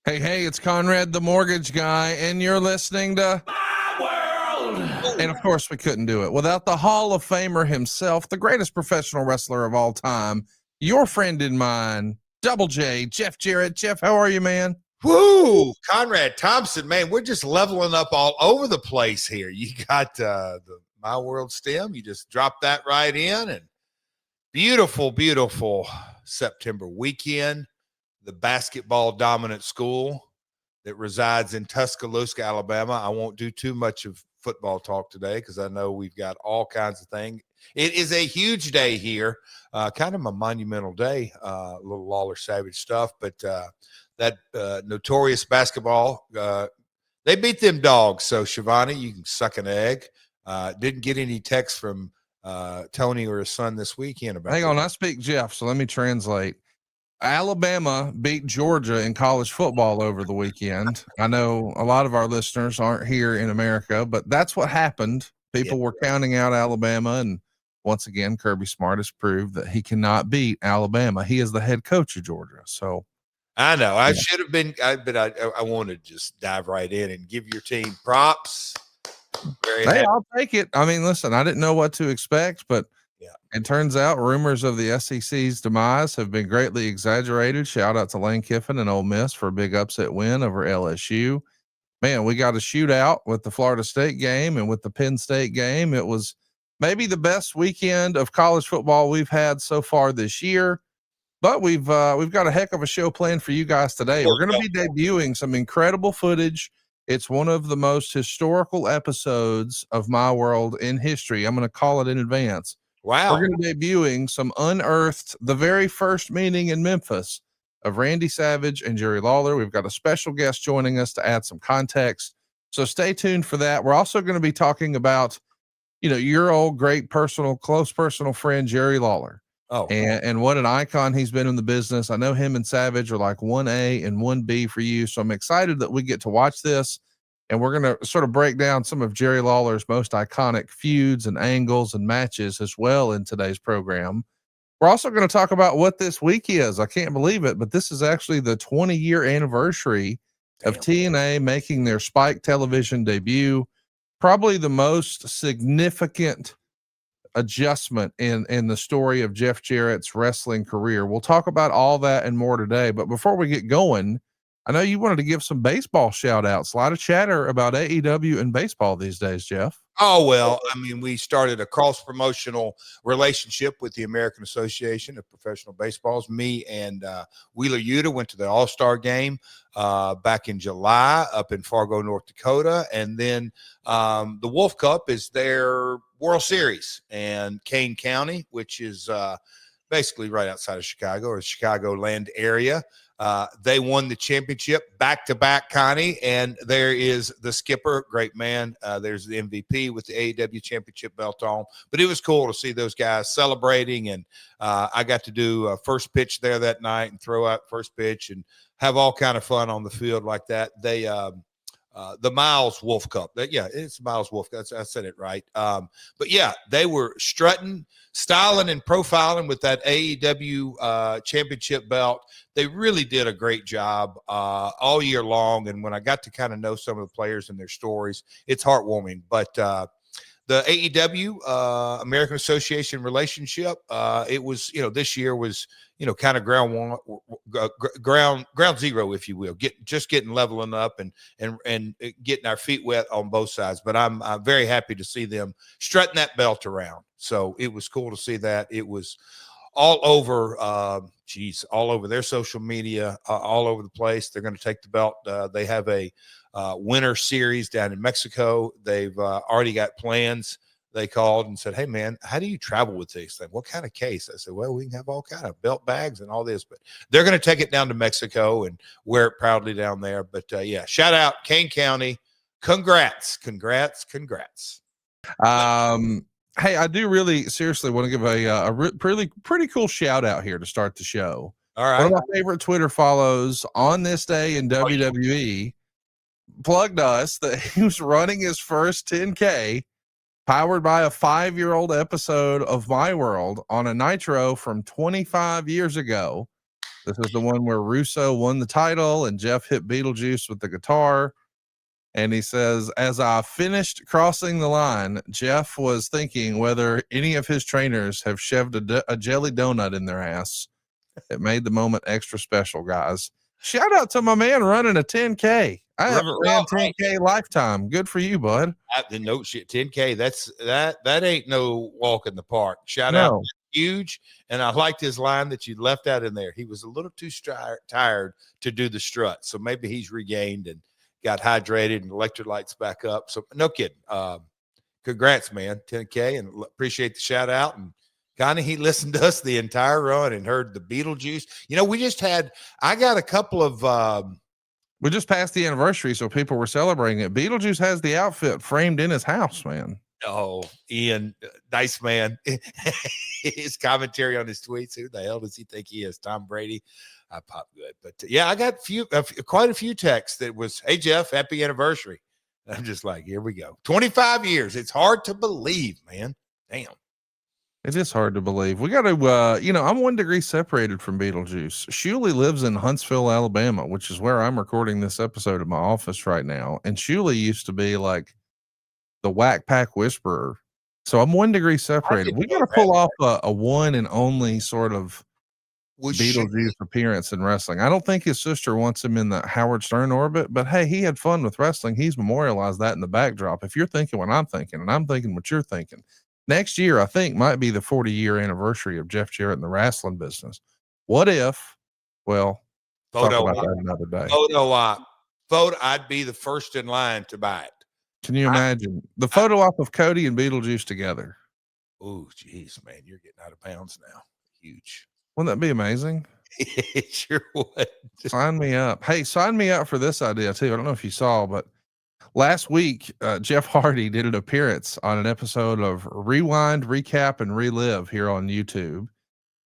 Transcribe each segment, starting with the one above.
Hey, it's Conrad, the mortgage guy, and you're listening to My World. And of course, we couldn't do it without the Hall of Famer himself, the greatest professional wrestler of all time, your friend and mine, Double J, Jeff Jarrett. Jeff, how are you, man? Woo, Conrad Thompson, man, we're just leveling up all over the place here. You got the My World stem. You just drop that right in, and beautiful September weekend. The basketball dominant school that resides in Tuscaloosa, Alabama. I won't do too much of football talk today because I know we've got all kinds of things. It is a huge day here, kind of a monumental day, a little Lawler Savage stuff, but that notorious basketball, they beat them dogs. So, Shivani, you can suck an egg. Didn't get any text from Tony or his son this weekend about Hang on, I speak Jeff, so let me translate. Alabama beat Georgia in college football over the weekend. I know a lot of our listeners aren't here in America, but that's what happened. People were counting out Alabama, and once again, Kirby Smart has proved that he cannot beat Alabama. He is the head coach of Georgia. So I know I should have been, but I want to just dive right in and give your team props. I'll take it. I mean, listen, I didn't know what to expect, but it turns out rumors of the SEC's demise have been greatly exaggerated. Shout out to Lane Kiffin and Ole Miss for a big upset win over LSU. Man, we got a shootout with the Florida State game and with the Penn State game. It was maybe the best weekend of college football we've had so far this year. But we've got a heck of a show planned for you guys today. We're going to be debuting some incredible footage. It's one of the most historical episodes of My World in history. I'm going to call it in advance. Wow. We're going to be debuting some unearthed, the very first meeting in Memphis of Randy Savage and Jerry Lawler. We've got a special guest joining us to add some context. So stay tuned for that. We're also going to be talking about, your old great close personal friend, Jerry Lawler. Oh, and what an icon he's been in the business. I know him and Savage are like 1A and 1B for you. So I'm excited that we get to watch this. And we're going to sort of break down some of Jerry Lawler's most iconic feuds and angles and matches as well in today's program. We're also going to talk about what this week is. I can't believe it, but this is actually the 20-year anniversary of TNA making their Spike television debut. Probably the most significant adjustment in the story of Jeff Jarrett's wrestling career. We'll talk about all that and more today. But before we get going, I know you wanted to give some baseball shout outs. A lot of chatter about AEW and baseball these days, Jeff. Oh, well, I mean, we started a cross promotional relationship with the American Association of Professional Baseballs. Me and Wheeler Yuta went to the All-Star game back in July up in Fargo, North Dakota. And then the Wolf Cup is their World Series, and Kane County, which is basically right outside of Chicago or Chicagoland area. They won the championship back-to-back, Connie, and there is the skipper, great man. There's the MVP with the AEW championship belt on, but it was cool to see those guys celebrating, and I got to do a first pitch there that night and throw out first pitch and have all kind of fun on the field like that. They the Miles Wolf Cup. It's Miles Wolf Cup. I said it right. But yeah, they were strutting, styling, and profiling with that AEW championship belt. They really did a great job all year long. And when I got to kind of know some of the players and their stories, it's heartwarming. But the AEW American Association relationship, it was, this year was, kind of ground zero, if you will, getting leveling up and getting our feet wet on both sides. But I'm very happy to see them strutting that belt around. So it was cool to see that. It was all over, all over their social media, all over the place. They're going to take the belt. They have a winter series down in Mexico. They've already got plans. They called and said, "Hey man, how do you travel with these things? What kind of case?" I said, "Well, we can have all kind of belt bags and all this, but they're going to take it down to Mexico and wear it proudly down there." But shout out Kane County. Congrats. Hey, I do really seriously want to give a pretty cool shout out here to start the show. All right. One of my favorite Twitter follows on this day in WWE plugged us that he was running his first 10K powered by a 5-year-old episode of My World on a Nitro from 25 years ago. This is the one where Russo won the title and Jeff hit Beetlejuice with the guitar. And he says, as I finished crossing the line, Jeff was thinking whether any of his trainers have shoved a jelly donut in their ass. It made the moment extra special, guys. Shout out to my man running a 10K. I haven't ran 10K lifetime. Good for you, bud. No shit, 10K. That ain't no walk in the park. Shout out, huge. And I liked his line that you left out in there. He was a little too tired to do the strut, so maybe he's regained and got hydrated and electrolytes back up. So no kidding. Congrats, man, 10K, and appreciate the shout out. And Connie, he listened to us the entire run and heard the Beetlejuice. You know, I got a couple of. We just passed the anniversary, so people were celebrating it. Beetlejuice has the outfit framed in his house, man. Oh, Ian, nice man. His commentary on his tweets. Who the hell does he think he is? Tom Brady? I pop good. But yeah, I got quite a few texts that was, hey, Jeff, happy anniversary. And I'm just like, here we go. 25 years. It's hard to believe, man. Damn. It is hard to believe. We got to, I'm 1 degree separated from Beetlejuice. Shuley lives in Huntsville, Alabama, which is where I'm recording this episode of my office right now. And Shuley used to be like the Whack Pack Whisperer. So I'm 1 degree separated. We got to pull off a one and only sort of Beetlejuice appearance in wrestling. I don't think his sister wants him in the Howard Stern orbit, but hey, he had fun with wrestling. He's memorialized that in the backdrop. If you're thinking what I'm thinking, and I'm thinking what you're thinking, next year, I think, might be the 40-year anniversary of Jeff Jarrett in the wrestling business. What if, well, photo talk about that another day. Photo, I'd be the first in line to buy it. Can you imagine the photo op of Cody and Beetlejuice together? Oh, geez, man, you're getting out of bounds now. Huge. Wouldn't that be amazing? It sure would. Sign me up. Hey, sign me up for this idea too. I don't know if you saw, but last week, Jeff Hardy did an appearance on an episode of Rewind, Recap, and Relive here on YouTube.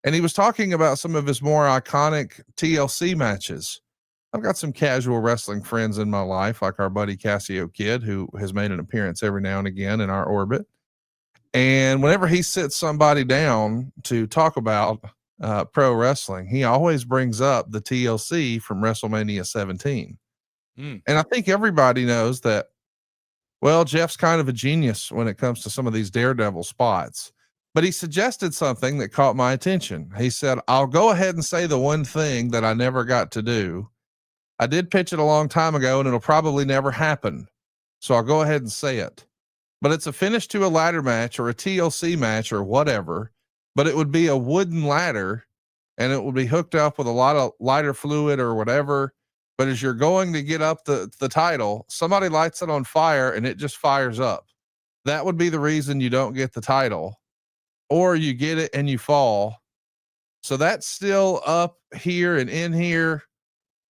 And he was talking about some of his more iconic TLC matches. I've got some casual wrestling friends in my life, like our buddy Cassio Kid, who has made an appearance every now and again in our orbit. And whenever he sits somebody down to talk about pro wrestling, he always brings up the TLC from WrestleMania 17. And I think everybody knows that, well, Jeff's kind of a genius when it comes to some of these daredevil spots, but he suggested something that caught my attention. He said, I'll go ahead and say the one thing that I never got to do. I did pitch it a long time ago and it'll probably never happen. So I'll go ahead and say it, but it's a finish to a ladder match or a TLC match or whatever, but it would be a wooden ladder and it would be hooked up with a lot of lighter fluid or whatever. But as you're going to get up the title, somebody lights it on fire and it just fires up. That would be the reason you don't get the title, or you get it and you fall. So that's still up here and in here.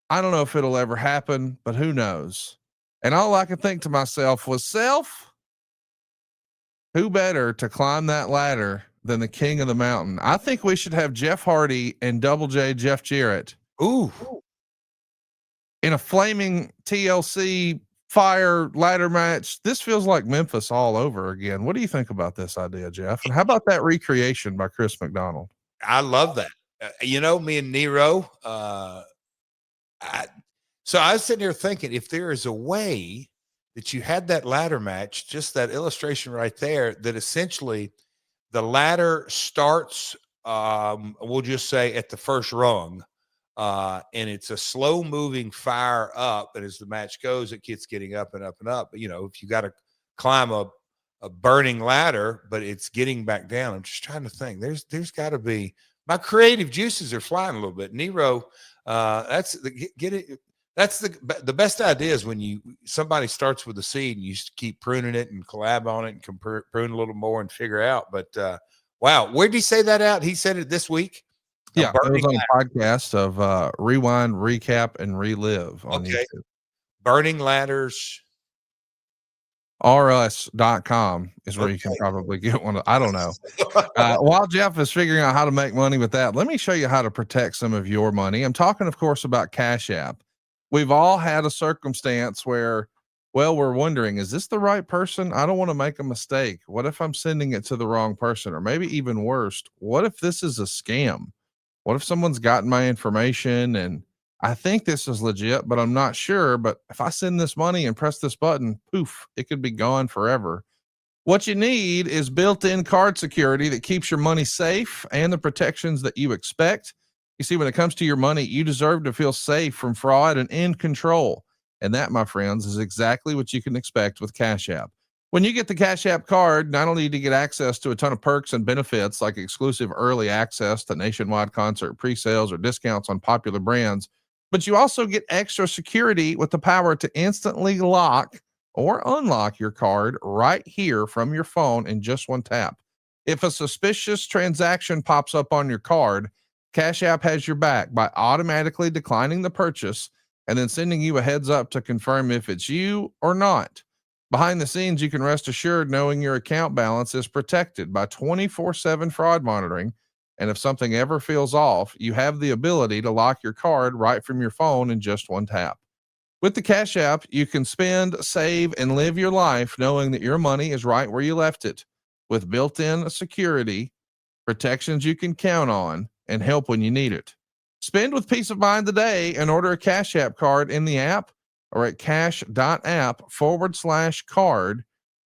I don't know if it'll ever happen, but who knows? And all I could think to myself was, who better to climb that ladder than the king of the mountain? I think we should have Jeff Hardy and Double J Jeff Jarrett. Ooh. In a flaming TLC fire ladder match. This feels like Memphis all over again. What do you think about this idea, Jeff? And how about that recreation by Chris McDonald? I love that. Me and Nero, so I was sitting here thinking, if there is a way that you had that ladder match, just that illustration right there, that essentially the ladder starts, we'll just say at the first rung, and it's a slow moving fire up. And as the match goes, it keeps getting up and up and up. But, if you got to climb a burning ladder, but it's getting back down, I'm just trying to think. There's got to be, my creative juices are flying a little bit. Nero, that's the best idea is when somebody starts with a seed and you just keep pruning it and collab on it and can prune a little more and figure out. But wow, where did he say that out? He said it this week. Yeah, it was on a podcast of Rewind, Recap, and Relive on YouTube. Burning Ladders. RUS.com is where you can probably get one. I don't know. While Jeff is figuring out how to make money with that, let me show you how to protect some of your money. I'm talking, of course, about Cash App. We've all had a circumstance where, we're wondering, is this the right person? I don't want to make a mistake. What if I'm sending it to the wrong person? Or maybe even worse, what if this is a scam? What if someone's gotten my information and I think this is legit, but I'm not sure. But if I send this money and press this button, poof, it could be gone forever. What you need is built-in card security that keeps your money safe and the protections that you expect. You see, when it comes to your money, you deserve to feel safe from fraud and in control. And that, my friends, is exactly what you can expect with Cash App. When you get the Cash App card, not only do you get access to a ton of perks and benefits like exclusive early access to nationwide concert pre-sales or discounts on popular brands, but you also get extra security with the power to instantly lock or unlock your card right here from your phone in just one tap. If a suspicious transaction pops up on your card, Cash App has your back by automatically declining the purchase and then sending you a heads up to confirm if it's you or not. Behind the scenes, you can rest assured knowing your account balance is protected by 24/7 fraud monitoring. And if something ever feels off, you have the ability to lock your card right from your phone in just one tap. With the Cash App, you can spend, save, and live your life knowing that your money is right where you left it, with built-in security, protections you can count on, and help when you need it. Spend with peace of mind today and order a Cash App card in the app or at cash.app/card.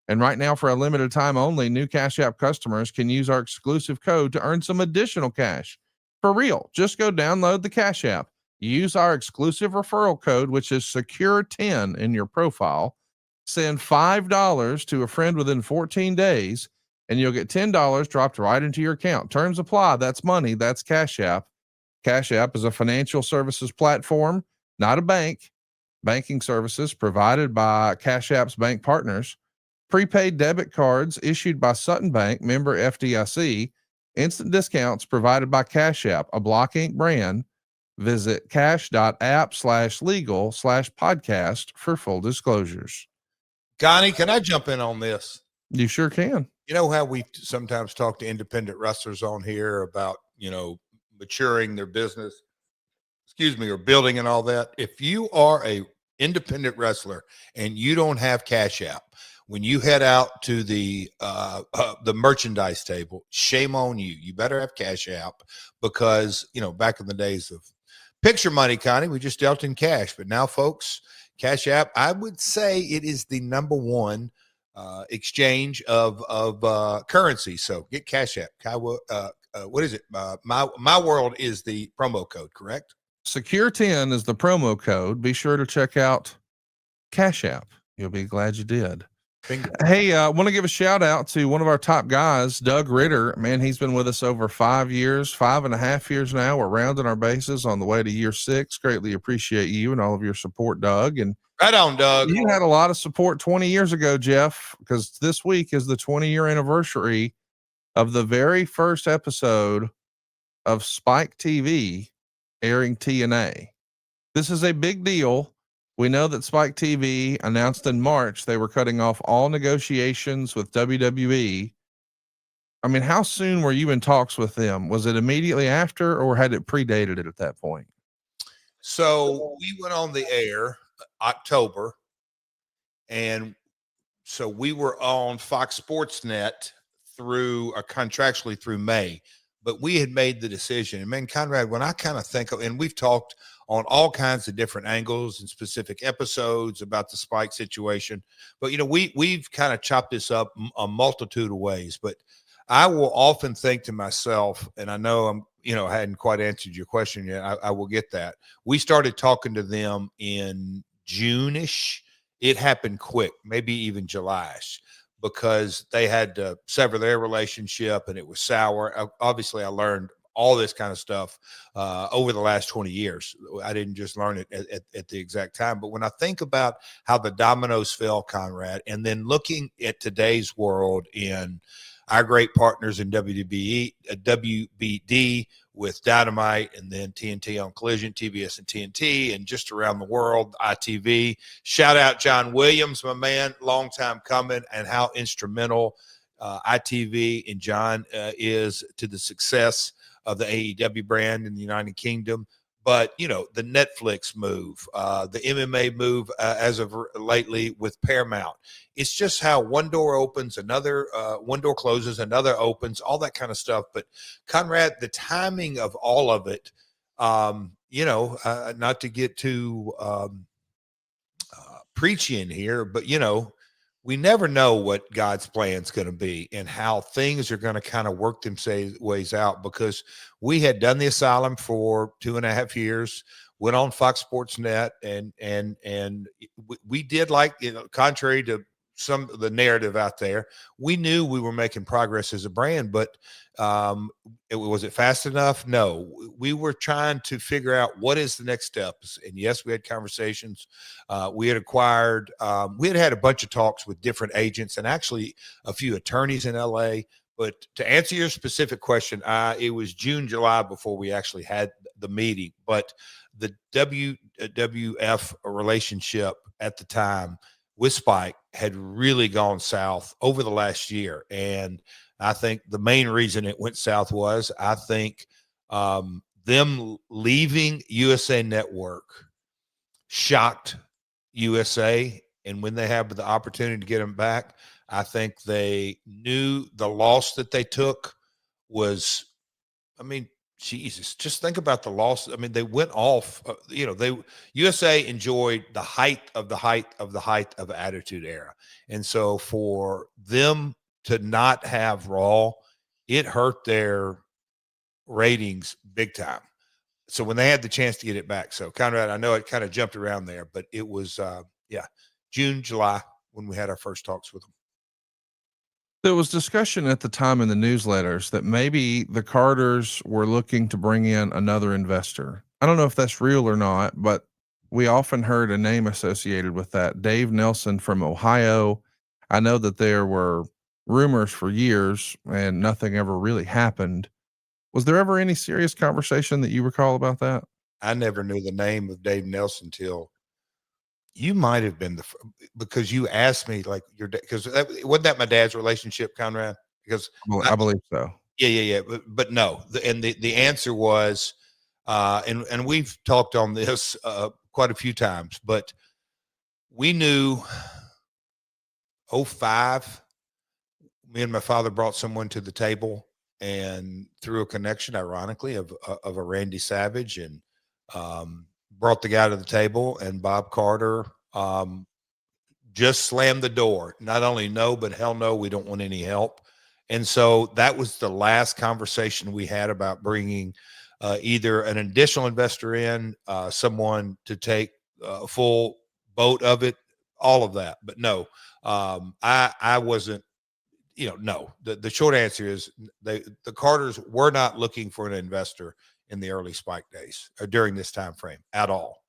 And right now, for a limited time only, new Cash App customers can use our exclusive code to earn some additional cash. For real, just go download the Cash App. Use our exclusive referral code, which is secure10 in your profile. Send $5 to a friend within 14 days, and you'll get $10 dropped right into your account. Terms apply. That's money. That's Cash App. Cash App is a financial services platform, not a bank. Banking services provided by Cash App's bank partners. Prepaid debit cards issued by Sutton Bank, member FDIC. Instant discounts provided by Cash App, a Block Inc. brand. Visit cash.app/legal/podcast for full disclosures. Connie, can I jump in on this? You sure can. You know how we sometimes talk to independent wrestlers on here about, maturing their business, or building and all that. If you are a independent wrestler and you don't have Cash App, when you head out to the merchandise table, shame on you. You better have Cash App because, back in the days of picture money, Connie, we just dealt in cash. But now, folks, Cash App, I would say it is the number one exchange of currency. So get Cash App. What is it? My World is the promo code, correct? Secure10 is the promo code. Be sure to check out Cash App. You'll be glad you did. Bingo. Hey, I want to give a shout out to one of our top guys, Doug Ritter. Man, he's been with us over 5 years, 5.5 years now. We're rounding our bases on the way to year 6. Greatly appreciate you and all of your support, Doug. And right on, Doug. You had a lot of support 20 years ago, Jeff, because this week is the 20-year anniversary of the very first episode of Spike TV airing TNA. This is a big deal. We know that Spike TV announced in March they were cutting off all negotiations with WWE. I mean, how soon were you in talks with them? Was it immediately after, or had it predated it at that point? So we went on the air October, and so we were on Fox Sports Net contractually through May, but we had made the decision. And man, Conrad, when I kind of think of, and we've talked on all kinds of different angles and specific episodes about the Spike situation, but we've kind of chopped this up a multitude of ways. But I will often think to myself, and I know I hadn't quite answered your question yet. I will get that. We started talking to them in June-ish. It happened quick, maybe even July-ish, because they had to sever their relationship and it was sour. Obviously, I learned all this kind of stuff over the last 20 years. I didn't just learn it at the exact time. But when I think about how the dominoes fell, Conrad, and then looking at today's world in our great partners in WBD with Dynamite, and then TNT on Collision, TBS and TNT, and just around the world, ITV. Shout out John Williams, my man, long time coming, and how instrumental ITV and John is to the success of the AEW brand in the United Kingdom. But the Netflix move, the MMA move as of lately with Paramount, it's just how one door opens, another one door closes, another opens, all that kind of stuff. But Conrad, the timing of all of it, not to get too preachy in here, but we never know what God's plan is going to be and how things are going to kind of work ways out, because we had done the asylum for 2.5 years, went on Fox Sports Net, and we did, like, contrary to some of the narrative out there, we knew we were making progress as a brand, but was it fast enough? No. We were trying to figure out what is the next steps. And yes, we had conversations. We had acquired, we had a bunch of talks with different agents and actually a few attorneys in LA. But to answer your specific question, it was June, July before we actually had the meeting. But the WWF relationship at the time with Spike had really gone south over the last year. And I think the main reason it went south was, I think, them leaving USA Network shocked USA. And when they have the opportunity to get them back, I think they knew the loss that they took was, Jesus, just think about the loss. They went off, USA enjoyed the height of the Attitude Era. And so for them to not have Raw, it hurt their ratings big time. So when they had the chance to get it back, so Conrad, I know it kind of jumped around there, but it was, June, July when we had our first talks with them. There was discussion at the time in the newsletters that maybe the Carters were looking to bring in another investor. I don't know if that's real or not, but we often heard a name associated with that. Dave Nelson from Ohio. I know that there were rumors for years and nothing ever really happened. Was there ever any serious conversation that you recall about that? I never knew the name of Dave Nelson till you might have been because you asked me, like, your dad, because wasn't that my dad's relationship, Conrad? Because I believe so. Yeah. But no, the answer was, and we've talked on this quite a few times, but we knew 05, me and my father brought someone to the table, and through a connection, ironically, of a Randy Savage, and brought the guy to the table, and Bob Carter just slammed the door. Not only no, but hell no, we don't want any help. And so that was the last conversation we had about bringing either an additional investor in, someone to take a full boat of it, all of that. But no, I wasn't, no. The short answer is the Carters were not looking for an investor in the early Spike days or during this time frame at all.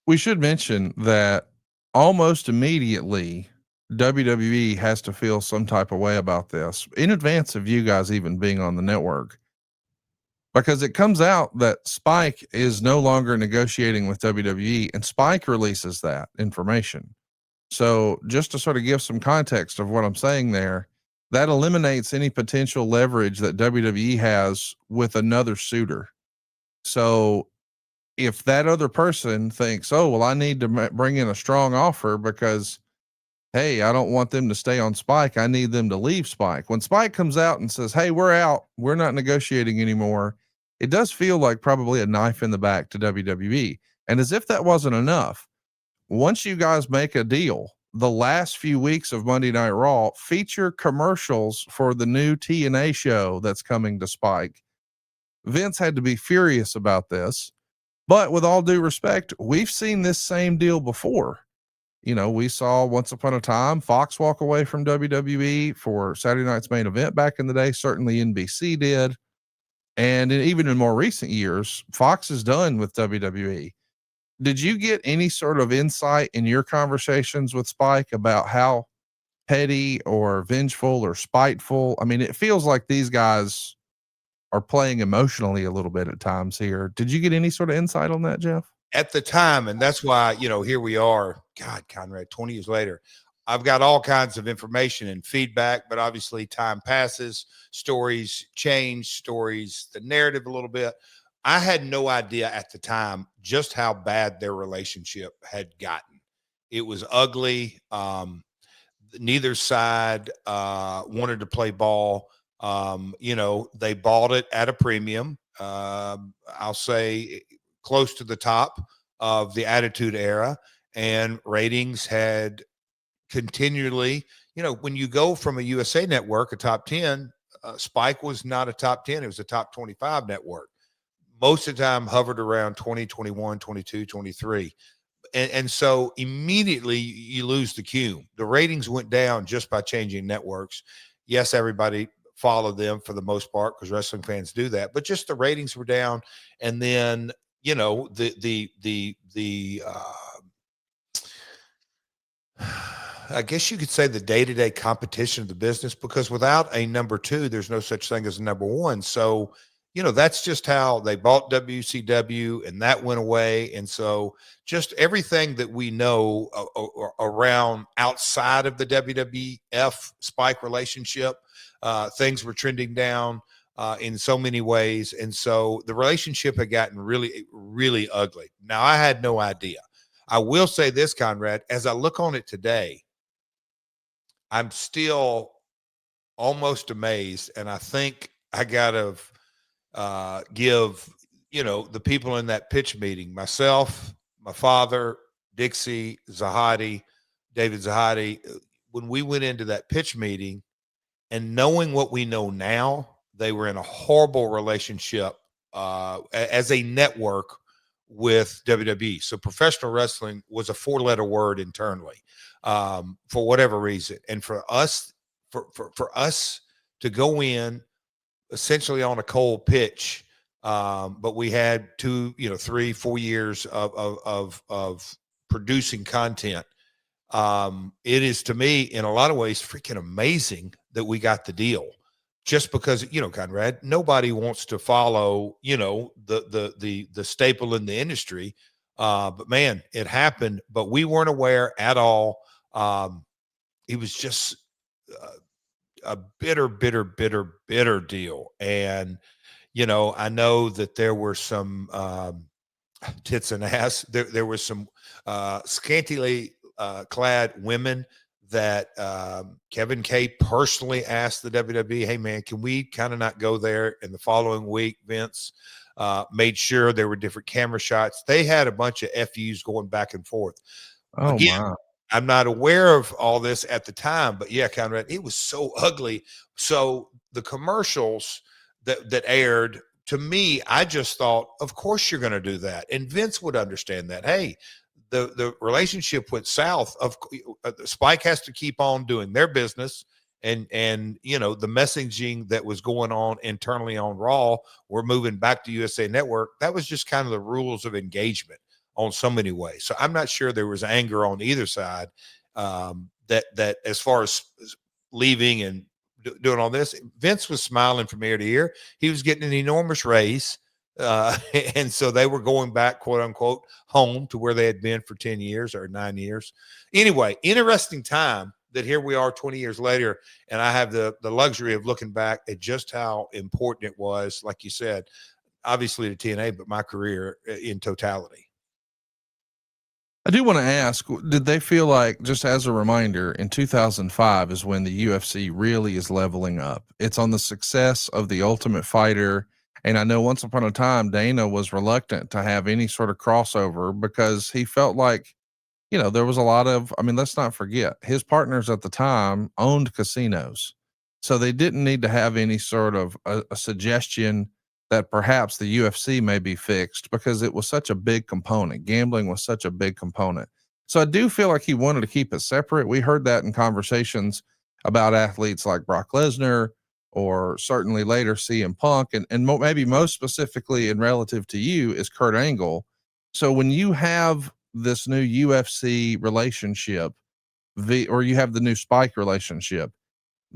We should mention that almost immediately WWE has to feel some type of way about this in advance of you guys even being on the network, because it comes out that Spike is no longer negotiating with WWE, and Spike releases that information. So just to sort of give some context of what I'm saying there, that eliminates any potential leverage that WWE has with another suitor. So if that other person thinks, oh, well, I need to bring in a strong offer because, hey, I don't want them to stay on Spike, I need them to leave Spike. When Spike comes out and says, hey, we're out, we're not negotiating anymore, it does feel like probably a knife in the back to WWE. And as if that wasn't enough, once you guys make a deal, the last few weeks of Monday Night Raw feature commercials for the new TNA show that's coming to Spike. Vince had to be furious about this, but with all due respect, we've seen this same deal before. We saw once upon a time Fox walk away from WWE for Saturday Night's Main Event back in the day. Certainly NBC did. And even in more recent years, Fox is done with WWE. Did you get any sort of insight in your conversations with Spike about how petty or vengeful or spiteful? I mean, it feels like these guys are playing emotionally a little bit at times here. Did you get any sort of insight on that, Jeff? At the time, and that's why, here we are, God, Conrad, 20 years later, I've got all kinds of information and feedback, but obviously time passes, stories change, the narrative a little bit. I had no idea at the time just how bad their relationship had gotten. It was ugly. Neither side wanted to play ball. They bought it at a premium. I'll say close to the top of the Attitude Era, and ratings had continually, when you go from a USA network, a top 10, Spike was not a top 10. It was a top 25 network. Most of the time hovered around 20, 21, 22, 23. And so immediately you lose the cue. The ratings went down just by changing networks. Yes, everybody followed them for the most part because wrestling fans do that, but just the ratings were down. And then, I guess you could say the day-to-day competition of the business, because without a number two, there's no such thing as a number one. So, that's just how they bought WCW, and that went away. And so just everything that we know around outside of the WWF Spike relationship, things were trending down in so many ways. And so the relationship had gotten really, really ugly. Now, I had no idea. I will say this, Conrad, as I look on it today, I'm still almost amazed. And I think I got to give, the people in that pitch meeting, myself, my father, Dixie, Zahadi, David Zahadi, when we went into that pitch meeting and knowing what we know now, they were in a horrible relationship as a network with WWE. So professional wrestling was a 4-letter word internally for whatever reason. And for us, for us to go in essentially on a cold pitch, but we had 2, 3, 4 years of producing content. It is, to me, in a lot of ways, freaking amazing that we got the deal. Just because, Conrad, nobody wants to follow, the staple in the industry. But man, it happened, but we weren't aware at all. It was just a bitter deal. And, I know that there were some tits and ass. There was some scantily clad women that Kevin K personally asked the WWE, hey, man, can we kind of not go there? And the following week, Vince made sure there were different camera shots. They had a bunch of FUs going back and forth. Oh, Again, my. I'm not aware of all this at the time, but yeah, Conrad, it was so ugly. So the commercials that aired, to me, I just thought, of course you're going to do that. And Vince would understand that. Hey, the relationship went south. Spike has to keep on doing their business, and the messaging that was going on internally on Raw, we're moving back to USA Network. That was just kind of the rules of engagement on so many ways. So I'm not sure there was anger on either side, that as far as leaving and doing all this. Vince was smiling from ear to ear. He was getting an enormous raise. And so they were going back, quote unquote, home to where they had been for 10 years or 9 years. Anyway, interesting time that here we are 20 years later. And I have the luxury of looking back at just how important it was, like you said, obviously to TNA, but my career in totality. I do want to ask, did they feel like, just as a reminder, in 2005 is when the UFC really is leveling up? It's on the success of The Ultimate Fighter. And I know once upon a time, Dana was reluctant to have any sort of crossover because he felt like, there was a lot of, let's not forget, his partners at the time owned casinos. So they didn't need to have any sort of a suggestion that perhaps the UFC may be fixed because it was such a big component. Gambling was such a big component. So I do feel like he wanted to keep it separate. We heard that in conversations about athletes like Brock Lesnar, or certainly later CM Punk, and maybe most specifically in relative to you is Kurt Angle. So when you have this new UFC relationship, or you have the new Spike relationship,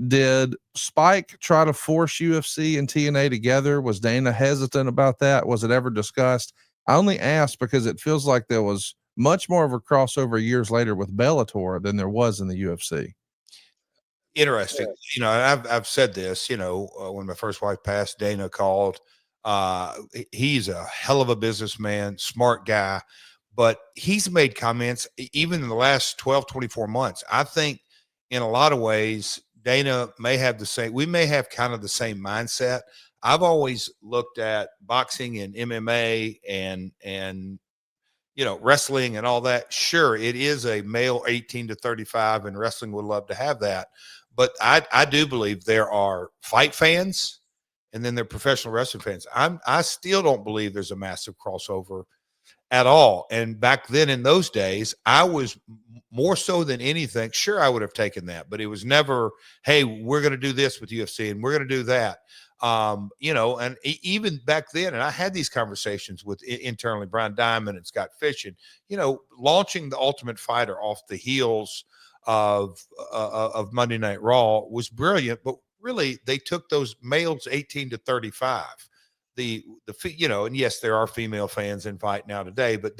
did Spike try to force UFC and TNA together? Was Dana hesitant about that? Was it ever discussed? I only asked because it feels like there was much more of a crossover years later with Bellator than there was in the UFC. Interesting. I've said this, when my first wife passed, Dana called He's a hell of a businessman, smart guy, but he's made comments even in the last 12, 24 months. I think in a lot of ways, Dana may have we may have kind of the same mindset. I've always looked at boxing and MMA and wrestling and all that. Sure, it is a male 18 to 35, and wrestling would love to have that. But I do believe there are fight fans and then there are professional wrestling fans. I still don't believe there's a massive crossover at all. And back then in those days, I was more so than anything, sure, I would have taken that, but it was never, hey, we're going to do this with UFC and we're going to do that. And even back then, and I had these conversations with internally Brian Diamond and Scott Fish, and, launching the Ultimate Fighter off the heels of Monday Night Raw was brilliant, but really they took those males 18 to 35. And yes, there are female fans in fight now today, but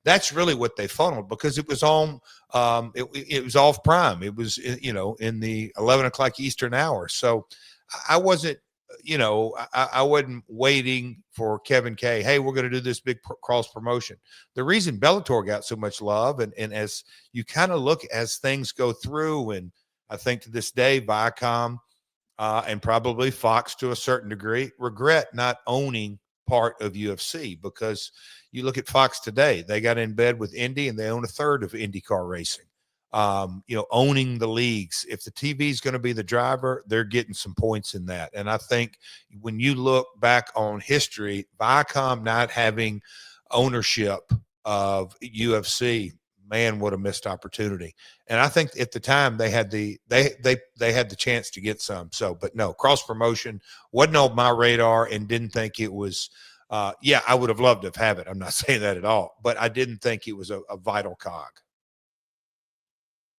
that's really what they funneled, because it was on it was off prime. It was in the 11 o'clock Eastern hour. So I wasn't I wasn't waiting for Kevin K. Hey, we're going to do this big cross promotion. The reason Bellator got so much love, and as you kind of look as things go through, and I think to this day, Viacom and probably Fox to a certain degree regret not owning part of UFC, because you look at Fox today, they got in bed with Indy and they own a third of IndyCar racing. Owning the leagues. If the TV is going to be the driver, they're getting some points in that. And I think when you look back on history, Viacom not having ownership of UFC, man, what a missed opportunity. And I think at the time they had they had the chance to get some. So, but no, cross promotion wasn't on my radar, and didn't think it was. I would have loved to have it. I'm not saying that at all, but I didn't think it was a vital cog.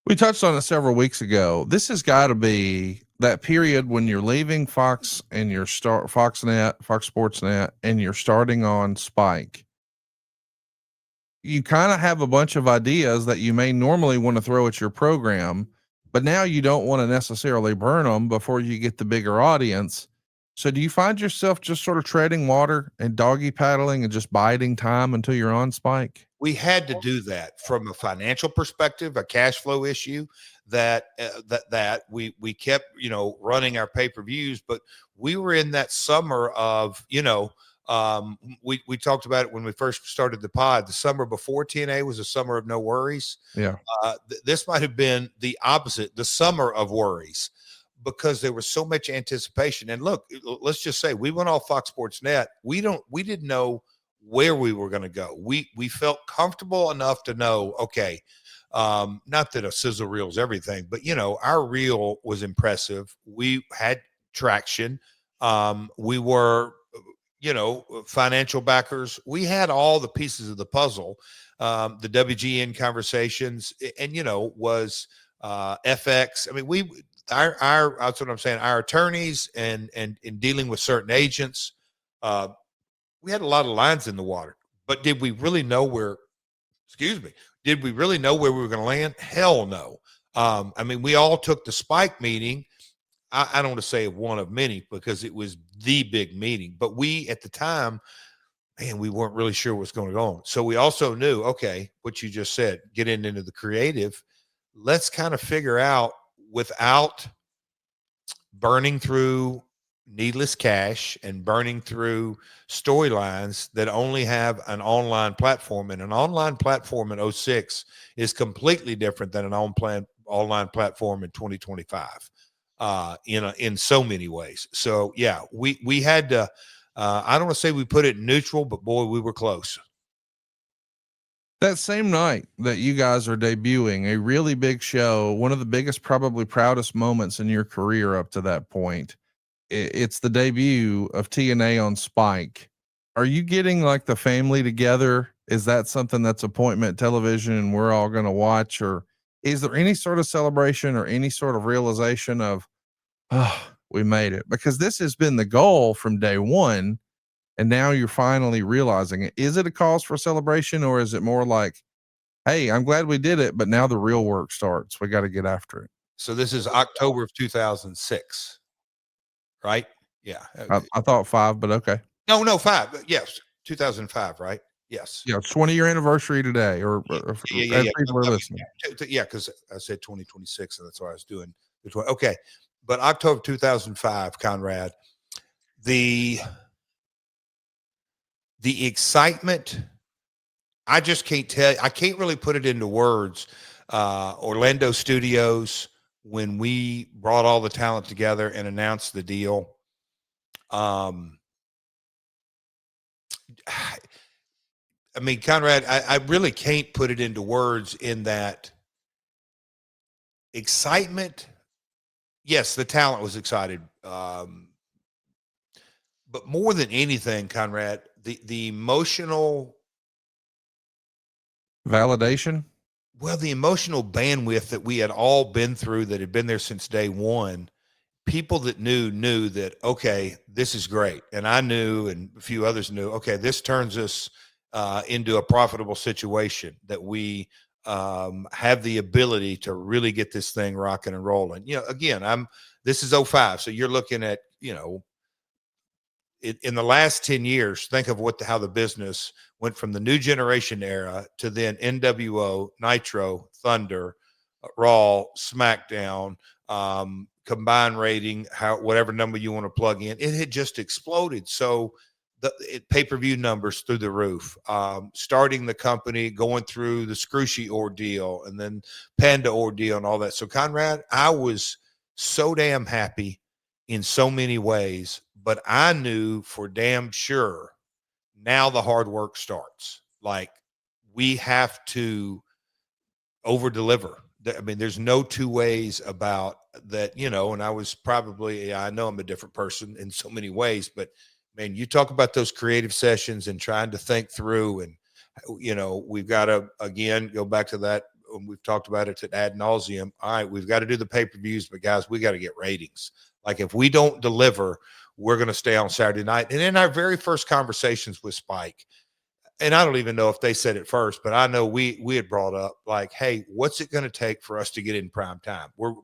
We touched on it several weeks ago. This has got to be that period when you're leaving Fox and you're Foxnet, Fox Sports Net, and you're starting on Spike. You kind of have a bunch of ideas that you may normally want to throw at your program, but now you don't want to necessarily burn them before you get the bigger audience. So do you find yourself just sort of treading water and doggy paddling and just biding time until you're on Spike? We had to do that from a financial perspective, a cash flow issue, that we kept, running our pay-per-views, but we were in that summer of, we talked about it when we first started the pod. The summer before TNA was a summer of no worries. Yeah. This might have been the opposite, the summer of worries, because there was so much anticipation. And look, let's just say we went off Fox Sports Net. We didn't know where we were going to go. We felt comfortable enough to know, okay, not that a sizzle reel is everything, but our reel was impressive. We had traction. We were, financial backers. We had all the pieces of the puzzle. The WGN conversations, and was FX. I mean, our that's what I'm saying. Our attorneys and in dealing with certain agents, we had a lot of lines in the water, but did we really know where, did we really know where we were going to land? Hell no. We all took the Spike meeting. I don't want to say one of many, because it was the big meeting, but we, at the time, man, we weren't really sure what's going to go on. So we also knew, okay, what you just said, getting into the creative, let's kind of figure out, without burning through needless cash and burning through storylines that only have an online platform. And an online platform in 06 is completely different than an online platform in 2025 in so many ways. So yeah, we had to, I don't want to say we put it in neutral, but boy, we were close. That same night that you guys are debuting a really big show, one of the biggest, probably proudest moments in your career up to that point, it's the debut of TNA on Spike. Are you getting like the family together? Is that something that's appointment television and we're all going to watch? Or is there any sort of celebration or any sort of realization of, oh, we made it? Because this has been the goal from day one, and now you're finally realizing it. Is it a cause for celebration, or is it more like, hey, I'm glad we did it, but now the real work starts. We got to get after it. So this is October of 2006. Right? Yeah. I thought 5, but okay. No, 5. Yes, 2005, right? Yes. Yeah, 20-year anniversary today, as Yeah. people are listening. Yeah, because I said 2026, and that's why I was doing the 20. Okay, but October 2005, Conrad, the excitement, I just can't tell. I can't really put it into words. Orlando Studios, when we brought all the talent together and announced the deal, um, I mean, Conrad, I really can't put it into words in that excitement. Yes, the talent was excited. But more than anything, Conrad, the emotional, Validation. well, the emotional bandwidth that we had all been through, that had been there since day one. People that knew that, okay, this is great, and I knew, and a few others knew, okay, this turns us into a profitable situation, that we have the ability to really get this thing rocking and rolling. Again, this is '05, so you're looking at, in the last 10 years, think of how the business went from the new generation era to then NWO, Nitro, Thunder, Raw, SmackDown, combined rating, whatever number you want to plug in, it had just exploded. So the pay-per-view numbers through the roof, starting the company, going through the Scrooge ordeal, and then Panda ordeal and all that. So Conrad, I was so damn happy in so many ways, but I knew for damn sure now the hard work starts. Like, we have to over deliver. I mean, there's no two ways about that, and I was probably, I know I'm a different person in so many ways, but man, you talk about those creative sessions and trying to think through, and, we've got to, again, go back to that. We've talked about it ad nauseum. All right, we've got to do the pay-per-views, but guys, we got to get ratings. Like, if we don't deliver, we're going to stay on Saturday night. And in our very first conversations with Spike, and I don't even know if they said it first, but I know we had brought up, like, hey, what's it going to take for us to get in prime time? We're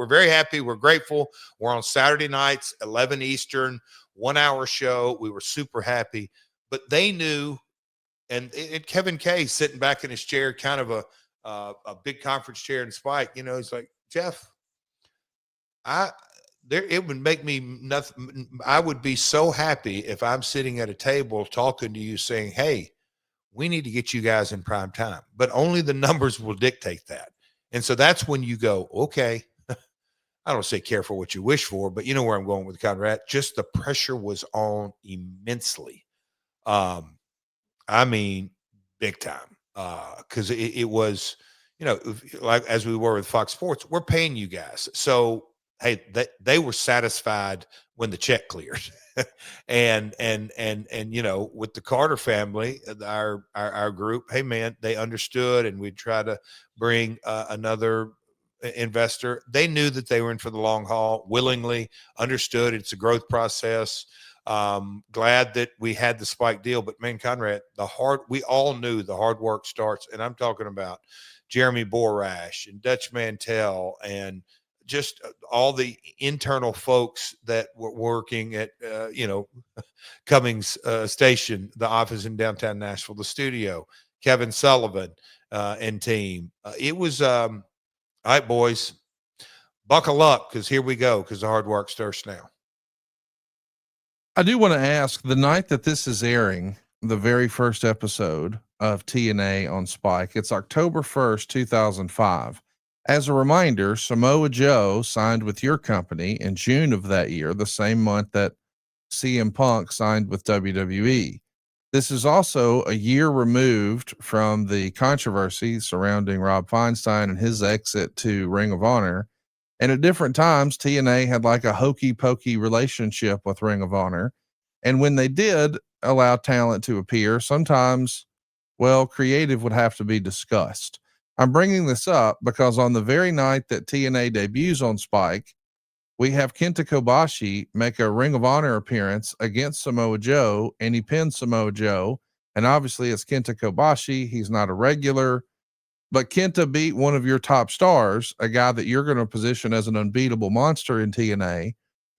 very happy. We're grateful. We're on Saturday nights, 11 Eastern, 1 hour show. We were super happy, but they knew. And Kevin Kay sitting back in his chair, kind of a big conference chair in Spike, he's like, Jeff, it would make me nothing. I would be so happy if I'm sitting at a table talking to you saying, hey, we need to get you guys in prime time, but only the numbers will dictate that. And so that's when you go, okay, I don't say careful what you wish for, but you know where I'm going with Conrad. Just the pressure was on immensely. I mean, big time. Cause it was, like, as we were with Fox Sports, we're paying you guys. So, hey, they were satisfied when the check cleared. and with the Carter family, our group, hey man, they understood, and we try to bring another investor. They knew that they were in for the long haul, willingly understood it's a growth process. Glad that we had the Spike deal, but man, Conrad, we all knew the hard work starts, and I'm talking about Jeremy Borash and Dutch Mantell and just all the internal folks that were working at, Cummings Station, the office in downtown Nashville, the studio, Kevin Sullivan and team. It was, all right, boys, buckle up, because here we go, because the hard work starts now. I do want to ask, the night that this is airing, the very first episode of TNA on Spike, it's October 1st, 2005. As a reminder, Samoa Joe signed with your company in June of that year, the same month that CM Punk signed with WWE. This is also a year removed from the controversy surrounding Rob Feinstein and his exit to Ring of Honor. And at different times, TNA had like a hokey pokey relationship with Ring of Honor. And when they did allow talent to appear, sometimes, well, creative would have to be discussed. I'm bringing this up because on the very night that TNA debuts on Spike, we have Kenta Kobashi make a Ring of Honor appearance against Samoa Joe, and he pins Samoa Joe. And obviously it's Kenta Kobashi. He's not a regular, but Kenta beat one of your top stars, a guy that you're going to position as an unbeatable monster in TNA.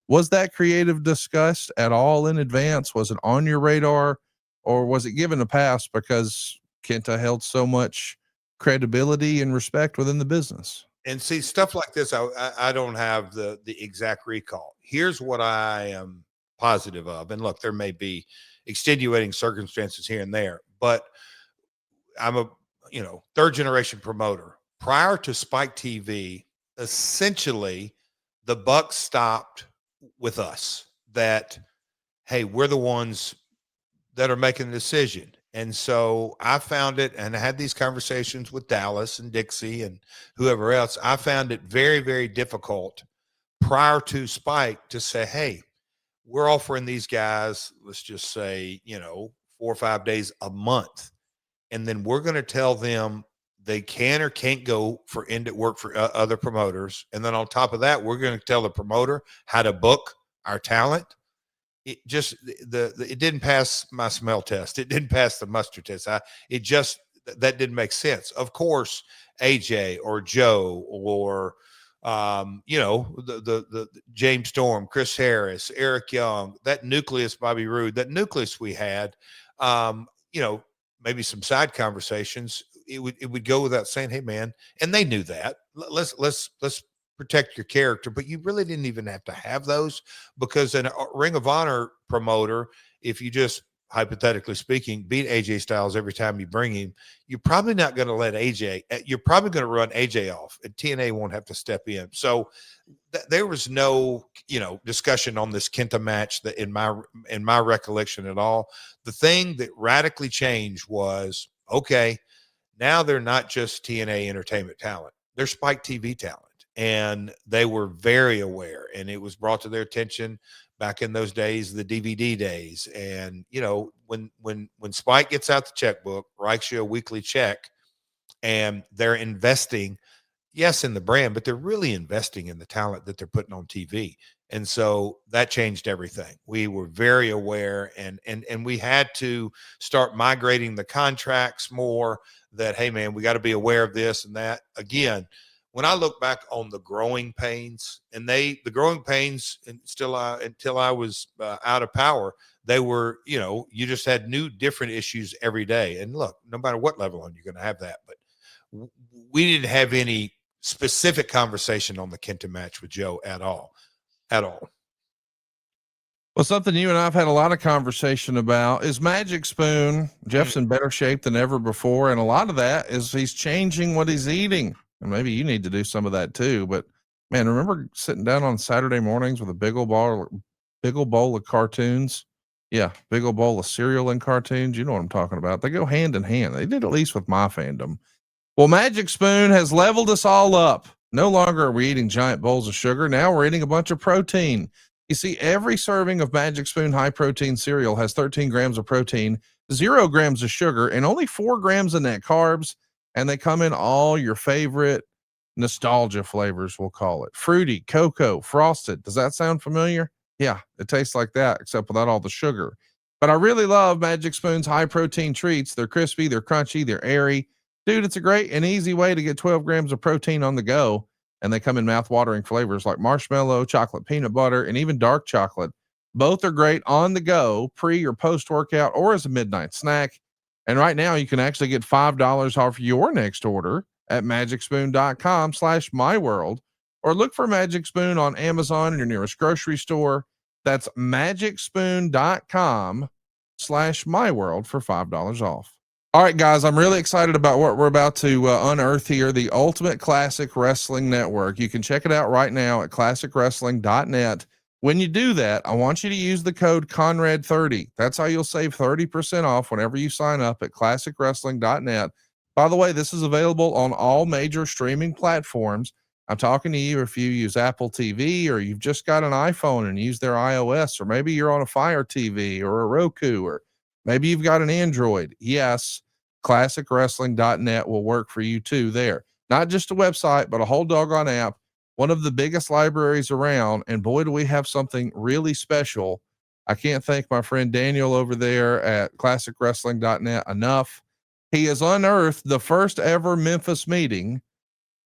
Was that creative discussed at all in advance? Was it on your radar, or was it given a pass because Kenta held so much credibility and respect within the business? And see, stuff like this, I don't have the exact recall. Here's what I am positive of. And look, there may be extenuating circumstances here and there, but I'm a, third generation promoter. Prior to Spike TV, essentially the buck stopped with us that, hey, we're the ones that are making the decision. And so I found it, and I had these conversations with Dallas and Dixie and whoever else. I found it very, very difficult prior to Spike to say, hey, we're offering these guys, let's just say, 4 or 5 days a month. And then we're going to tell them they can or can't go for work for other promoters. And then on top of that, we're going to tell the promoter how to book our talent. It just it didn't pass my smell test. It didn't pass the mustard test. That didn't make sense. Of course, AJ or Joe or the James Storm, Chris Harris, Eric Young, that nucleus, Bobby Roode, that nucleus we had, maybe some side conversations. It would go without saying, hey man, and they knew that. Let's protect your character, but you really didn't even have to have those, because in a Ring of Honor promoter, if you just hypothetically speaking beat AJ Styles every time you bring him, you're probably not going to let you're probably going to run AJ off, and TNA won't have to step in. So there was no discussion on this Kenta match that in my recollection at all. The thing that radically changed was, okay, now they're not just TNA entertainment talent, they're Spike TV talent. And they were very aware, and it was brought to their attention back in those days, the DVD days. And, when Spike gets out the checkbook, writes you a weekly check, and they're investing, yes, in the brand, but they're really investing in the talent that they're putting on TV. And so that changed everything. We were very aware, and we had to start migrating the contracts more, that, hey man, we got to be aware of this and that. Again, when I look back on the growing pains, and the growing pains, and until I was out of power, they were, you just had new, different issues every day. And look, no matter what level on, you're going to have that. But we didn't have any specific conversation on the Kenta match with Joe at all. Well, something you and I've had a lot of conversation about is Magic Spoon. Jeff's in better shape than ever before. And a lot of that is he's changing what he's eating. And maybe you need to do some of that too. But man, remember sitting down on Saturday mornings with a big old bowl of cartoons? Yeah. Big old bowl of cereal and cartoons. You know what I'm talking about. They go hand in hand. They did, at least with my fandom. Well, Magic Spoon has leveled us all up. No longer are we eating giant bowls of sugar. Now we're eating a bunch of protein. You see, every serving of Magic Spoon high protein cereal has 13 grams of protein, 0 grams of sugar, and only 4 grams of net carbs. And they come in all your favorite nostalgia flavors, we'll call it. Fruity, cocoa, frosted. Does that sound familiar? Yeah, it tastes like that, except without all the sugar. But I really love Magic Spoon's high protein treats. They're crispy, they're crunchy, they're airy. Dude, it's a great and easy way to get 12 grams of protein on the go. And they come in mouth-watering flavors like marshmallow, chocolate peanut butter, and even dark chocolate. Both are great on the go, pre or post-workout, or as a midnight snack. And right now you can actually get $5 off your next order at magicspoon.com/myworld, or look for Magic Spoon on Amazon in your nearest grocery store. That's magicspoon.com/myworld for $5 off. All right, guys, I'm really excited about what we're about to unearth here. The Ultimate Classic Wrestling Network. You can check it out right now at classicwrestling.net. When you do that, I want you to use the code Conrad30. That's how you'll save 30% off whenever you sign up at classicwrestling.net. By the way, this is available on all major streaming platforms. I'm talking to you if you use Apple TV, or you've just got an iPhone and use their iOS, or maybe you're on a Fire TV or a Roku, or maybe you've got an Android. Yes, classicwrestling.net will work for you too there. Not just a website, but a whole doggone app. One of the biggest libraries around, and boy, do we have something really special. I can't thank my friend Daniel over there at classicwrestling.net enough. He has unearthed the first ever Memphis meeting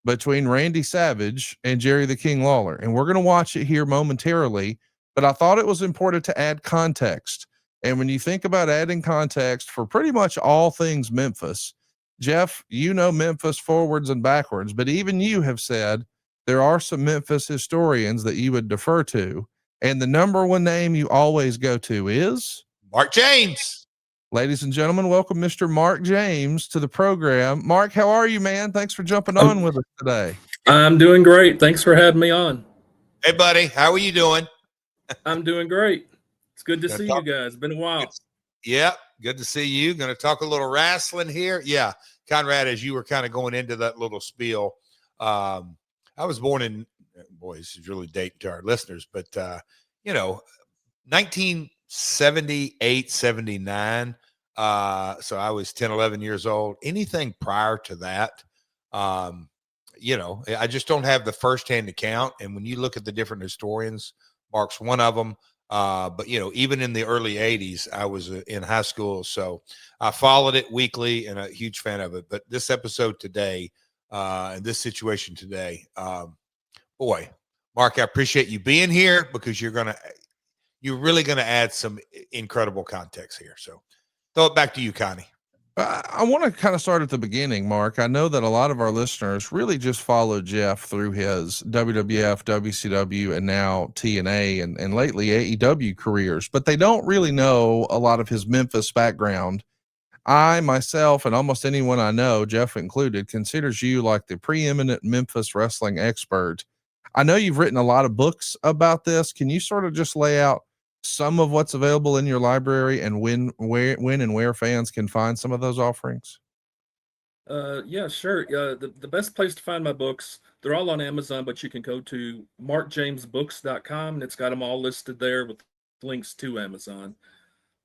between Randy Savage and Jerry the King Lawler, and we're going to watch it here momentarily. but I thought it was important to add context. And when you think about adding context for pretty much all things Memphis, Jeff, you know Memphis forwards and backwards, but even you have said there are some Memphis historians that you would defer to. And the number one name you always go to is Mark James. ladies and gentlemen, welcome Mr. Mark James to the program. Mark, how are you, man? Thanks for jumping on with us today. I'm doing great. Thanks for having me on. Hey, buddy. How are you doing? I'm doing great. It's good to Gonna see talk- you guys. It's been a while. Yeah, good to see you. Going to talk a little wrestling here. Yeah, Conrad, as you were kind of going into that little spiel, I was born in, boy, this is really dating to our listeners, but, 1978, 79. So I was 10, 11 years old. Anything prior to that, I just don't have the firsthand account. And when you look at the different historians, Mark's one of them. But even in the early 80s, I was in high school, so I followed it weekly and a huge fan of it. But this episode today, and this situation today, boy, Mark, I appreciate you being here because you're really gonna add some incredible context here. So throw it back to you, Connie. I want to kind of start at the beginning, Mark. I know that a lot of our listeners really just followed Jeff through his WWF, WCW, and now TNA and lately AEW careers, but they don't really know a lot of his Memphis background. I myself and almost anyone I know, Jeff included, considers you like the preeminent Memphis wrestling expert. I know you've written a lot of books about this. Can you sort of just lay out some of what's available in your library and when and where fans can find some of those offerings? Yeah, sure. The best place to find my books, they're all on Amazon, but you can go to markjamesbooks.com and it's got them all listed there with links to Amazon.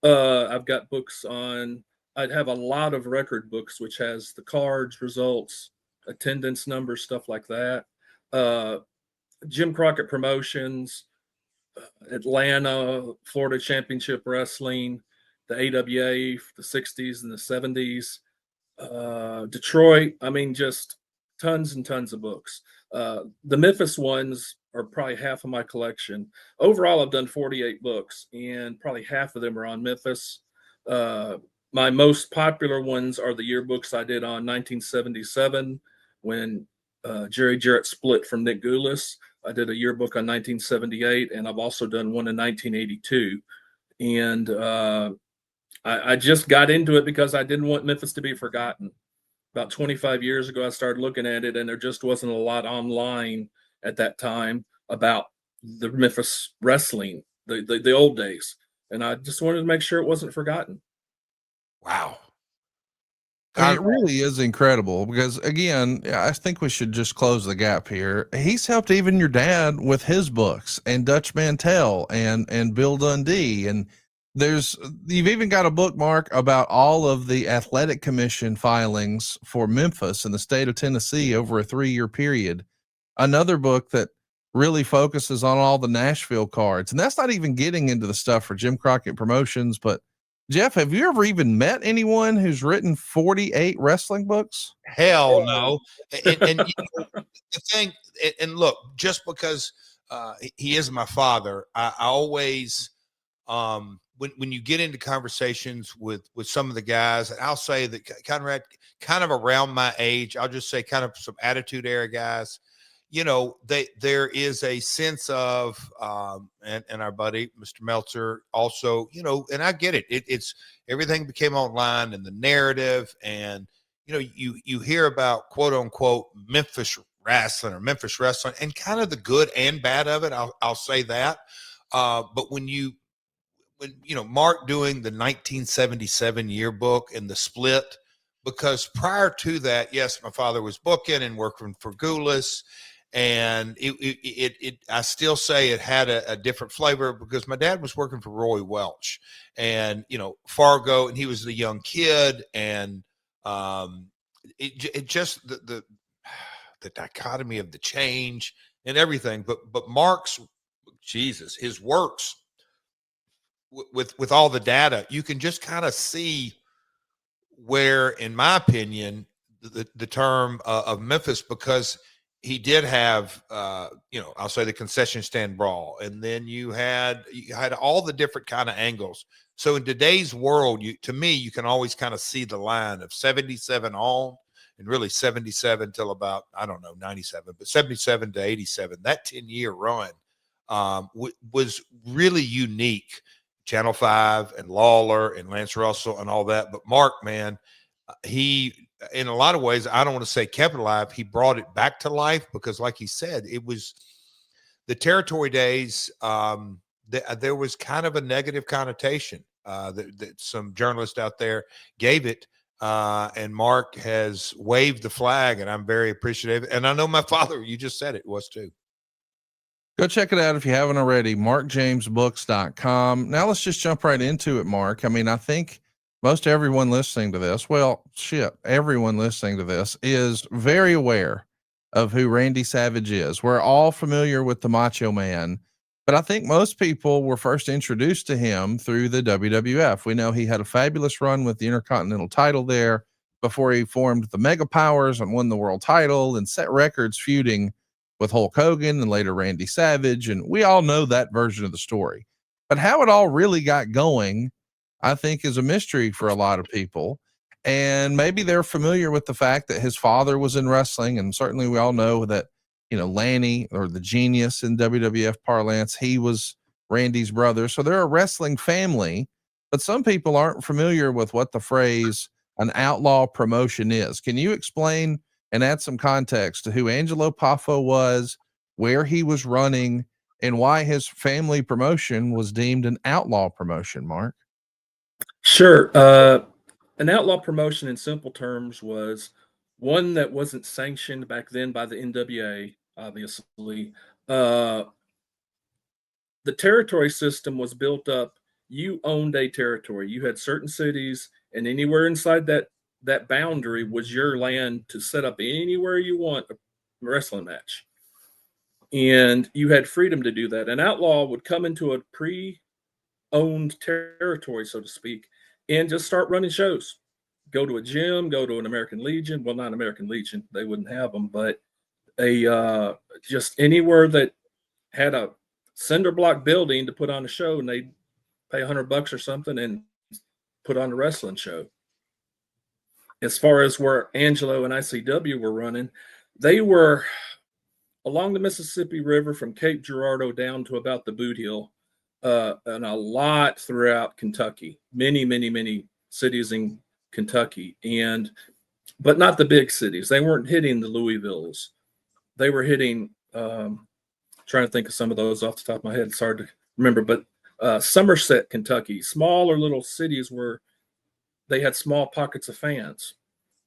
I've got books on, I'd have a lot of record books, which has the cards, results, attendance numbers, stuff like that. Jim Crockett Promotions, Atlanta, Florida Championship Wrestling, the AWA, the 60s and the 70s, Detroit. I mean, just tons and tons of books. The Memphis ones are probably half of my collection. Overall, I've done 48 books, and probably half of them are on Memphis. My most popular ones are the yearbooks I did on 1977 when Jerry Jarrett split from Nick Goulas. I did a yearbook on 1978, and I've also done one in 1982. And I just got into it because I didn't want Memphis to be forgotten. About 25 years ago, I started looking at it, and there just wasn't a lot online at that time about the Memphis wrestling, the old days. And I just wanted to make sure it wasn't forgotten. Wow. I mean, it really is incredible because, again, I think we should just close the gap here. He's helped even your dad with his books and Dutch Mantell and Bill Dundee. And you've even got a bookmark about all of the athletic commission filings for Memphis in the state of Tennessee over a 3-year period. Another book that really focuses on all the Nashville cards. And that's not even getting into the stuff for Jim Crockett Promotions, but Jeff, have you ever even met anyone who's written 48 wrestling books? Hell no. And the thing, and look, just because he is my father, I always, when you get into conversations with some of the guys, I'll say that Conrad, kind of around my age, I'll just say kind of some attitude era guys, there is a sense of, and our buddy, Mr. Meltzer also, and I get it. It's everything became online and the narrative, and, you hear about quote unquote Memphis wrestling and kind of the good and bad of it. I'll say that. But when Mark doing the 1977 yearbook and the split, because prior to that, yes, my father was booking and working for Goulas. And I still say it had a different flavor because my dad was working for Roy Welch and, Fargo, and he was the young kid. And it just the dichotomy of the change and everything. But Mark's, Jesus, his works with all the data, you can just kind of see where, in my opinion, the term of Memphis, because he did have, I'll say the concession stand brawl, and then you had all the different kind of angles. So in today's world, to me, you can always kind of see the line of 77 on, and really 77 till about, I don't know, 97, but 77 to 87. That 10-year run was really unique. Channel 5 and Lawler and Lance Russell and all that. But Mark, man, he, in a lot of ways, I don't want to say kept it alive. He brought it back to life because, like he said, it was the territory days. There was kind of a negative connotation that some journalists out there gave it. And Mark has waved the flag, and I'm very appreciative. And I know my father, you just said it, was too. Go check it out if you haven't already, markjamesbooks.com. Now let's just jump right into it, Mark. I mean, I think most everyone listening to this, everyone listening to this is very aware of who Randy Savage is. We're all familiar with the Macho Man, but I think most people were first introduced to him through the WWF. We know he had a fabulous run with the Intercontinental title there before he formed the Mega Powers and won the world title and set records feuding with Hulk Hogan and later Randy Savage. And we all know that version of the story, but how it all really got going, I think, is a mystery for a lot of people. And maybe they're familiar with the fact that his father was in wrestling. And certainly we all know that, Lanny, or the Genius in WWF parlance, he was Randy's brother. So they're a wrestling family, but some people aren't familiar with what the phrase an outlaw promotion is. Can you explain and add some context to who Angelo Poffo was, where he was running, and why his family promotion was deemed an outlaw promotion, Mark? Sure. An outlaw promotion in simple terms was one that wasn't sanctioned back then by the NWA, obviously. The territory system was built up. You owned a territory. You had certain cities, and anywhere inside that boundary was your land to set up anywhere you want a wrestling match. And you had freedom to do that. An outlaw would come into a pre-owned territory, so to speak, and just start running shows. Go to a gym, go to an American Legion. Well, not American Legion, they wouldn't have them, but just anywhere that had a cinder block building to put on a show, and they'd pay $100 or something and put on a wrestling show. As far as where Angelo and ICW were running, they were along the Mississippi River from Cape Girardeau down to about the Boot Hill, and a lot throughout Kentucky, many cities in Kentucky, but not the big cities. They weren't hitting the Louisvilles. They were hitting, trying to think of some of those off the top of my head. It's hard to remember, but Somerset, Kentucky, smaller little cities where they had small pockets of fans,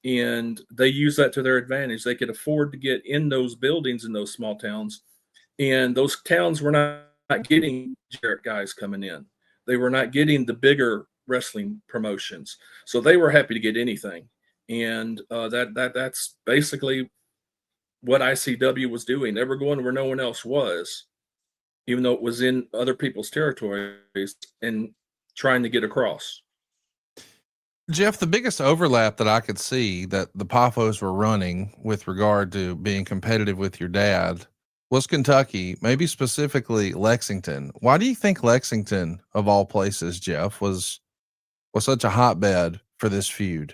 and they used that to their advantage. They could afford to get in those buildings in those small towns, and those towns were not getting Jarrett guys coming in. They were not getting the bigger wrestling promotions, so they were happy to get anything. And that's basically what ICW was doing. They were going where no one else was, even though it was in other people's territories, and trying to get across. Jeff, the biggest overlap that I could see that the Poffos were running with regard to being competitive with your dad was Kentucky, maybe specifically Lexington. Why do you think Lexington, of all places, Jeff, was such a hotbed for this feud?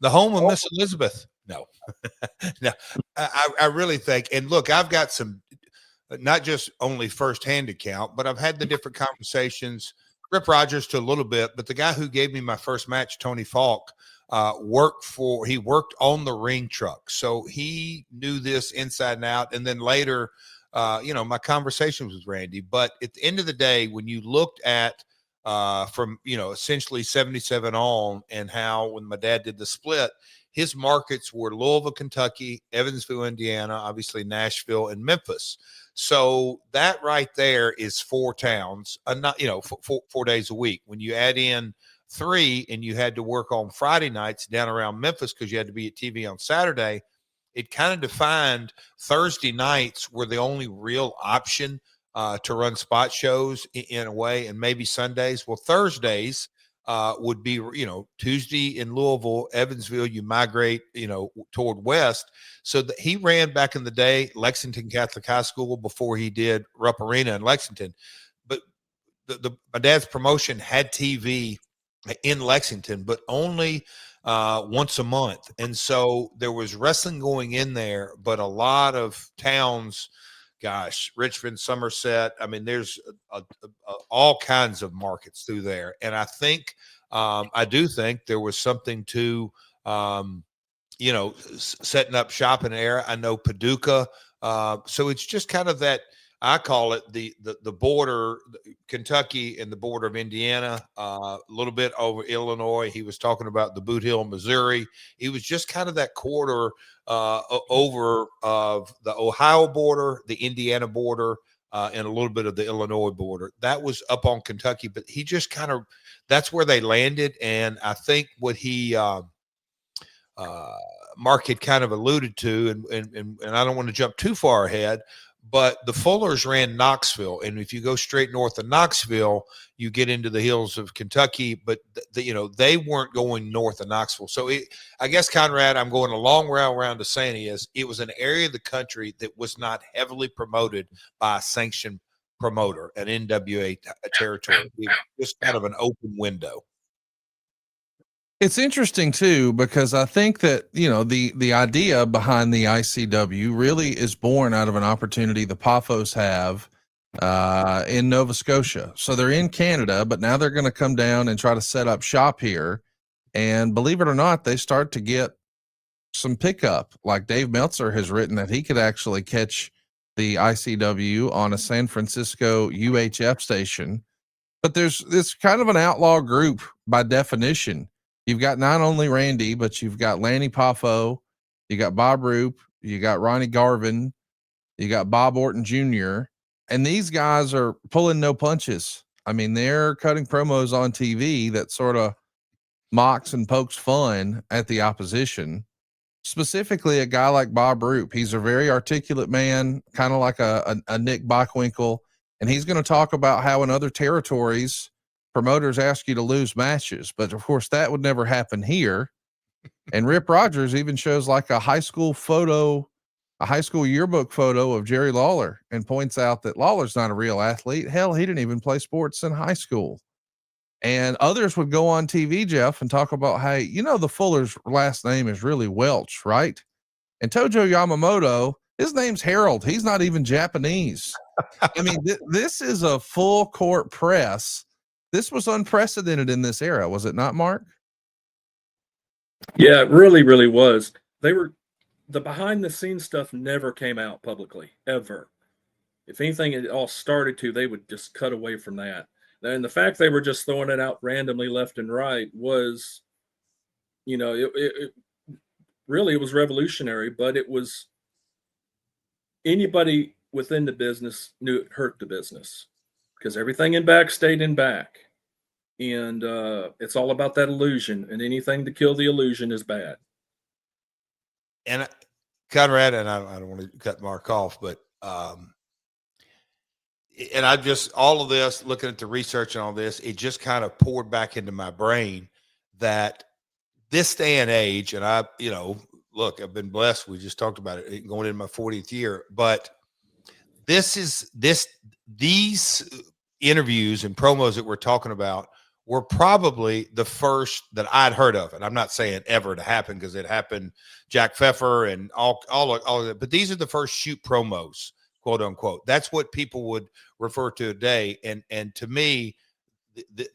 The home of Miss Elizabeth. No, no, I really think, and look, I've got some, not just only firsthand account, but I've had the different conversations. Rip Rogers to a little bit, but the guy who gave me my first match, Tony Falk, he worked on the ring truck. So he knew this inside and out. And then later, my conversations with Randy, but at the end of the day, when you looked at, from, essentially 77 on, and how, when my dad did the split, his markets were Louisville, Kentucky, Evansville, Indiana, obviously Nashville, and Memphis. So that right there is 4 towns, not, 4 days a week. When you add in 3 and you had to work on Friday nights down around Memphis because you had to be at TV on Saturday, it kind of defined Thursday nights were the only real option to run spot shows in a way, and maybe Sundays. Well, Thursdays, would be, Tuesday in Louisville, Evansville, you migrate, toward west. So he ran back in the day, Lexington Catholic High School, before he did Rupp Arena in Lexington. But my dad's promotion had TV in Lexington, but only once a month. And so there was wrestling going in there, but a lot of towns, gosh, Richmond, Somerset. I mean, there's all kinds of markets through there. And I think, I do think there was something to, setting up shop in the area. I know Paducah. So it's just kind of that, I call it the border, Kentucky and the border of Indiana, a little bit over Illinois. He was talking about the Boot Hill, Missouri. It was just kind of that quarter over of the Ohio border, the Indiana border, and a little bit of the Illinois border. That was up on Kentucky, but he just kind of, that's where they landed. And I think what he, Mark had kind of alluded to, and I don't want to jump too far ahead, but the Fullers ran Knoxville. And if you go straight north of Knoxville, you get into the hills of Kentucky, but they weren't going north of Knoxville. So I guess, Conrad, I'm going a long way around to saying it was an area of the country that was not heavily promoted by a sanctioned promoter, an NWA territory. It was just kind of an open window. It's interesting too, because I think that, the idea behind the ICW really is born out of an opportunity the Paphos have in Nova Scotia. So they're in Canada, but now they're going to come down and try to set up shop here. And believe it or not, they start to get some pickup. Like Dave Meltzer has written that he could actually catch the ICW on a San Francisco UHF station. But there's this kind of an outlaw group by definition. You've got not only Randy, but you've got Lanny Poffo, you got Bob Roop, you got Ronnie Garvin, you got Bob Orton Jr., and these guys are pulling no punches. I mean, they're cutting promos on TV that sort of mocks and pokes fun at the opposition. Specifically, a guy like Bob Roop. He's a very articulate man, kind of like a Nick Bockwinkel, and he's going to talk about how in other territories, promoters ask you to lose matches, but of course that would never happen here. And Rip Rogers even shows like a high school yearbook photo of Jerry Lawler and points out that Lawler's not a real athlete. Hell, he didn't even play sports in high school. And others would go on TV, Jeff, and talk about, hey, the Fuller's last name is really Welch, right? And Tojo Yamamoto, his name's Harold. He's not even Japanese. I mean, this is a full court press. This was unprecedented in this era, was it not, Mark? Yeah, it really, really was. The behind the scenes stuff never came out publicly, ever. If anything, it all started to, they would just cut away from that. And the fact they were just throwing it out randomly left and right was, it really, it was revolutionary, but it was, anybody within the business knew it hurt the business because everything in back stayed in back. And it's all about that illusion, and anything to kill the illusion is bad. And Conrad, and I don't want to cut Mark off, but and I just, all of this, looking at the research and all this, it just kind of poured back into my brain that this day and age, and look, I've been blessed. We just talked about it going into my 40th year, but these interviews and promos that we're talking about were probably the first that I'd heard of. And I'm not saying ever to happen, because it happened, Jack Pfeffer and all of that, but these are the first shoot promos, quote unquote. That's what people would refer to today. And to me,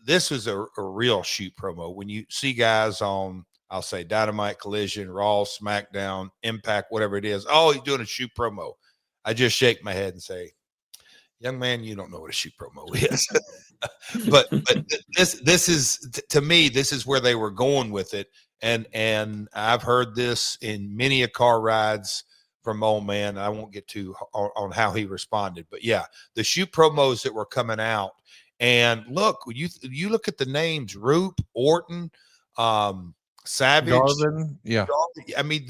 this was a real shoot promo. When you see guys on, I'll say Dynamite, Collision, Raw, SmackDown, Impact, whatever it is, oh, he's doing a shoot promo, I just shake my head and say, young man, you don't know what a shoot promo is. but this is, to me, this is where they were going with it. And I've heard this in many a car rides from old man. I won't get to on how he responded, but yeah, the shoot promos that were coming out. And look, you look at the names, Roop, Orton, Savage, Garvin, yeah. I mean,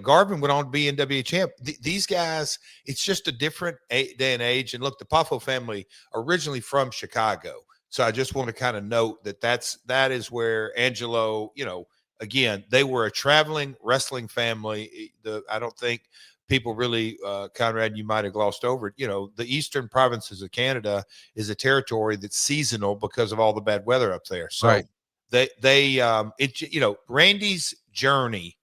Garvin went on to be NWA champ. These guys, it's just a different day and age. And look, the Poffo family originally from Chicago, So I just want to kind of note that is where Angelo, again, they were a traveling wrestling family. I don't think people really, Conrad, you might have glossed over it. The eastern provinces of Canada is a territory that's seasonal because of all the bad weather up there. So Right. Randy's journey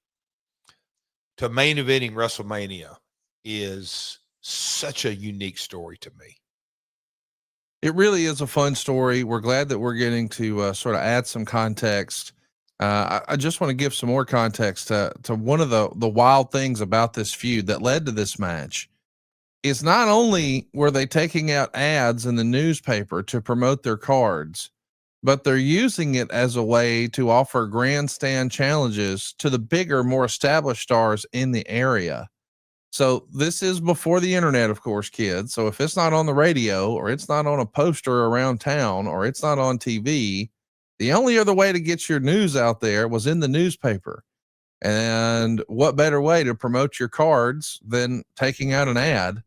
to main eventing WrestleMania is such a unique story to me. It really is a fun story. We're glad that we're getting to sort of add some context. I just want to give some more context to one of the wild things about this feud that led to this match. Is not only were they taking out ads in the newspaper to promote their cards, but they're using it as a way to offer grandstand challenges to the bigger, more established stars in the area. So this is before the internet, of course, kids. So if it's not on the radio or it's not on a poster around town or it's not on TV, the only other way to get your news out there was in the newspaper. And what better way to promote your cards than taking out an ad?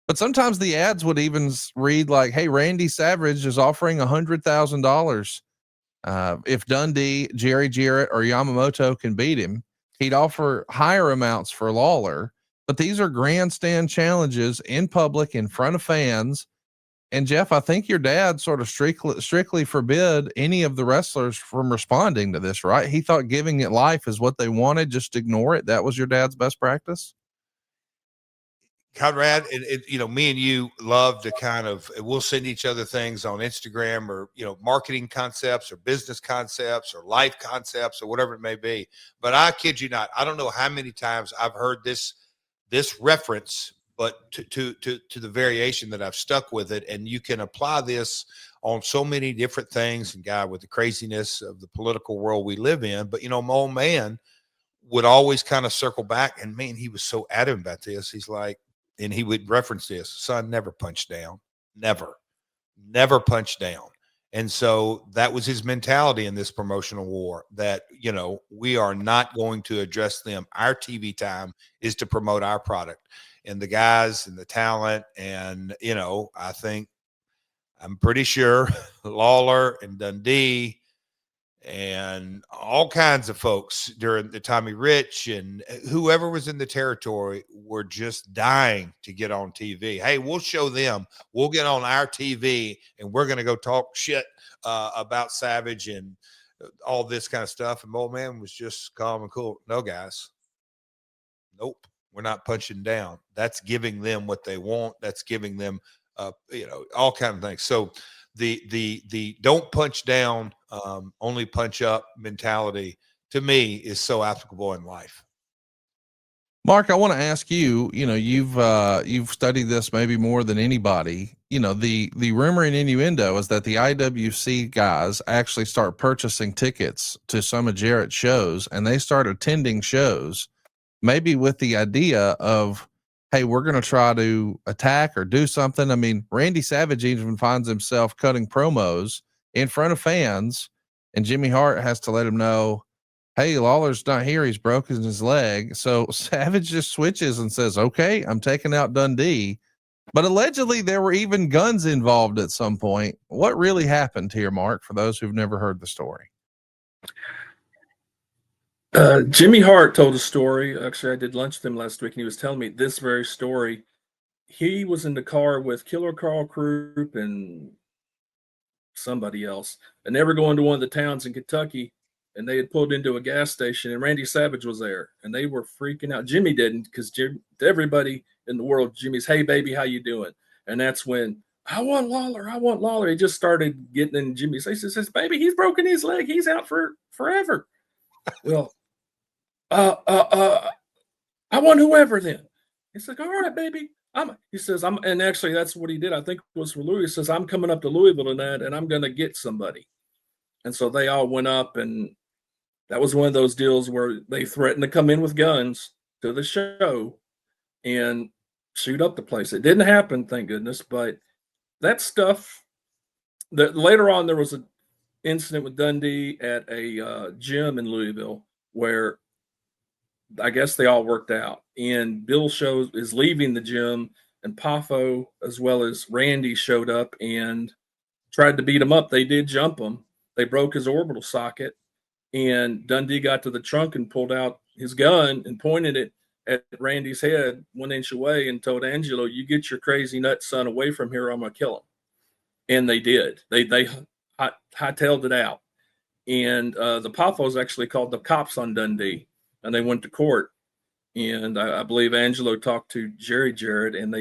But sometimes the ads would even read like, "Hey, Randy Savage is offering $100,000. If Dundee, Jerry Jarrett, or Yamamoto can beat him, he'd offer higher amounts for Lawler." But these are grandstand challenges in public in front of fans. And Jeff, I think your dad sort of strictly forbid any of the wrestlers from responding to this, right? He thought giving it life is what they wanted. Just ignore it. That was your dad's best practice. Conrad, me and you love to we'll send each other things on Instagram or, marketing concepts or business concepts or life concepts or whatever it may be. But I kid you not, I don't know how many times I've heard this reference, but to the variation that I've stuck with it. And you can apply this on so many different things, and God, with the craziness of the political world we live in. But, my old man would always kind of circle back, and man, he was so adamant about this. He's like, and he would reference this: son, never punch down, never punch down. And so that was his mentality in this promotional war, that, we are not going to address them. Our TV time is to promote our product and the guys and the talent. And, I'm pretty sure Lawler and Dundee and all kinds of folks during the Tommy Rich and whoever was in the territory were just dying to get on TV. Hey, we'll show them. We'll get on our TV and we're going to go talk shit about Savage and all this kind of stuff. And old man was just calm and cool. No, guys. Nope. We're not punching down. That's giving them what they want. That's giving them, all kinds of things. So the don't punch down, only punch up mentality, to me, is so applicable in life. Mark, I want to ask you, you've studied this maybe more than anybody. The rumor and innuendo is that the IWC guys actually start purchasing tickets to some of Jarrett's shows, and they start attending shows, maybe with the idea of, hey, we're going to try to attack or do something. I mean, Randy Savage even finds himself cutting promos in front of fans, and Jimmy Hart has to let him know, hey, Lawler's not here. He's broken his leg. So Savage just switches and says, okay, I'm taking out Dundee. But allegedly there were even guns involved at some point. What really happened here, Mark, for those who've never heard the story? Jimmy Hart told a story. Actually, I did lunch with him last week, and he was telling me this very story. He was in the car with Killer Carl Krupp and somebody else, and they were going to one of the towns in Kentucky, and they had pulled into a gas station, and Randy Savage was there, and they were freaking out. Jimmy didn't, because everybody in the world, Jimmy's, hey, baby, how you doing? And that's when, I want Lawler. He just started getting in Jimmy's face. He says, baby, he's broken his leg. He's out for forever. Well, I want whoever then. He's like, all right, baby. He says, and actually that's what he did. I think it was for Louis. He says, I'm coming up to Louisville tonight and I'm going to get somebody. And so they all went up, and that was one of those deals where they threatened to come in with guns to the show and shoot up the place. It didn't happen, thank goodness. But that stuff, that later on, there was an incident with Dundee at a gym in Louisville where I guess they all worked out, and Bill is leaving the gym, and Poffo as well as Randy showed up and tried to beat him up. They did jump him. They broke his orbital socket, and Dundee got to the trunk and pulled out his gun and pointed it at Randy's head 1 inch away and told Angelo, "You get your crazy nut son away from here, I'm gonna kill him." And they did. They hightailed it out. And the Poffos actually called the cops on Dundee, and they went to court. And I believe Angelo talked to Jerry Jarrett, and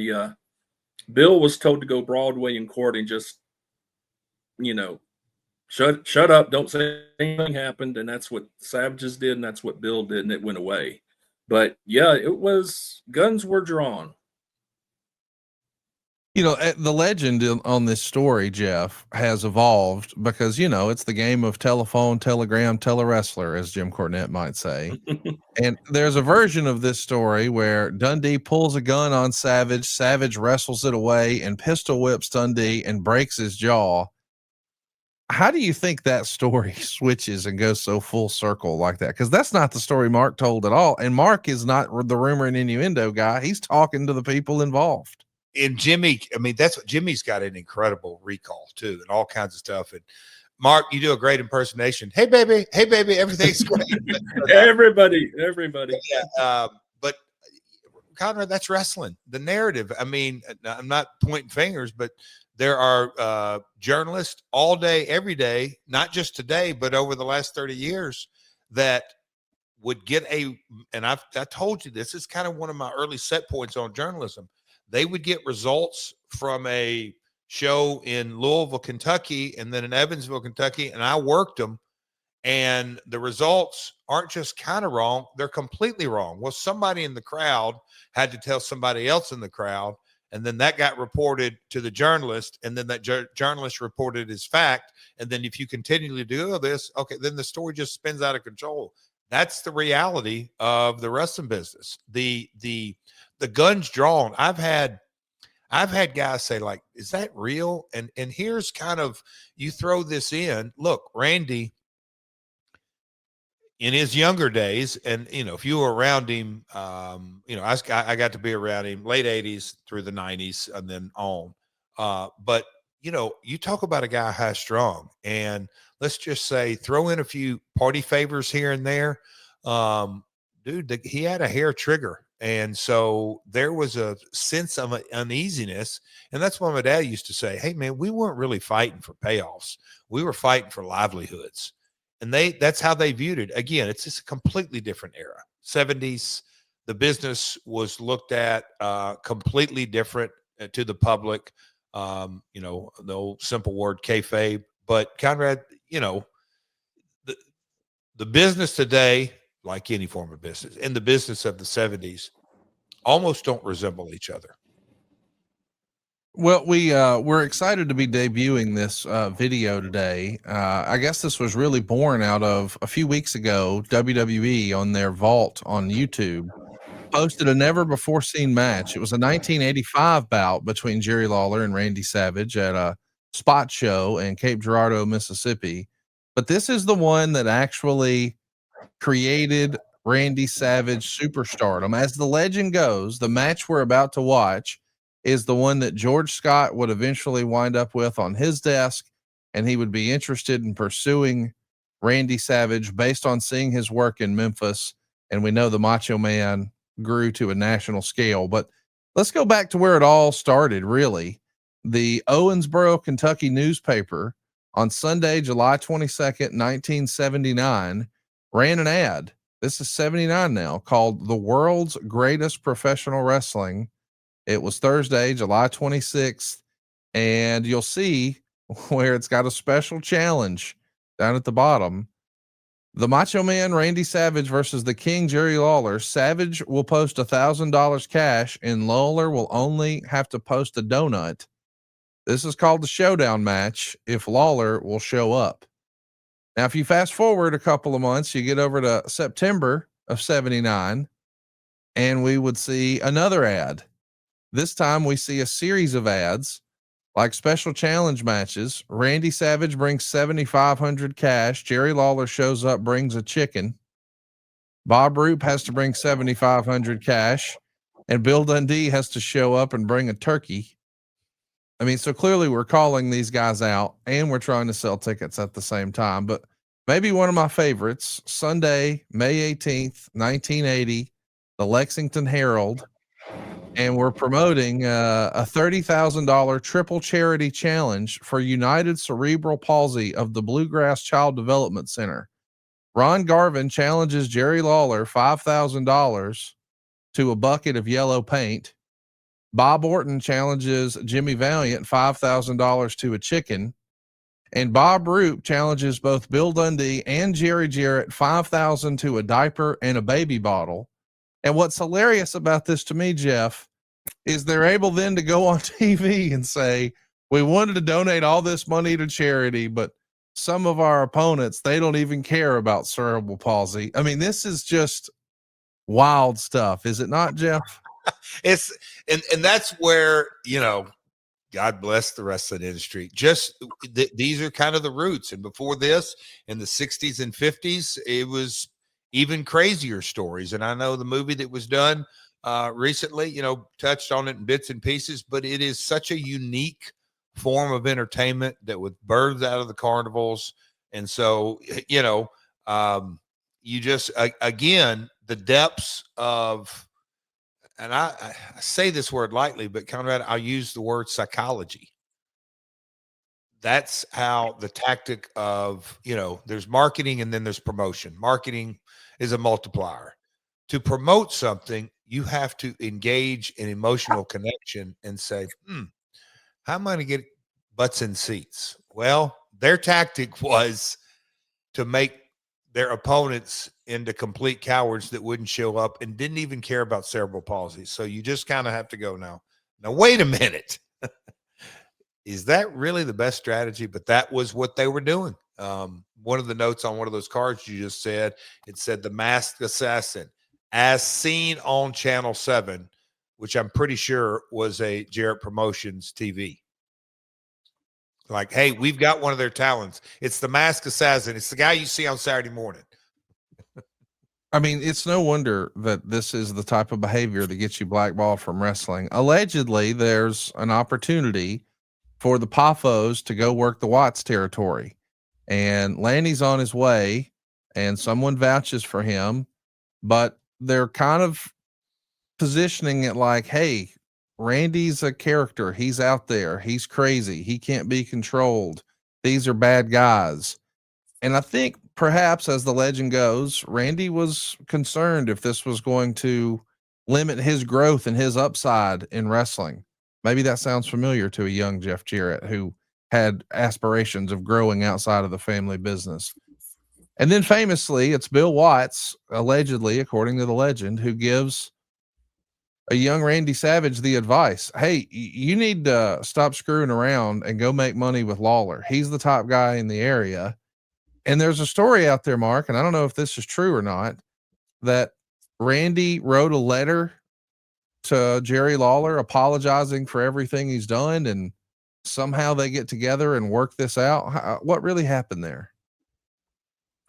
Bill was told to go Broadway in court and just, shut up, don't say anything happened. And that's what Savages did, and that's what Bill did, and it went away. But yeah, guns were drawn. The legend on this story, Jeff, has evolved because, it's the game of telephone, telegram, telewrestler, as Jim Cornette might say. And there's a version of this story where Dundee pulls a gun on Savage, Savage wrestles it away and pistol whips Dundee and breaks his jaw. How do you think that story switches and goes so full circle like that? Because that's not the story Mark told at all. And Mark is not the rumor and innuendo guy. He's talking to the people involved. And Jimmy, that's what Jimmy's got, an incredible recall too, and all kinds of stuff. And Mark, you do a great impersonation. Hey baby, everything's great. everybody. Yeah. But Conrad, that's wrestling. The narrative. I'm not pointing fingers, but there are journalists all day, every day, not just today, but over the last 30 years that would get and I told you, this is kind of one of my early set points on journalism. They would get results from a show in Louisville, Kentucky, and then in Evansville, Kentucky, and I worked them, and the results aren't just kind of wrong, they're completely wrong. Well, somebody in the crowd had to tell somebody else in the crowd, and then that got reported to the journalist, and then that journalist reported as fact, and then if you continually do this, okay, then the story just spins out of control. That's the reality of the wrestling business. The guns drawn. I've had guys say, like, is that real? And here's kind of, you throw this in. Look, Randy, in his younger days, and if you were around him, I got to be around him late 80s through the 90s and then on. But you talk about a guy high strung, and let's just say throw in a few party favors here and there. Dude, he had a hair trigger. And so there was a sense of uneasiness. And that's why my dad used to say, hey, man, we weren't really fighting for payoffs. We were fighting for livelihoods. And that's how they viewed it. Again, it's just a completely different era. 70s, the business was looked at completely different to the public. The old simple word kayfabe. But Conrad, the business today, like any form of business, in the business of the 70s, almost don't resemble each other. Well, we're excited to be debuting this video today. I guess this was really born out of a few weeks ago. WWE on their vault on YouTube posted a never before seen match. It was a 1985 bout between Jerry Lawler and Randy Savage at a spot show in Cape Girardeau, Mississippi. But this is the one that actually created Randy Savage superstardom. As the legend goes, the match we're about to watch is the one that George Scott would eventually wind up with on his desk, and he would be interested in pursuing Randy Savage based on seeing his work in Memphis. And we know the Macho Man grew to a national scale. But let's go back to where it all started, really. The Owensboro, Kentucky newspaper on Sunday, July 22nd, 1979, ran an ad. This is 79 now, called The World's Greatest Professional Wrestling. It was Thursday, July 26th, and you'll see where it's got a special challenge down at the bottom. The Macho Man Randy Savage versus the King Jerry Lawler. Savage will post $1,000 cash, and Lawler will only have to post a donut. This is called the showdown match if Lawler will show up. Now, if you fast forward a couple of months, you get over to September of 79, and we would see another ad. This time we see a series of ads like special challenge matches. Randy Savage brings $7,500 cash. Jerry Lawler shows up, brings a chicken. Bob Roop has to bring $7,500 cash, and Bill Dundee has to show up and bring a turkey. I mean, so clearly we're calling these guys out and we're trying to sell tickets at the same time. But maybe one of my favorites, Sunday, May 18th, 1980, the Lexington Herald. And we're promoting a $30,000 triple charity challenge for United Cerebral Palsy of the Bluegrass Child Development Center. Ron Garvin challenges Jerry Lawler $5,000 to a bucket of yellow paint. Bob Orton challenges Jimmy Valiant $5,000 to a chicken. And Bob Roop challenges both Bill Dundee and Jerry Jarrett $5,000 to a diaper and a baby bottle. And what's hilarious about this to me, Jeff, is they're able then to go on TV and say, we wanted to donate all this money to charity, but some of our opponents, they don't even care about cerebral palsy. I mean, this is just wild stuff. Is it not, Jeff? It's, and that's where, you know, God bless the wrestling industry. Just these are kind of the roots. And before this, in the 60s and 50s, it was even crazier stories. And I know the movie that was done recently, you know, touched on it in bits and pieces, but it is such a unique form of entertainment that was birthed out of the carnivals. And so, you know, you just, again, the depths of, and I say this word lightly, but Conrad, I'll use the word psychology. That's how the tactic of, you know, there's marketing and then there's promotion. Marketing is a multiplier. To promote something, you have to engage in emotional connection and say, how am I going to get butts in seats? Well, their tactic was to make their opponents into complete cowards that wouldn't show up and didn't even care about cerebral palsy. So you just kind of have to go now, wait a minute. Is that really the best strategy? But that was what they were doing. One of the notes on one of those cards you just said, it said the masked assassin as seen on Channel 7, which I'm pretty sure was a Jarrett Promotions TV. Like, hey, we've got one of their talents. It's the masked assassin. It's the guy you see on Saturday morning. I mean, it's no wonder that this is the type of behavior that gets you blackballed from wrestling. Allegedly, there's an opportunity for the Poffos to go work the Watts territory, and Lanny's on his way and someone vouches for him, but they're kind of positioning it like, hey, Randy's a character. He's out there. He's crazy. He can't be controlled. These are bad guys. And I think perhaps as the legend goes, Randy was concerned if this was going to limit his growth and his upside in wrestling. Maybe that sounds familiar to a young Jeff Jarrett who had aspirations of growing outside of the family business. And then famously, it's Bill Watts, allegedly, according to the legend, who gives a young Randy Savage the advice, hey, you need to stop screwing around and go make money with Lawler. He's the top guy in the area. And there's a story out there, Mark, and I don't know if this is true or not, that Randy wrote a letter to Jerry Lawler apologizing for everything he's done, and somehow they get together and work this out. What really happened there?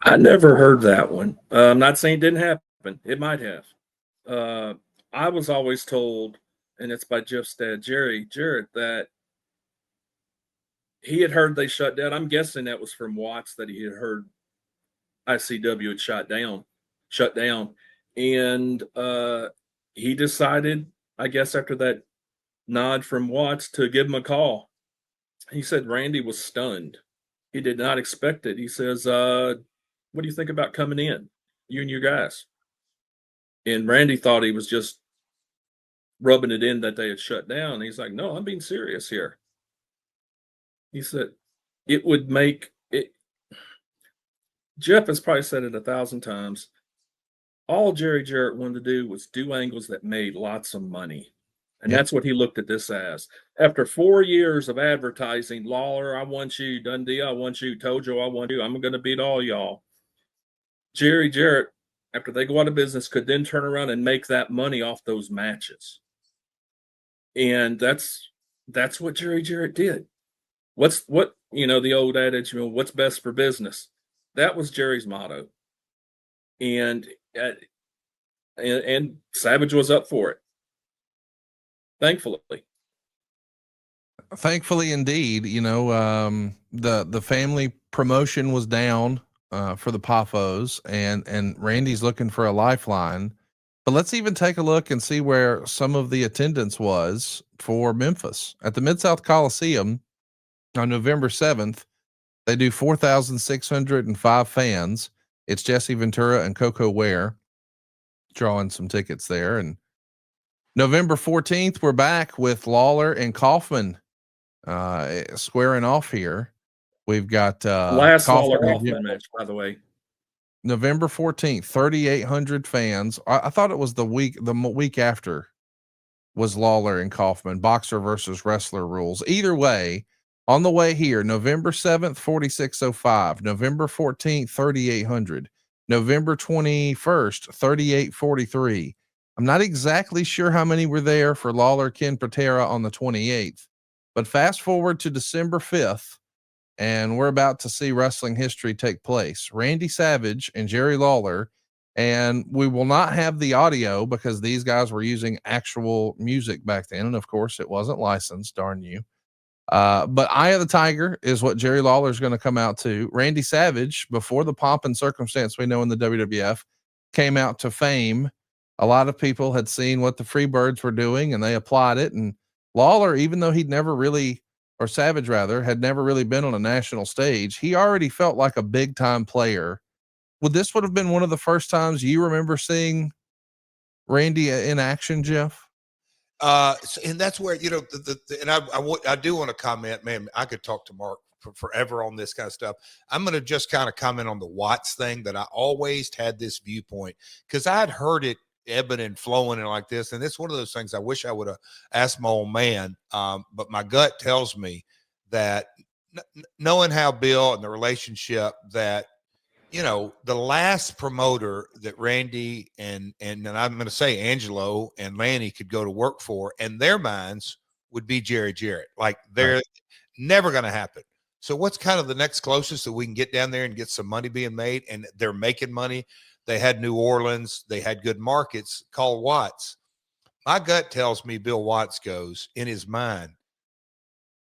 I never heard that one. I'm not saying it didn't happen. It might have. I was always told, and it's by Jeff's dad, Jerry Jarrett, that he had heard they shut down. I'm guessing that was from Watts that he had heard ICW had shut down. And he decided, I guess after that nod from Watts, to give him a call. He said Randy was stunned. He did not expect it. He says, what do you think about coming in, you and your guys? And Randy thought he was just rubbing it in that they had shut down. He's like, no, I'm being serious here. He said it would make it. Jeff has probably said it 1,000 times. All Jerry Jarrett wanted to do was do angles that made lots of money. And that's what he looked at this as. After 4 years of advertising, Lawler, I want you, Dundee, I want you, Tojo, I want you, I'm going to beat all y'all. Jerry Jarrett, after they go out of business, could then turn around and make that money off those matches. And that's what Jerry Jarrett did. The old adage, what's best for business? That was Jerry's motto. And Savage was up for it. Thankfully. Thankfully, indeed, the family promotion was down for the Poffos, and Randy's looking for a lifeline. But let's even take a look and see where some of the attendance was for Memphis at the Mid-South Coliseum on November 7th. They do 4,605 fans. It's Jesse Ventura and Coco Ware drawing some tickets there. And November 14th, we're back with Lawler and Kaufman squaring off here. We've got Last Lawler Kaufman Hoffman match, by the way. November 14th, 3,800 fans. I thought it was the week after was Lawler and Kaufman, boxer versus wrestler rules. Either way, on the way here, November 7th, 4,605, November 14th, 3,800, November 21st, 3,843. I'm not exactly sure how many were there for Lawler Ken Patera on the 28th, but fast forward to December 5th, and we're about to see wrestling history take place. Randy Savage and Jerry Lawler, and we will not have the audio because these guys were using actual music back then, and of course it wasn't licensed, darn you. But Eye of the Tiger is what Jerry Lawler is going to come out to. Randy Savage, before the pomp and circumstance we know in the WWF, came out to fame. A lot of people had seen what the Freebirds were doing and they applied it. And Lawler, even though he'd never really, or Savage rather, had never really been on a national stage, he already felt like a big time player. This would have been one of the first times you remember seeing Randy in action, Jeff? And that's where, and I do want to comment, man, I could talk to Mark forever on this kind of stuff. I'm going to just kind of comment on the Watts thing, that I always had this viewpoint because I had heard it ebbing and flowing and like this. And it's one of those things I wish I would have asked my old man. But my gut tells me that knowing how Bill and the relationship that, the last promoter that Randy and I'm going to say Angelo and Lanny could go to work for, and their minds would be Jerry Jarrett. Like they're never going to happen. So what's kind of the next closest that we can get down there and get some money being made? And they're making money. They had New Orleans. They had good markets. Call Watts. My gut tells me Bill Watts goes in his mind.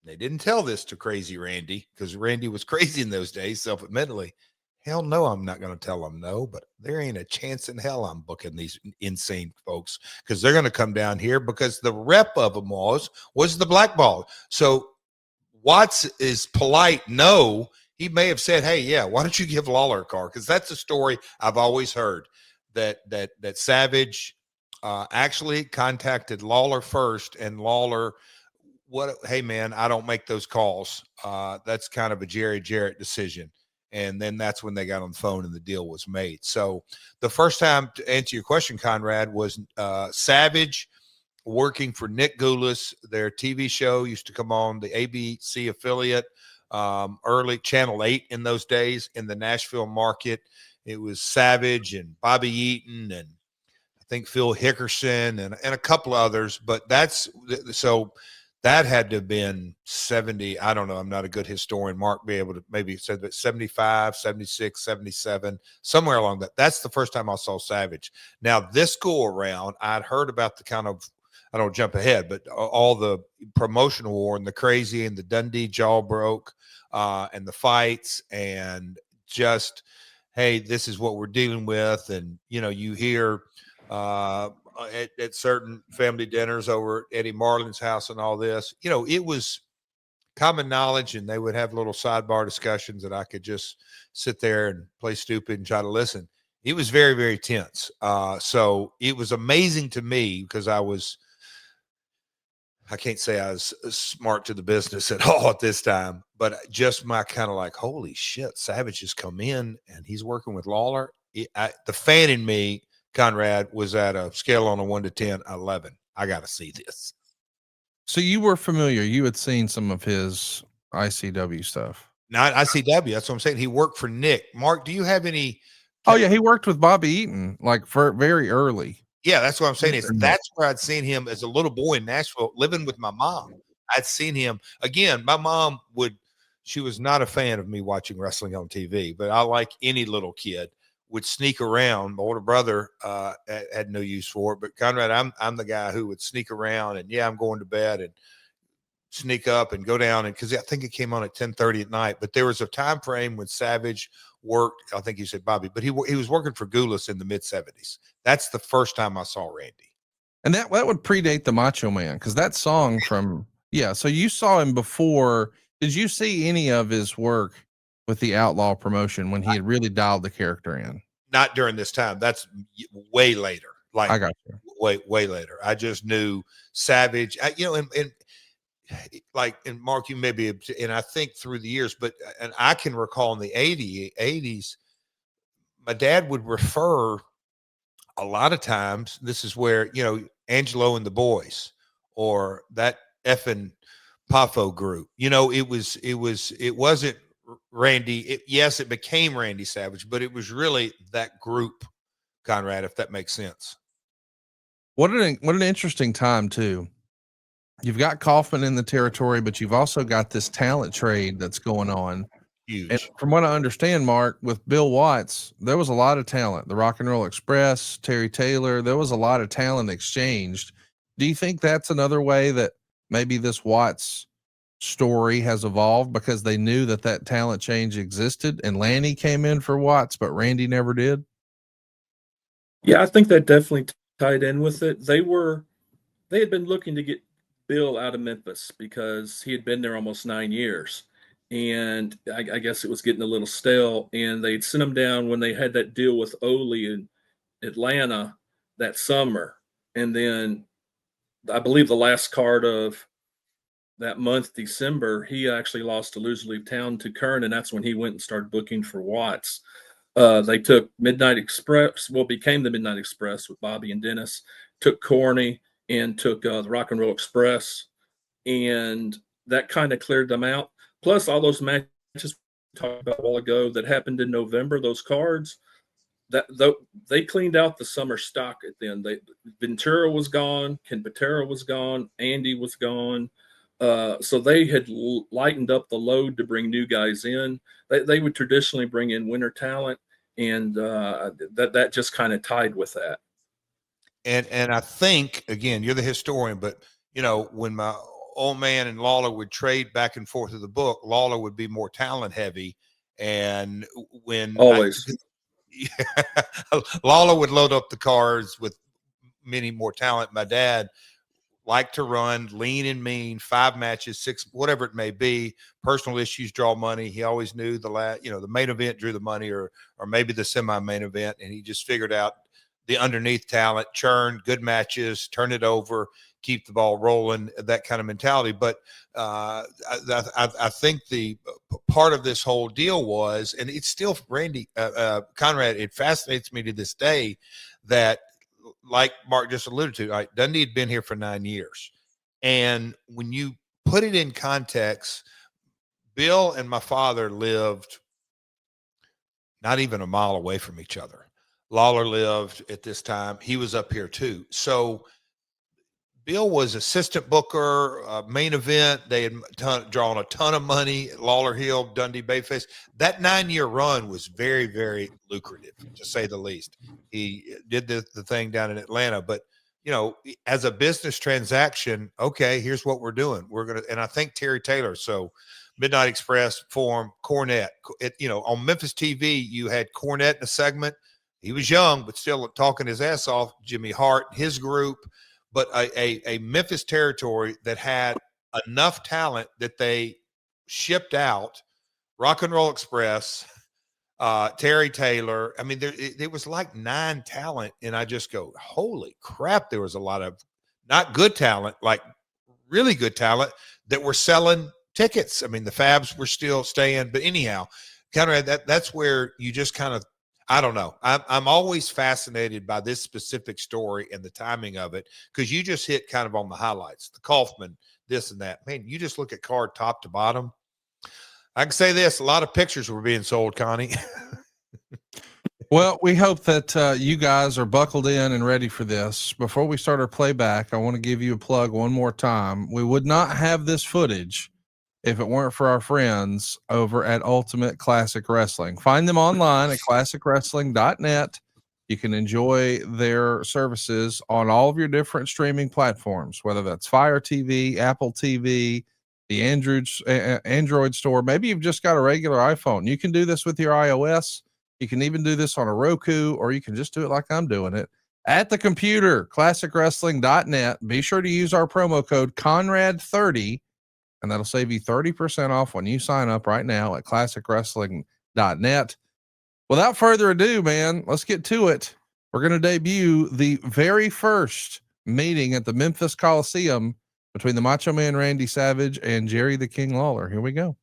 They didn't tell this to crazy Randy because Randy was crazy in those days, self-admittedly. Hell no, I'm not going to tell them no, but there ain't a chance in hell I'm booking these insane folks because they're going to come down here because the rep of them was the blackball. So Watts is polite. No, he may have said, hey, yeah, why don't you give Lawler a car? Because that's a story I've always heard that Savage actually contacted Lawler first, and Lawler, hey man, I don't make those calls. That's kind of a Jerry Jarrett decision. And then that's when they got on the phone and the deal was made. So the first time, to answer your question, Conrad, was Savage working for Nick Goulas. Their TV show used to come on the ABC affiliate, early Channel 8 in those days in the Nashville market. It was Savage and Bobby Eaton and I think Phil Hickerson and a couple of others. But so that had to have been 70. I don't know. I'm not a good historian. Mark be able to maybe said that 75, 76, 77, somewhere along that. That's the first time I saw Savage. Now, this go around, I'd heard about the kind of, I don't jump ahead, but all the promotional war and the crazy and the Dundee jaw broke and the fights and just, hey, this is what we're dealing with. And, you hear at certain family dinners over at Eddie Marlin's house and all this, it was common knowledge, and they would have little sidebar discussions that I could just sit there and play stupid and try to listen. It was very, very tense. So it was amazing to me because I can't say I was smart to the business at all at this time, but just my kind of like, holy shit, Savage has come in and he's working with Lawler. The fan in me, Conrad, was at a scale on a 1 to 10, 11. I got to see this. So you were familiar. You had seen some of his ICW stuff. Not ICW. That's what I'm saying. He worked for Nick. Mark, do you have any? Oh yeah. He worked with Bobby Eaton like for very early. Yeah. That's what I'm saying is that's where I'd seen him as a little boy in Nashville living with my mom. I'd seen him again. My mom she was not a fan of me watching wrestling on TV, but I, like any little kid, would sneak around. My older brother had no use for it, but Conrad, I'm the guy who would sneak around and I'm going to bed and sneak up and go down, and because I think it came on at 10:30 at night. But there was a time frame when Savage worked. I think you said Bobby, but he was working for Goulas in the mid 70s. That's the first time I saw Randy. And that would predate the Macho Man, because that song from So you saw him before. Did you see any of his work with the Outlaw promotion when he had really dialed the character in? Not during this time. That's way later. Like I got you. Way later. I just knew Savage. And like, and Mark, you maybe, and I think through the years, but and I can recall in the 80s, my dad would refer a lot of times. This is where, Angelo and the Boys, or that effing Pafo group. It wasn't Randy. Yes, it became Randy Savage, but it was really that group, Conrad, if that makes sense. What an interesting time too. You've got Kaufman in the territory, but you've also got this talent trade that's going on. Huge. And from what I understand, Mark, with Bill Watts, there was a lot of talent. The Rock and Roll Express, Terry Taylor, there was a lot of talent exchanged. Do you think that's another way that maybe this Watts story has evolved, because they knew that talent change existed, and Lanny came in for Watts, but Randy never did? Yeah, I think that definitely tied in with it. They had been looking to get Bill out of Memphis because he had been there almost 9 years. And I guess it was getting a little stale. And they'd sent him down when they had that deal with Ole in Atlanta that summer. And then I believe the last card of that month, December, he actually lost to Loser Leave Town to Kern. And that's when he went and started booking for Watts. They took Midnight Express, became the Midnight Express with Bobby and Dennis, took Corny, and took the Rock and Roll Express, and that kind of cleared them out. Plus, all those matches we talked about a while ago that happened in November, those cards, they cleaned out the summer stock at the end. Ventura was gone, Ken Patera was gone, Andy was gone. So they had lightened up the load to bring new guys in. They would traditionally bring in winter talent, and that just kind of tied with that. And I think, again, you're the historian, but when my old man and Lawler would trade back and forth of the book, Lawler would be more talent heavy, and when Lawler would load up the cards with many more talent. My dad liked to run lean and mean, 5 matches, 6, whatever it may be. Personal issues draw money. He always knew the main event drew the money, or maybe the semi-main event, and he just figured out the underneath talent, churn, good matches, turn it over, keep the ball rolling, that kind of mentality. But I think the part of this whole deal was, and it's still Randy Conrad, it fascinates me to this day that, like Mark just alluded to, right, Dundee had been here for 9 years. And when you put it in context, Bill and my father lived not even a mile away from each other. Lawler lived at this time. He was up here too. So Bill was assistant booker, main event. They had drawn a ton of money at Lawler Hill, Dundee Bayface. That 9-year run was very, very lucrative, to say the least. He did the thing down in Atlanta, but as a business transaction, okay, here's what we're doing. We're going to, and I think Terry Taylor, so Midnight Express, Forum, Cornette, on Memphis TV, you had Cornette in a segment. He was young, but still talking his ass off. Jimmy Hart, his group, but a Memphis territory that had enough talent that they shipped out. Rock and Roll Express, Terry Taylor. I mean, there was like 9 talent, and I just go, holy crap! There was a lot of not good talent, like really good talent, that were selling tickets. I mean, the Fabs were still staying, but anyhow, Conrad, that's where you just kind of, I don't know. I'm always fascinated by this specific story and the timing of it, because you just hit kind of on the highlights, the Kaufman, this and that. Man, you just look at card top to bottom. I can say this, a lot of pictures were being sold, Connie. Well, we hope that you guys are buckled in and ready for this. Before we start our playback, I want to give you a plug one more time. We would not have this footage if it weren't for our friends over at Ultimate Classic Wrestling. Find them online at classicwrestling.net. You can enjoy their services on all of your different streaming platforms, whether that's Fire TV, Apple TV, the Android store. Maybe you've just got a regular iPhone. You can do this with your iOS. You can even do this on a Roku, or you can just do it like I'm doing it at the computer, classicwrestling.net. Be sure to use our promo code Conrad30, and that'll save you 30% off when you sign up right now at classicwrestling.net. Without further ado, man, let's get to it. We're going to debut the very first meeting at the Memphis Coliseum between the Macho Man Randy Savage and Jerry the King Lawler. Here we go.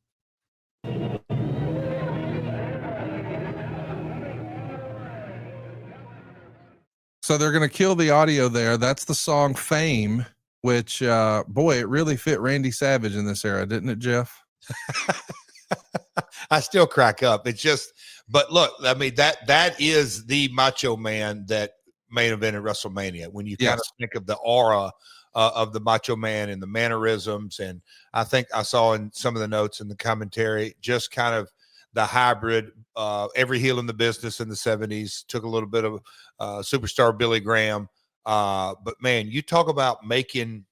So they're going to kill the audio there. That's the song Fame, which, boy, it really fit Randy Savage in this era, didn't it, Jeff? I still crack up. It's just, but look, I mean, that is the Macho Man that main event at WrestleMania. When you kind of think of the aura of the Macho Man and the mannerisms. And I think I saw in some of the notes in the commentary, just kind of the hybrid, every heel in the business in the 70s, took a little bit of superstar Billy Graham. But man, you talk about making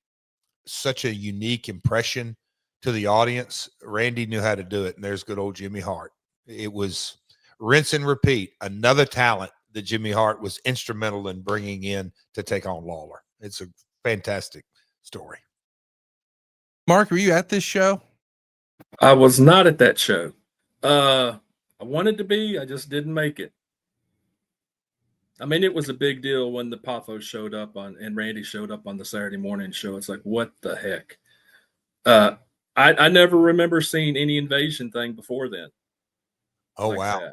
such a unique impression to the audience. Randy knew how to do it. And there's good old Jimmy Hart. It was rinse and repeat. Another talent that Jimmy Hart was instrumental in bringing in to take on Lawler. It's a fantastic story. Mark, were you at this show? I was not at that show. I wanted to be, I just didn't make it. I mean, it was a big deal when the Pothos showed up and Randy showed up on the Saturday morning show. It's like, what the heck? I never remember seeing any invasion thing before then. Oh, like wow. That.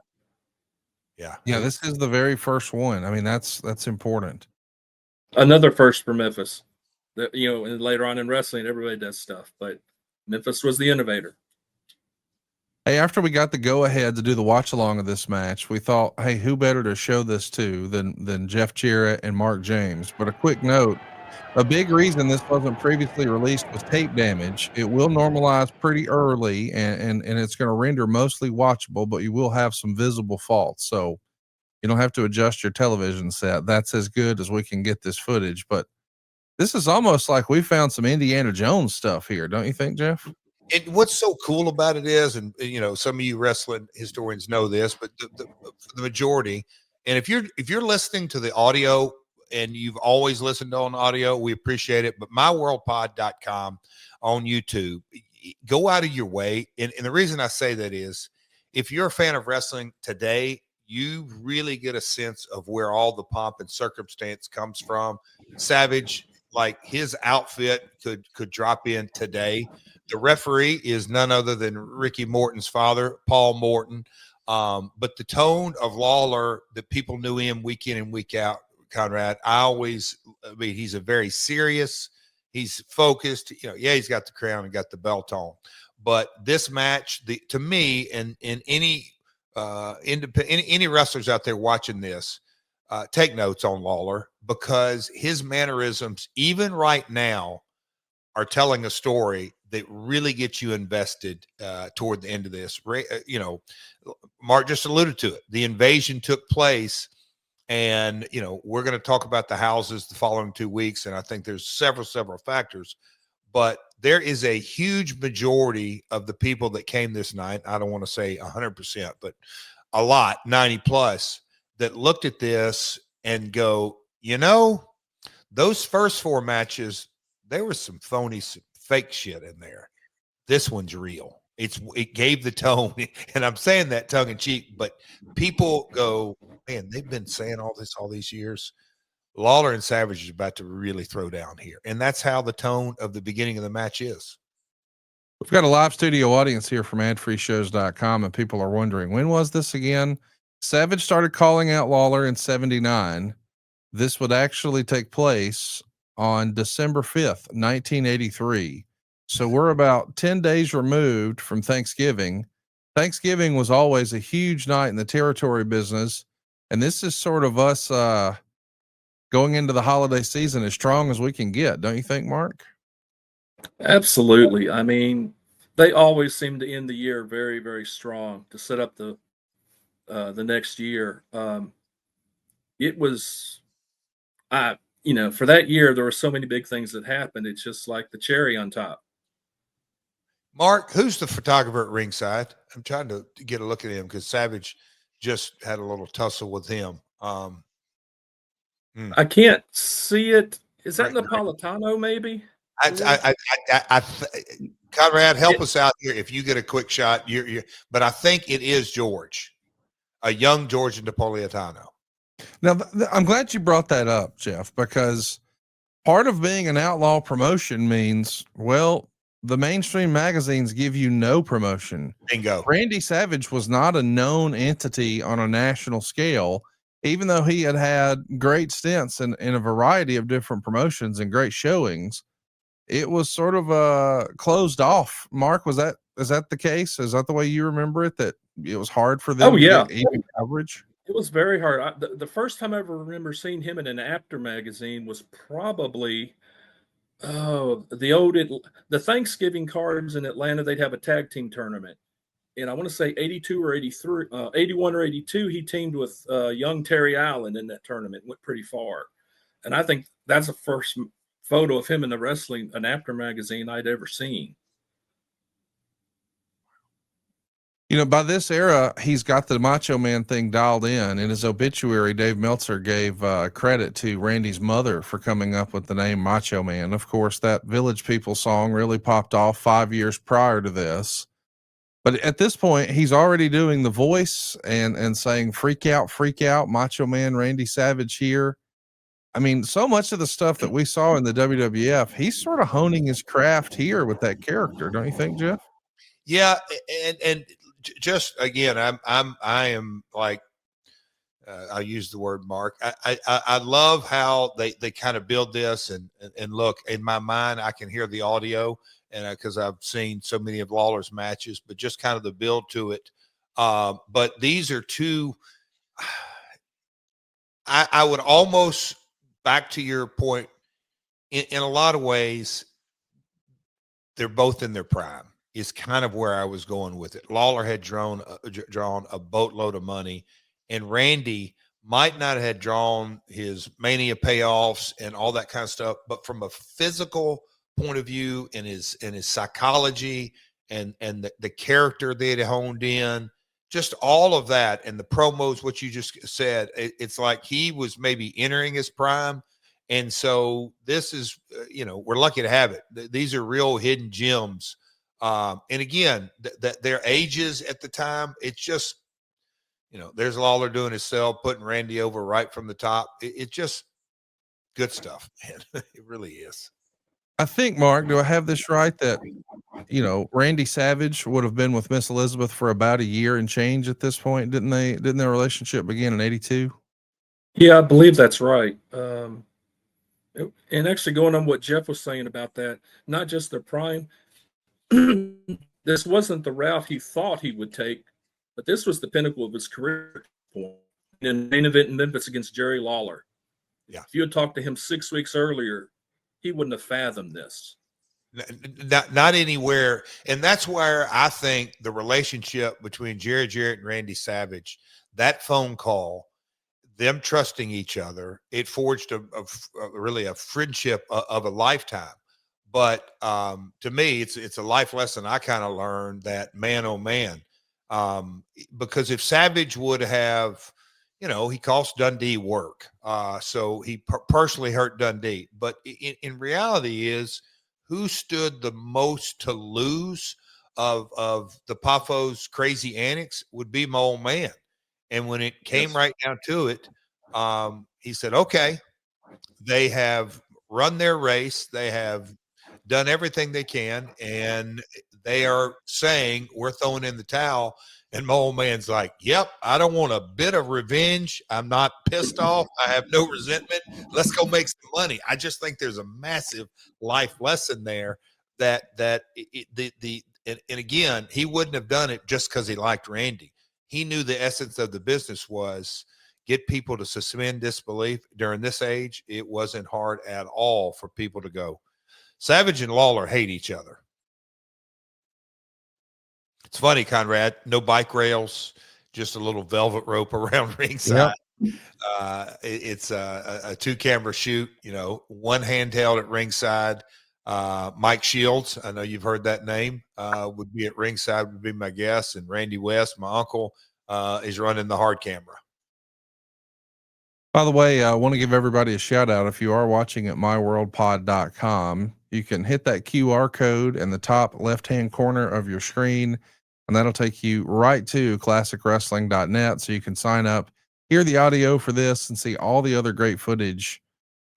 Yeah. This is the very first one. I mean, that's important. Another first for Memphis. That, and later on in wrestling, everybody does stuff, but Memphis was the innovator. Hey, after we got the go ahead to do the watch along of this match, we thought, hey, who better to show this to than Jeff Jarrett and Mark James? But a quick note, a big reason this wasn't previously released was tape damage. It will normalize pretty early and it's going to render mostly watchable, but you will have some visible faults. So you don't have to adjust your television set. That's as good as we can get this footage. But this is almost like we found some Indiana Jones stuff here. Don't you think, Jeff? And what's so cool about it is, and some of you wrestling historians know this, but the majority, and if you're listening to the audio and you've always listened on audio, we appreciate it. But myworldpod.com on YouTube, go out of your way. And the reason I say that is, if you're a fan of wrestling today, you really get a sense of where all the pomp and circumstance comes from. Savage, like his outfit could drop in today. The referee is none other than Ricky Morton's father, Paul Morton. But the tone of Lawler, that people knew him week in and week out, Conrad, he's a very serious, he's focused, he's got the crown and got the belt on. But this match, to me, and in any wrestlers out there watching this, take notes on Lawler, because his mannerisms, even right now, are telling a story that really gets you invested toward the end of this. Mark just alluded to it. The invasion took place, and we're going to talk about the houses the following 2 weeks, and I think there's several factors, but there is a huge majority of the people that came this night. I don't want to say 100%, but a lot, 90 plus, that looked at this and go, those first 4 matches, there was some phony, fake shit in there. This one's real. It gave the tone, and I'm saying that tongue in cheek, but people go, man, they've been saying all this all these years. Lawler and Savage is about to really throw down here, and that's how the tone of the beginning of the match is. We've got a live studio audience here from adfreeshows.com, and people are wondering, when was this again? Savage started calling out Lawler in 79. This would actually take place on December 5th, 1983. So we're about 10 days removed from Thanksgiving. Thanksgiving was always a huge night in the territory business. And this is sort of us, going into the holiday season as strong as we can get. Don't you think, Mark? Absolutely. I mean, they always seem to end the year very, very strong to set up the next year. It was, for that year, there were so many big things that happened. It's just like the cherry on top. Mark, who's the photographer at ringside? I'm trying to get a look at him because Savage just had a little tussle with him. I can't see it. Is that Right. Napolitano, maybe? Conrad, help us out here. If you get a quick shot, but I think it is George, a young George Napolitano. Now, I'm glad you brought that up, Jeff, because part of being an outlaw promotion means, well, the mainstream magazines give you no promotion. Bingo. Randy Savage was not a known entity on a national scale, even though he had great stints in a variety of different promotions and great showings. It was sort of closed off. Mark, is that the case? Is that the way you remember it? That it was hard for them to get even coverage? It was very hard. The first time I ever remember seeing him in an After magazine was probably the Thanksgiving cards in Atlanta. They'd have a tag team tournament, and I want to say 82 or 83, 81 or 82. He teamed with young Terry Allen in that tournament. Went pretty far, and I think that's the first photo of him in an After magazine I'd ever seen. You know, by this era, he's got the Macho Man thing dialed in. In his obituary, Dave Meltzer gave credit to Randy's mother for coming up with the name Macho Man. Of course, that Village People song really popped off 5 years prior to this. But at this point, he's already doing the voice and saying, freak out, Macho Man Randy Savage here. I mean, so much of the stuff that we saw in the WWF, he's sort of honing his craft here with that character. Don't you think, Jeff? Yeah. And just again, I am like, I'll use the word Mark. I love how they kind of build this and look, in my mind, I can hear the audio and cause I've seen so many of Lawler's matches, but just kind of the build to it. But these are two, I would almost, back to your point, in a lot of ways, they're both in their prime. Is kind of where I was going with it. Lawler had drawn a boatload of money, and Randy might not have drawn his Mania payoffs and all that kind of stuff, but from a physical point of view and his psychology and the character they had honed in, just all of that, and the promos, what you just said, it's like he was maybe entering his prime. And so this is, we're lucky to have it. These are real hidden gems. And again, their ages at the time, it's just, there's Lawler doing his cell, putting Randy over right from the top. It's just good stuff, man. It really is. I think, Mark, do I have this right? That, Randy Savage would have been with Miss Elizabeth for about a year and change at this point. Didn't their relationship begin in 82? Yeah, I believe that's right. And actually going on what Jeff was saying about that, not just their prime, this wasn't the route he thought he would take, but this was the pinnacle of his career point. In the main event in Memphis against Jerry Lawler. Yeah. If you had talked to him 6 weeks earlier, he wouldn't have fathomed this. Not anywhere. And that's where I think the relationship between Jerry Jarrett and Randy Savage, that phone call, them trusting each other, it forged really a friendship of a lifetime. But to me, it's a life lesson I kind of learned that, man, oh man, because if Savage would have, he cost Dundee work. So he personally hurt Dundee. But in reality is, who stood the most to lose of the Pafo's crazy antics would be my old man. And when it came right down to it, he said, okay, they have run their race. They have done everything they can, and they are saying we're throwing in the towel. And my old man's like, yep, I don't want a bit of revenge. I'm not pissed off. I have no resentment. Let's go make some money. I just think there's a massive life lesson there and again, he wouldn't have done it just because he liked Randy. He knew the essence of the business was get people to suspend disbelief. During this age, it wasn't hard at all for people to go. Savage and Lawler hate each other. It's funny, Conrad, no bike rails, just a little velvet rope around ringside. Yep. It's a 2-camera shoot, one handheld at ringside. Mike Shields, I know you've heard that name, would be at ringside, would be my guess. And Randy West, my uncle, is running the hard camera. By the way, I want to give everybody a shout out. If you are watching at myworldpod.com, you can hit that QR code in the top left-hand corner of your screen, and that'll take you right to classicwrestling.net. So you can sign up, hear the audio for this, and see all the other great footage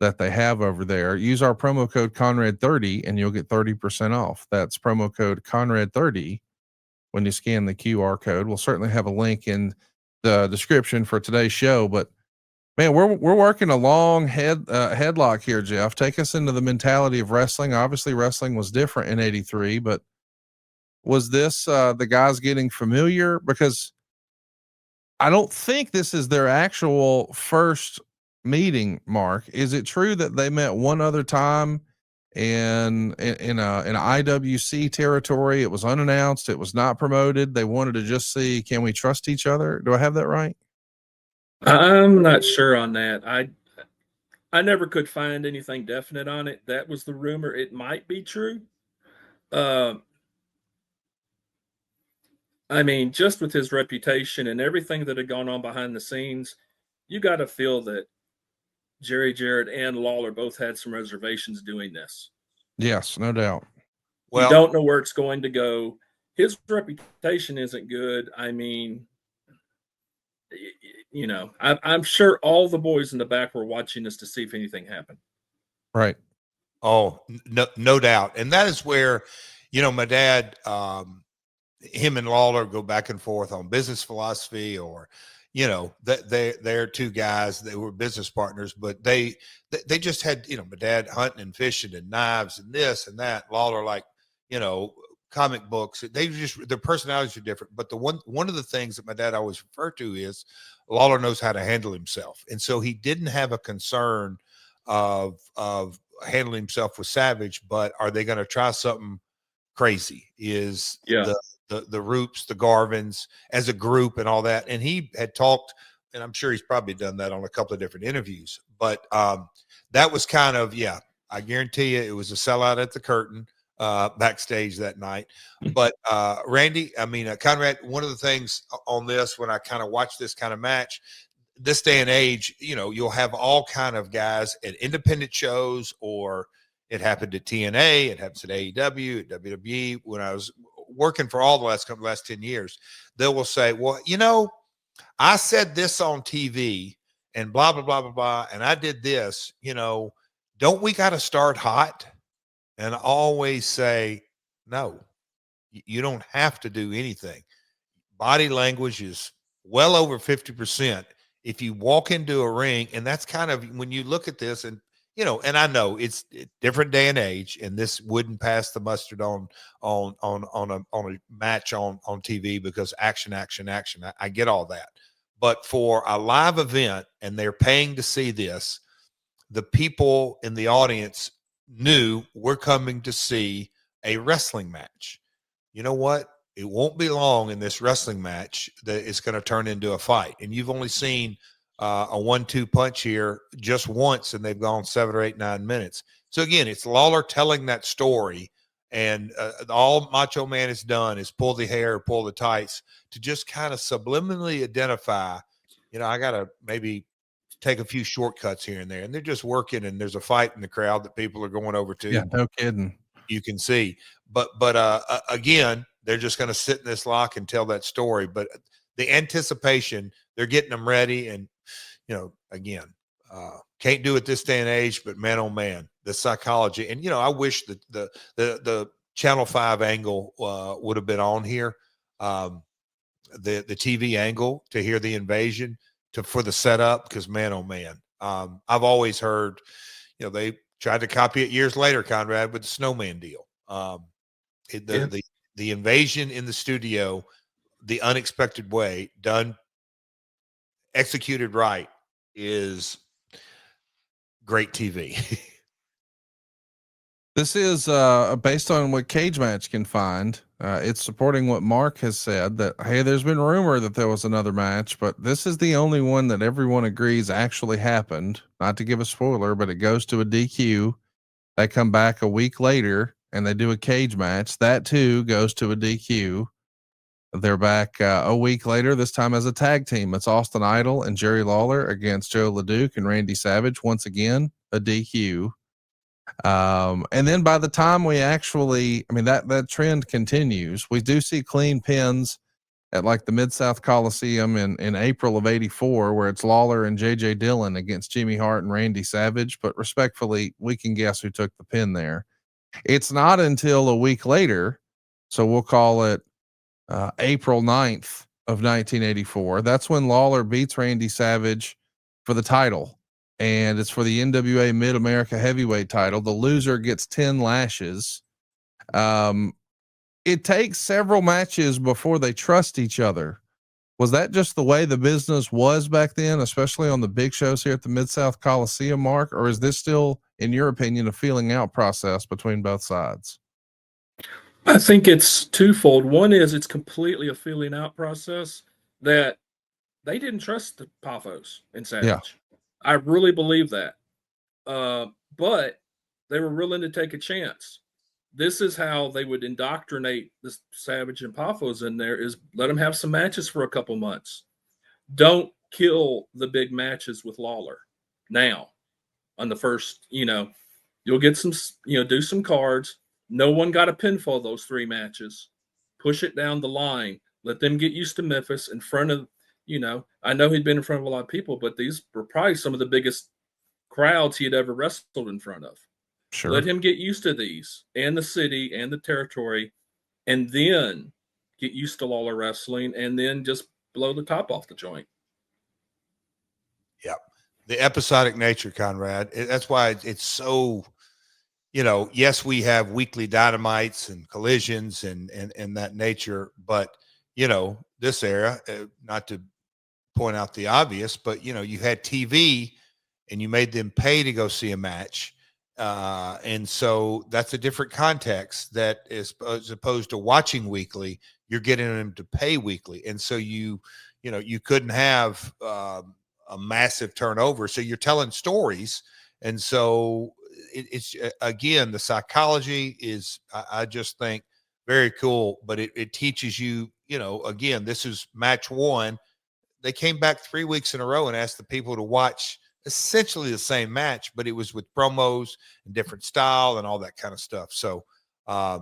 that they have over there. Use our promo code Conrad30 and you'll get 30% off. That's promo code Conrad30 when you scan the QR code. We'll certainly have a link in the description for today's show, but man, we're working a long headlock here, Jeff. Take us into the mentality of wrestling. Obviously, wrestling was different in '83, but was this the guys getting familiar? Because I don't think this is their actual first meeting. Mark, is it true that they met one other time in IWC territory? It was unannounced. It was not promoted. They wanted to just see, can we trust each other? Do I have that right? I'm not sure on that. I never could find anything definite on it. That was the rumor. It might be true. I mean, just with his reputation and everything that had gone on behind the scenes, you got to feel that Jerry Jarrett and Lawler both had some reservations doing this. Yes, no doubt. Well, you don't know where it's going to go. His reputation isn't good. I mean, you know, I'm sure all the boys in the back were watching this to see if anything happened. Right. Oh, no doubt. And that is where, you know, my dad, him and Lawler go back and forth on business philosophy, or, you know, that they're two guys, they were business partners, but they just had, you know, my dad hunting and fishing and knives and this and that. Lawler, like, you know, comic books. They just, their personalities are different. But one of the things that my dad always referred to is Lawler knows how to handle himself. And so he didn't have a concern of handling himself with Savage, but are they going to try something crazy? Is the Roops, the Garvins as a group and all that. And he had talked, and I'm sure he's probably done that on a couple of different interviews, but that was kind of, yeah, I guarantee you it was a sellout at the curtain backstage that night. But Randy, I mean, Conrad, one of the things on this, when I kind of watch this kind of match, this day and age, you know, you'll have all kind of guys at independent shows, or it happened at TNA, it happens at AEW, at WWE. When I was working for all the last 10 years, they will say, well, you know, I said this on TV and blah, blah, blah, blah, blah, and I did this, you know, don't we got to start hot? And I always say, no, you don't have to do anything. Body language is well over 50%. If you walk into a ring, and that's kind of when you look at this, and you know, and I know it's a different day and age, and this wouldn't pass the mustard on a match on TV, because action. I get all that, but for a live event, and they're paying to see this, the people in the audience knew we're coming to see a wrestling match. You know what? It won't be long in this wrestling match that it's going to turn into a fight. And you've only seen a 1-2 punch here just once, and they've gone 7 or 8, 9 minutes. So again, it's Lawler telling that story, and all Macho Man has done is pull the hair, pull the tights, to just kind of subliminally identify, you know, I got to maybe take a few shortcuts here and there, and they're just working, and there's a fight in the crowd that people are going over to. Yeah, no kidding. You can see, but again, they're just going to sit in this lock and tell that story. But the anticipation, they're getting them ready, and you know, again, can't do it this day and age. But man, oh man, the psychology, and you know, I wish that the Channel 5 angle would have been on here, the TV angle, to hear the invasion, for the setup, because man, oh man, I've always heard, you know, they tried to copy it years later, Conrad, with the snowman deal. The invasion in the studio, the unexpected way, done, executed right, is great TV. This is based on what Cage Match can find. It's supporting what Mark has said, that, hey, there's been rumor that there was another match, but this is the only one that everyone agrees actually happened. Not to give a spoiler, but it goes to a DQ. They come back a week later and they do a cage match. That too goes to a DQ. They're back a week later, this time as a tag team. It's Austin Idol and Jerry Lawler against Joe LeDuc and Randy Savage. Once again, a DQ. And then by the time we actually, I mean, that trend continues. We do see clean pins at like the Mid-South Coliseum in April of '84, where it's Lawler and JJ Dillon against Jimmy Hart and Randy Savage. But respectfully, we can guess who took the pin there. It's not until a week later, so we'll call it April 9th of 1984. That's when Lawler beats Randy Savage for the title, and it's for the NWA Mid-America Heavyweight title. The loser gets 10 lashes. It takes several matches before they trust each other. Was that just the way the business was back then, especially on the big shows here at the Mid-South Coliseum, Mark? Or is this still, in your opinion, a feeling out process between both sides? I think it's twofold. One is it's completely a feeling out process that they didn't trust the Paphos and Savage. Yeah. I really believe that. But they were willing to take a chance. This is how they would indoctrinate this Savage and Paphos in there, is let them have some matches for a couple months. Don't kill the big matches with Lawler now on the first, you'll get some, do some cards. No one got a pinfall those 3 matches. Push it down the line. Let them get used to Memphis in front of, I know he'd been in front of a lot of people, but these were probably some of the biggest crowds he had ever wrestled in front of. Sure. Let him get used to these and the city and the territory, and then get used to Lawler wrestling, and then just blow the top off the joint. Yeah. The episodic nature, Conrad. That's why it's so, yes, we have weekly dynamites and collisions and that nature, but this era, not to point out the obvious, but you had TV and you made them pay to go see a match. And so that's a different context that is, as opposed to watching weekly, you're getting them to pay weekly. And so you couldn't have a massive turnover. So you're telling stories. And so it's again, the psychology is, I just think, very cool, but it teaches you, again, this is match 1. They came back 3 weeks in a row and asked the people to watch essentially the same match, but it was with promos and different style and all that kind of stuff. So, yeah.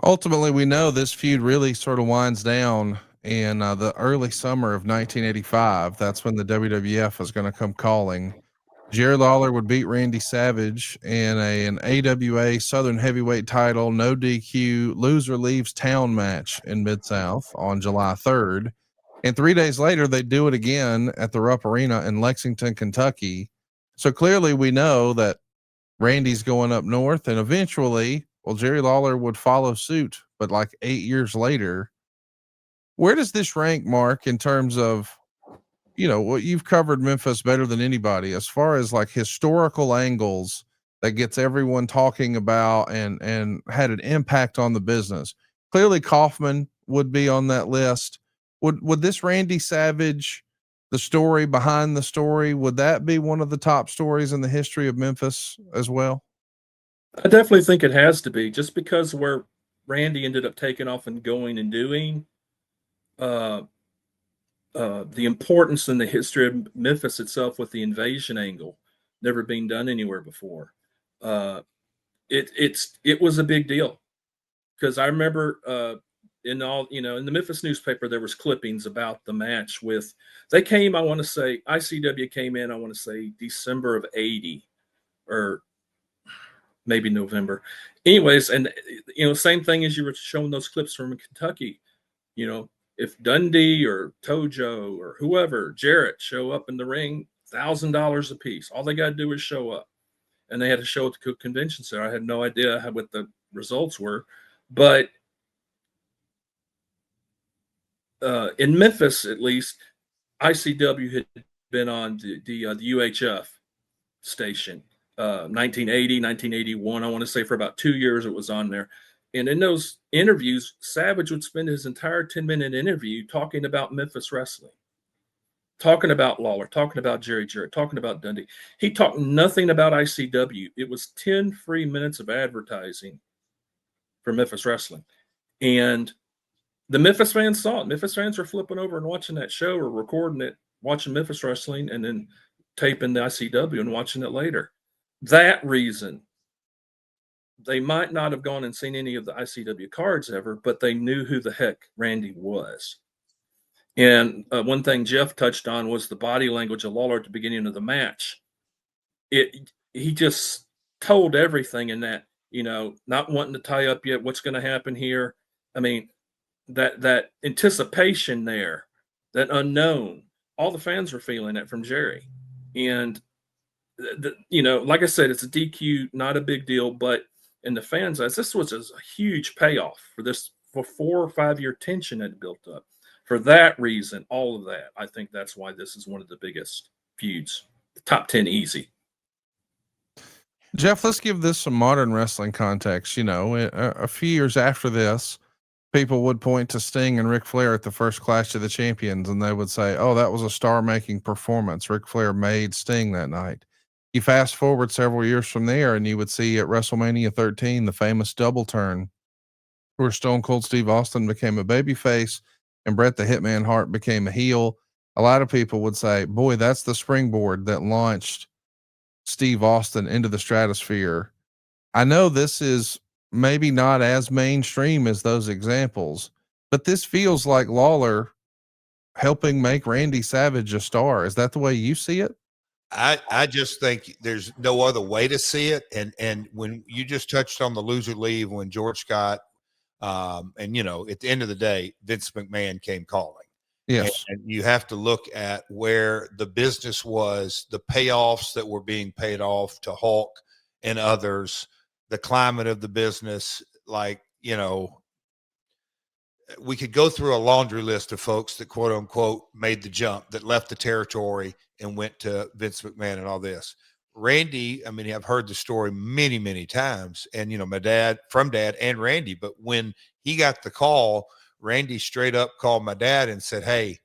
Ultimately, we know this feud really sort of winds down in the early summer of 1985. That's when the WWF was going to come calling. Jerry Lawler would beat Randy Savage in an AWA Southern Heavyweight title, no DQ, loser leaves town match in Mid-South on July 3rd. And 3 days later, they do it again at the Rupp Arena in Lexington, Kentucky. So clearly we know that Randy's going up north, and eventually, Jerry Lawler would follow suit. But like 8 years later, where does this rank, Mark, in terms of, what you've covered Memphis better than anybody, as far as like historical angles that gets everyone talking about and had an impact on the business? Clearly Kaufman would be on that list. Would this Randy Savage, the story behind the story, would that be one of the top stories in the history of Memphis as well? I definitely think it has to be, just because where Randy ended up taking off and going and doing, the importance in the history of Memphis itself with the invasion angle, never being done anywhere before. It was a big deal, because I remember in the Memphis newspaper, there was clippings about the match they came, I want to say ICW came in, I want to say December of '80 or maybe November. Anyways, and same thing as you were showing those clips from Kentucky, if Dundee or Tojo or whoever, Jarrett, show up in the ring, $1,000 a piece. All they got to do is show up. And they had to show at the Cook Convention Center. I had no idea what the results were. But in Memphis, at least, ICW had been on the UHF station, 1980, 1981. I want to say for about 2 years it was on there. And in those interviews, Savage would spend his entire 10-minute interview talking about Memphis wrestling. talking about Lawler, talking about Jerry Jarrett, talking about Dundee. He talked nothing about ICW. It was 10 free minutes of advertising for Memphis Wrestling. And the Memphis fans saw it. Memphis fans were flipping over and watching that show or recording it, watching Memphis Wrestling, and then taping the ICW and watching it later. That reason, they might not have gone and seen any of the ICW cards ever, but they knew who the heck Randy was. And one thing Jeff touched on was the body language of Lawler at the beginning of the match. He just told everything in that, not wanting to tie up yet. What's going to happen here? I mean, that anticipation there, that unknown. All the fans were feeling it from Jerry, and like I said, it's a DQ, not a big deal, but in the fans' eyes, this was a huge payoff for 4 or 5 year tension that built up. For that reason, all of that, I think that's why this is one of the biggest feuds. Top 10 easy. Jeff, let's give this some modern wrestling context. A few years after this, people would point to Sting and Ric Flair at the first Clash of the Champions, and they would say, "Oh, that was a star-making performance. Ric Flair made Sting that night." You fast forward several years from there, and you would see at WrestleMania 13 the famous double turn, where Stone Cold Steve Austin became a babyface and Bret the Hitman Hart became a heel. A lot of people would say, "Boy, that's the springboard that launched Steve Austin into the stratosphere." I know this is maybe not as mainstream as those examples, but this feels like Lawler helping make Randy Savage a star. Is that the way you see it? I just think there's no other way to see it. And when you just touched on the loser leave, when George Scott, and at the end of the day, Vince McMahon came calling. Yes. And you have to look at where the business was, the payoffs that were being paid off to Hulk and others, the climate of the business. We could go through a laundry list of folks that quote unquote made the jump, that left the territory and went to Vince McMahon and all this. Randy, I mean, I've heard the story many, many times, and my dad and Randy, but when he got the call, Randy straight up called my dad and said, "Hey,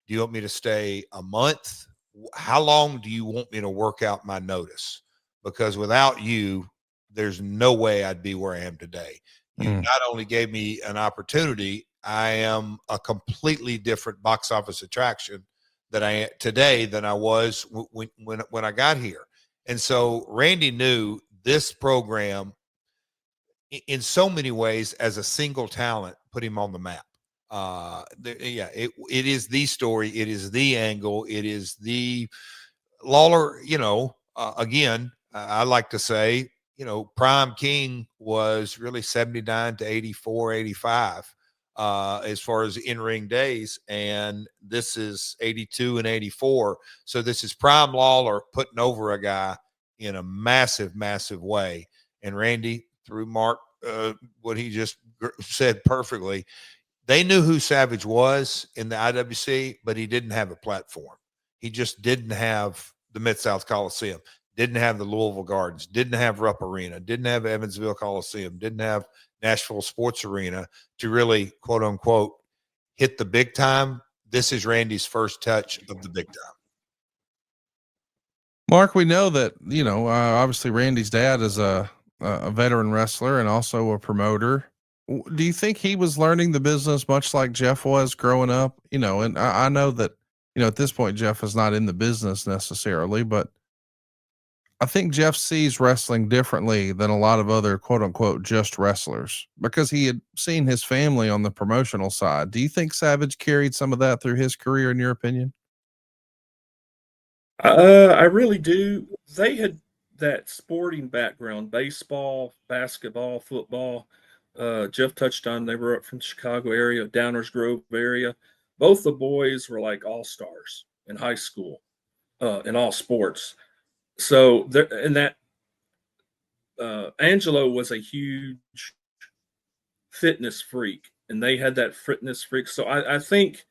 do you want me to stay a month? How long do you want me to work out my notice? Because without you, there's no way I'd be where I am today. You not only gave me an opportunity, I am a completely different box office attraction today than I was when I got here." And so Randy knew this program in so many ways as a single talent put him on the map. It is the story. It is the angle. It is the Lawler. Again, I like to say, Prime King was really 79 to 84, 85 as far as in-ring days. And this is 82 and 84. So this is Prime Lawler putting over a guy in a massive, massive way. And Randy, through Mark, what he just said perfectly, they knew who Savage was in the IWC, but he didn't have a platform. He just didn't have the Mid-South Coliseum, didn't have the Louisville Gardens, didn't have Rupp Arena, didn't have Evansville Coliseum, didn't have Nashville Sports Arena to really, quote unquote, hit the big time. This is Randy's first touch of the big time. Mark, we know that, obviously Randy's dad is a veteran wrestler and also a promoter. Do you think he was learning the business much like Jeff was growing up? And I know that, at this point, Jeff is not in the business necessarily, but I think Jeff sees wrestling differently than a lot of other quote unquote just wrestlers because he had seen his family on the promotional side. Do you think Savage carried some of that through his career, in your opinion? I really do. They had that sporting background: baseball, basketball, football. Jeff touched on they were up from the Chicago area, Downers Grove area. Both the boys were like all-stars in high school, in all sports. So Angelo was a huge fitness freak, and they had that fitness freak. So I think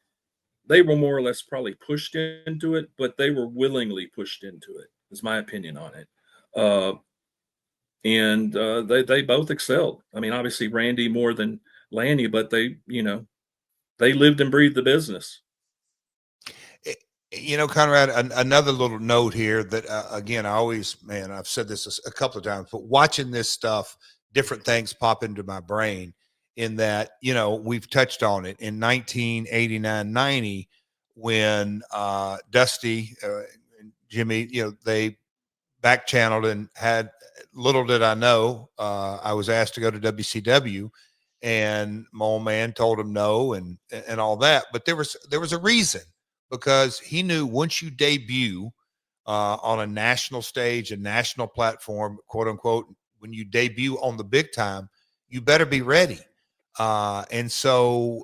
they were more or less probably pushed into it, but they were willingly pushed into it, is my opinion on it. They both excelled. I mean, obviously Randy more than Lanny, but they lived and breathed the business. You know, Conrad, another little note here that, again, I've said this a couple of times, but watching this stuff, different things pop into my brain in that, you know, we've touched on it in 1989, 90, when Dusty and Jimmy, you know, they back channeled and had, little did I know, I was asked to go to WCW, and my old man told him no, and all that. But there was a reason, because he knew once you debut on a national stage, a national platform, quote unquote, when you debut on the big time, you better be ready. And so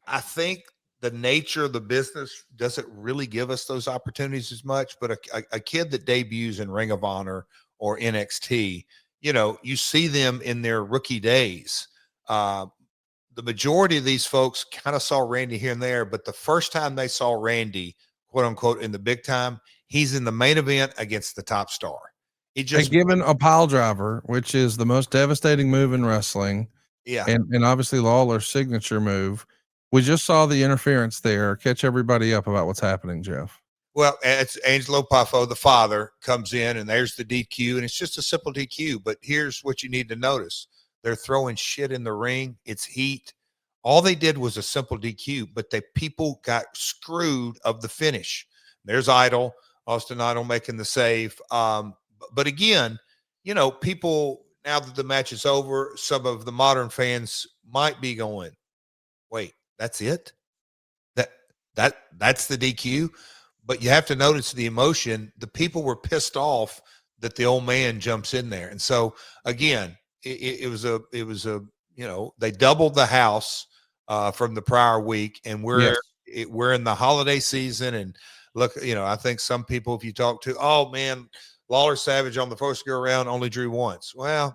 I think the nature of the business doesn't really give us those opportunities as much. But a kid that debuts in Ring of Honor or NXT, you know, you see them in their rookie days. The majority of these folks kind of saw Randy here and there, but the first time they saw Randy, quote unquote, in the big time, he's in the main event against the top star. It just, and given a pile driver, which is the most devastating move in wrestling, yeah. and obviously Lawler's signature move. We just saw the interference there. Catch everybody up about what's happening, Jeff. Well, it's Angelo Poffo, the father, comes in, and there's the DQ, and it's just a simple DQ. But here's what you need to notice. They're throwing shit in the ring. It's heat. All they did was a simple DQ, but people got screwed of the finish. There's Austin Idol making the save. But again, you know, people, now that the match is over, some of the modern fans might be going, wait, that's it? That's the DQ? But you have to notice the emotion. The people were pissed off that the old man jumps in there. And so again, it was a, you know, they doubled the house from the prior week, and we're in the holiday season. And look, you know, I think some people, if you talk to, oh man, Lawler Savage on the first go around only drew once. Well,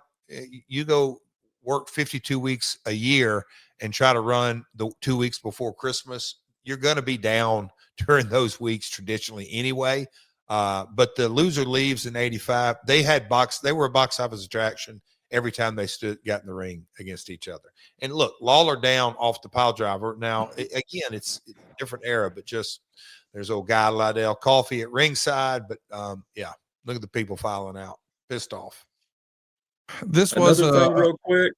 you go work 52 weeks a year and try to run the 2 weeks before Christmas, you're going to be down during those weeks traditionally anyway. But the loser leaves in 85. They were a box office attraction every time they got in the ring against each other. And look, Lawler down off the pile driver. Now, again, it's a different era, but just there's old guy Lydell Coffee at ringside. But yeah, look at the people filing out, pissed off. This Another was thing real quick.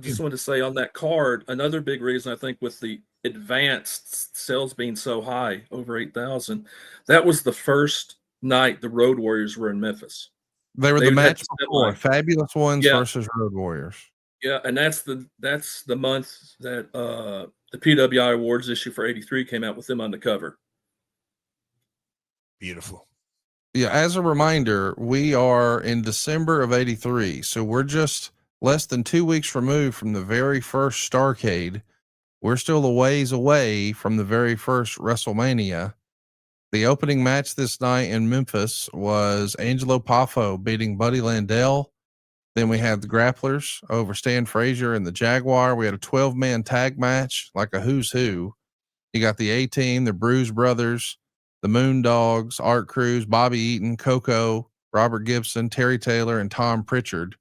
Just wanted to say on that card, another big reason I think with the advanced sales being so high, over 8,000, that was the first night the Road Warriors were in Memphis. they were the match before Fabulous Ones Yeah. versus Road Warriors. Yeah, and that's the month that the PWI Awards issue for 83 came out with them on the cover. Beautiful. Yeah, as a reminder, we are in December of 83, so we're just less than 2 weeks removed from the very first Starrcade. We're still a ways away from the very first WrestleMania. The opening match this night in Memphis was Angelo Poffo beating Buddy Landell. Then we had the Grapplers over Stan Frazier and the Jaguar. We had a 12-man tag match, like a who's who. You got the A-Team, the Bruise Brothers, the Moondogs, Art Cruz, Bobby Eaton, Coco, Robert Gibson, Terry Taylor, and Tom Pritchard.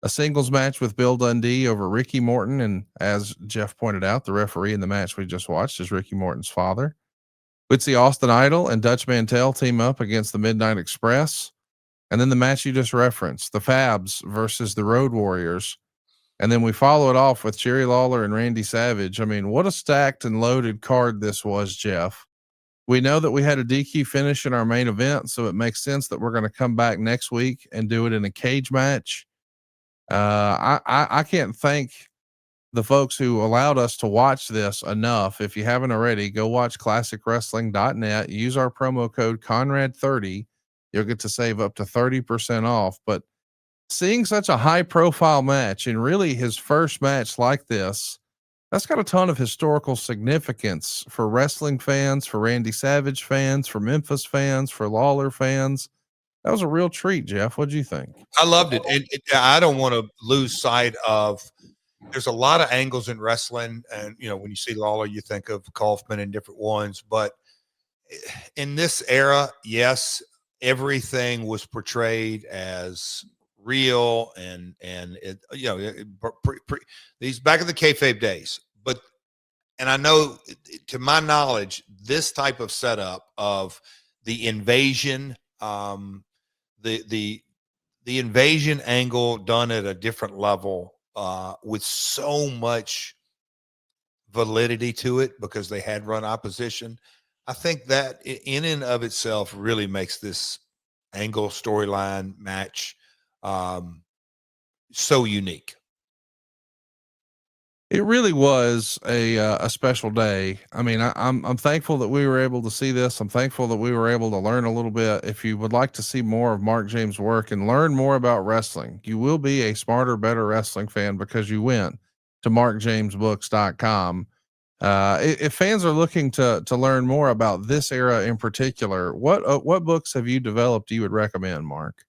A singles match with Bill Dundee over Ricky Morton. And as Jeff pointed out, the referee in the match we just watched is Ricky Morton's father. We'd see Austin Idol and Dutch Mantell team up against the Midnight Express. And then the match you just referenced, the Fabs versus the Road Warriors. And then we follow it off with Jerry Lawler and Randy Savage. I mean, what a stacked and loaded card this was, Jeff. We know that we had a DQ finish in our main event, so it makes sense that we're going to come back next week and do it in a cage match. I can't thank the folks who allowed us to watch this enough. If you haven't already, go watch classicwrestling.net. Use our promo code Conrad30. You'll get to save up to 30% off. But seeing such a high profile match, and really his first match like this, that's got a ton of historical significance for wrestling fans, for Randy Savage fans, for Memphis fans, for Lawler fans. That was a real treat, Jeff. What'd you think? I loved it. And I don't want to lose sight of, there's a lot of angles in wrestling. And, you know, when you see Lawler, you think of Kaufman and different ones. But in this era, yes, everything was portrayed as real and it, you know, these back in the kayfabe days. But and I know, to my knowledge, this type of setup of the invasion, the invasion angle done at a different level, with so much validity to it because they had run opposition. I think that in and of itself really makes this angle storyline match so unique. It really was a special day. I mean, I'm thankful that we were able to see this. I'm thankful that we were able to learn a little bit. If you would like to see more of Mark James' work and learn more about wrestling, you will be a smarter, better wrestling fan because you went to markjamesbooks.com. If fans are looking to learn more about this era in particular, what books have you developed you would recommend, Mark?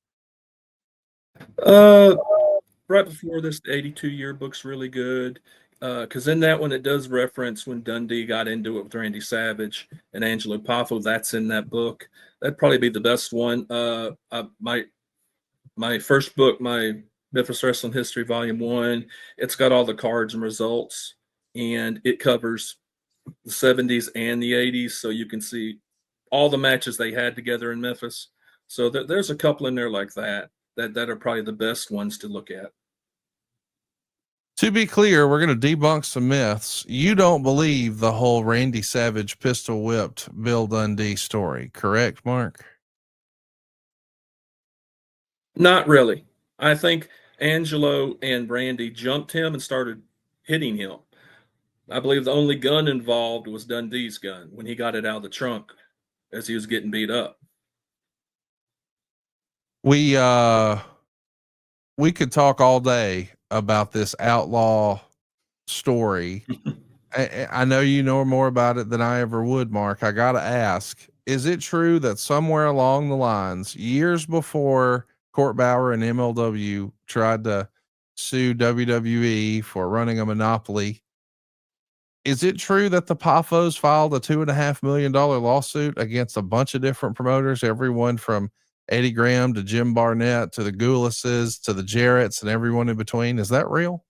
Right before this, the 82 yearbook's really good. Because in that one, it does reference when Dundee got into it with Randy Savage and Angelo Poffo. That's in that book. That'd probably be the best one. My first book, my Memphis Wrestling History Volume 1, it's got all the cards and results, and it covers the 70s and the 80s, so you can see all the matches they had together in Memphis. So there's a couple in there like that are probably the best ones to look at. To be clear, we're going to debunk some myths. You don't believe the whole Randy Savage pistol whipped Bill Dundee story, correct, Mark? Not really. I think Angelo and Randy jumped him and started hitting him. I believe the only gun involved was Dundee's gun when he got it out of the trunk as he was getting beat up. We could talk all day about this outlaw story. I know you know more about it than I ever would, Mark. I got to ask, is it true that somewhere along the lines, years before Court Bauer and MLW tried to sue WWE for running a monopoly, is it true that the Poffos filed a $2.5 million lawsuit against a bunch of different promoters, everyone from Eddie Graham to Jim Barnett to the Goulises to the Jarretts and everyone in between? Is that real?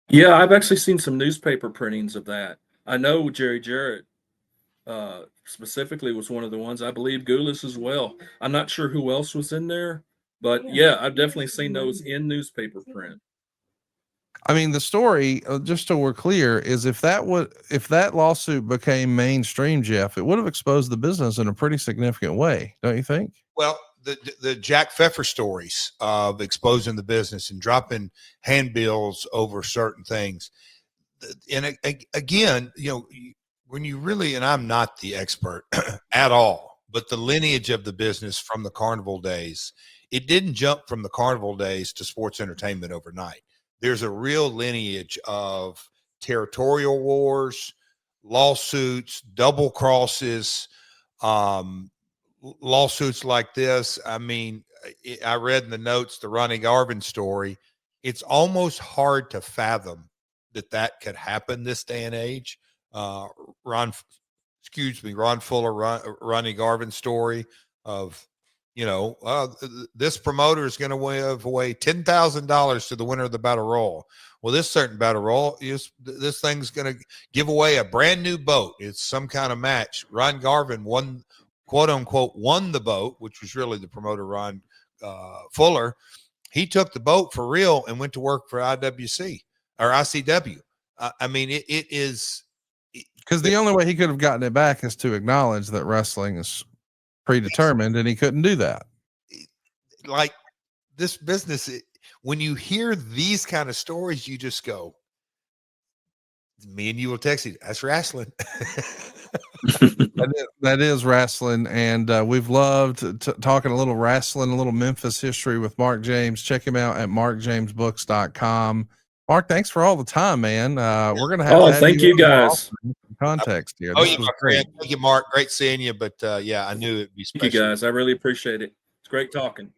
Yeah, I've actually seen some newspaper printings of that. I know Jerry Jarrett specifically was one of the ones. I believe Goulis as well. I'm not sure who else was in there, but yeah, I've definitely seen those in newspaper print. I mean, the story, just so we're clear, is if that lawsuit became mainstream, Jeff, it would have exposed the business in a pretty significant way, don't you think? Well, the Jack Pfeffer stories of exposing the business and dropping handbills over certain things. And again, when you really, and I'm not the expert at all, but the lineage of the business from the carnival days, it didn't jump from the carnival days to sports entertainment overnight. There's a real lineage of territorial wars, lawsuits, double crosses, lawsuits like this. I mean, I read in the notes the Ronnie Garvin story. It's almost hard to fathom that could happen this day and age. Ron Fuller, Ronnie Garvin story of, this promoter is going to give away $10,000 to the winner of the battle royal. Well, this certain battle royal this thing's going to give away a brand new boat. It's some kind of match. Ron Garvin won, quote unquote, won the boat, which was really the promoter, Ron Fuller. He took the boat for real and went to work for IWC or ICW. I mean, it is because the only way he could have gotten it back is to acknowledge that wrestling is predetermined, and he couldn't do that. Like this business, when you hear these kind of stories, you just go, me and you will text you. That's wrestling. that is wrestling. And we've loved talking a little wrestling, a little Memphis history with Mark James. Check him out at markjamesbooks.com. Mark, thanks for all the time, man. We're going to have thank you guys. Context here. This was great. Thank you, Mark. Great seeing you. But yeah, I knew it'd be special. Thank you guys. I really appreciate it. It's great talking.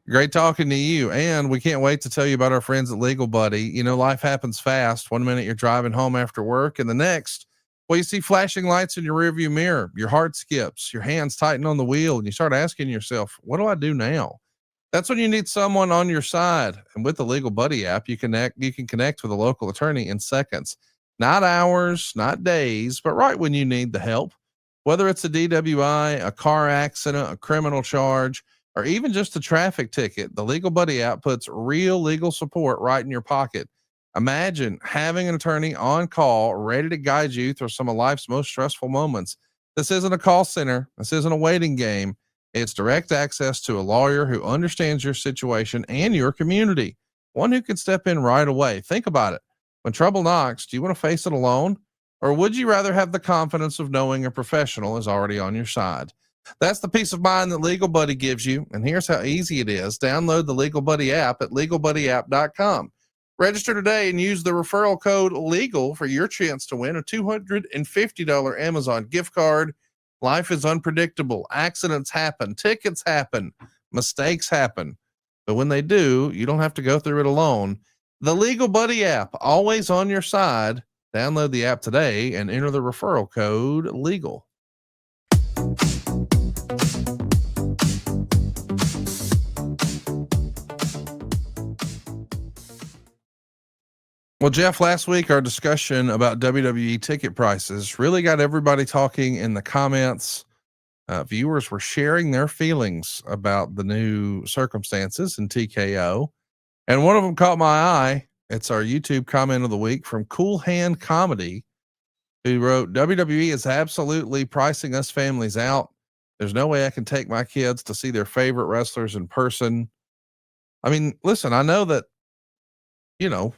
Great talking to you. And we can't wait to tell you about our friends at Legal Buddy. Life happens fast. 1 minute you're driving home after work, and the next, well, you see flashing lights in your rearview mirror. Your heart skips, your hands tighten on the wheel, and you start asking yourself, what do I do now? That's when you need someone on your side. And with the Legal Buddy app, you can connect with a local attorney in seconds. not hours, not days, but right when you need the help. Whether it's a DWI, a car accident, a criminal charge, or even just a traffic ticket, the Legal Buddy app puts real legal support right in your pocket. Imagine having an attorney on call, ready to guide you through some of life's most stressful moments. This isn't a call center. This isn't a waiting game. It's direct access to a lawyer who understands your situation and your community, one who can step in right away. Think about it. When trouble knocks, do you want to face it alone? Or would you rather have the confidence of knowing a professional is already on your side? That's the peace of mind that Legal Buddy gives you. And here's how easy it is. Download the Legal Buddy app at legalbuddyapp.com. Register today and use the referral code LEGAL for your chance to win a $250 Amazon gift card. Life is unpredictable. Accidents happen. Tickets happen. Mistakes happen. But when they do, you don't have to go through it alone. The Legal Buddy app, always on your side. Download the app today and enter the referral code LEGAL. Well, Jeff, last week our discussion about WWE ticket prices really got everybody talking in the comments. Viewers were sharing their feelings about the new circumstances in TKO. And one of them caught my eye. It's our YouTube comment of the week from Cool Hand Comedy, who wrote, WWE is absolutely pricing us families out. There's no way I can take my kids to see their favorite wrestlers in person. I mean, listen, I know that, you know,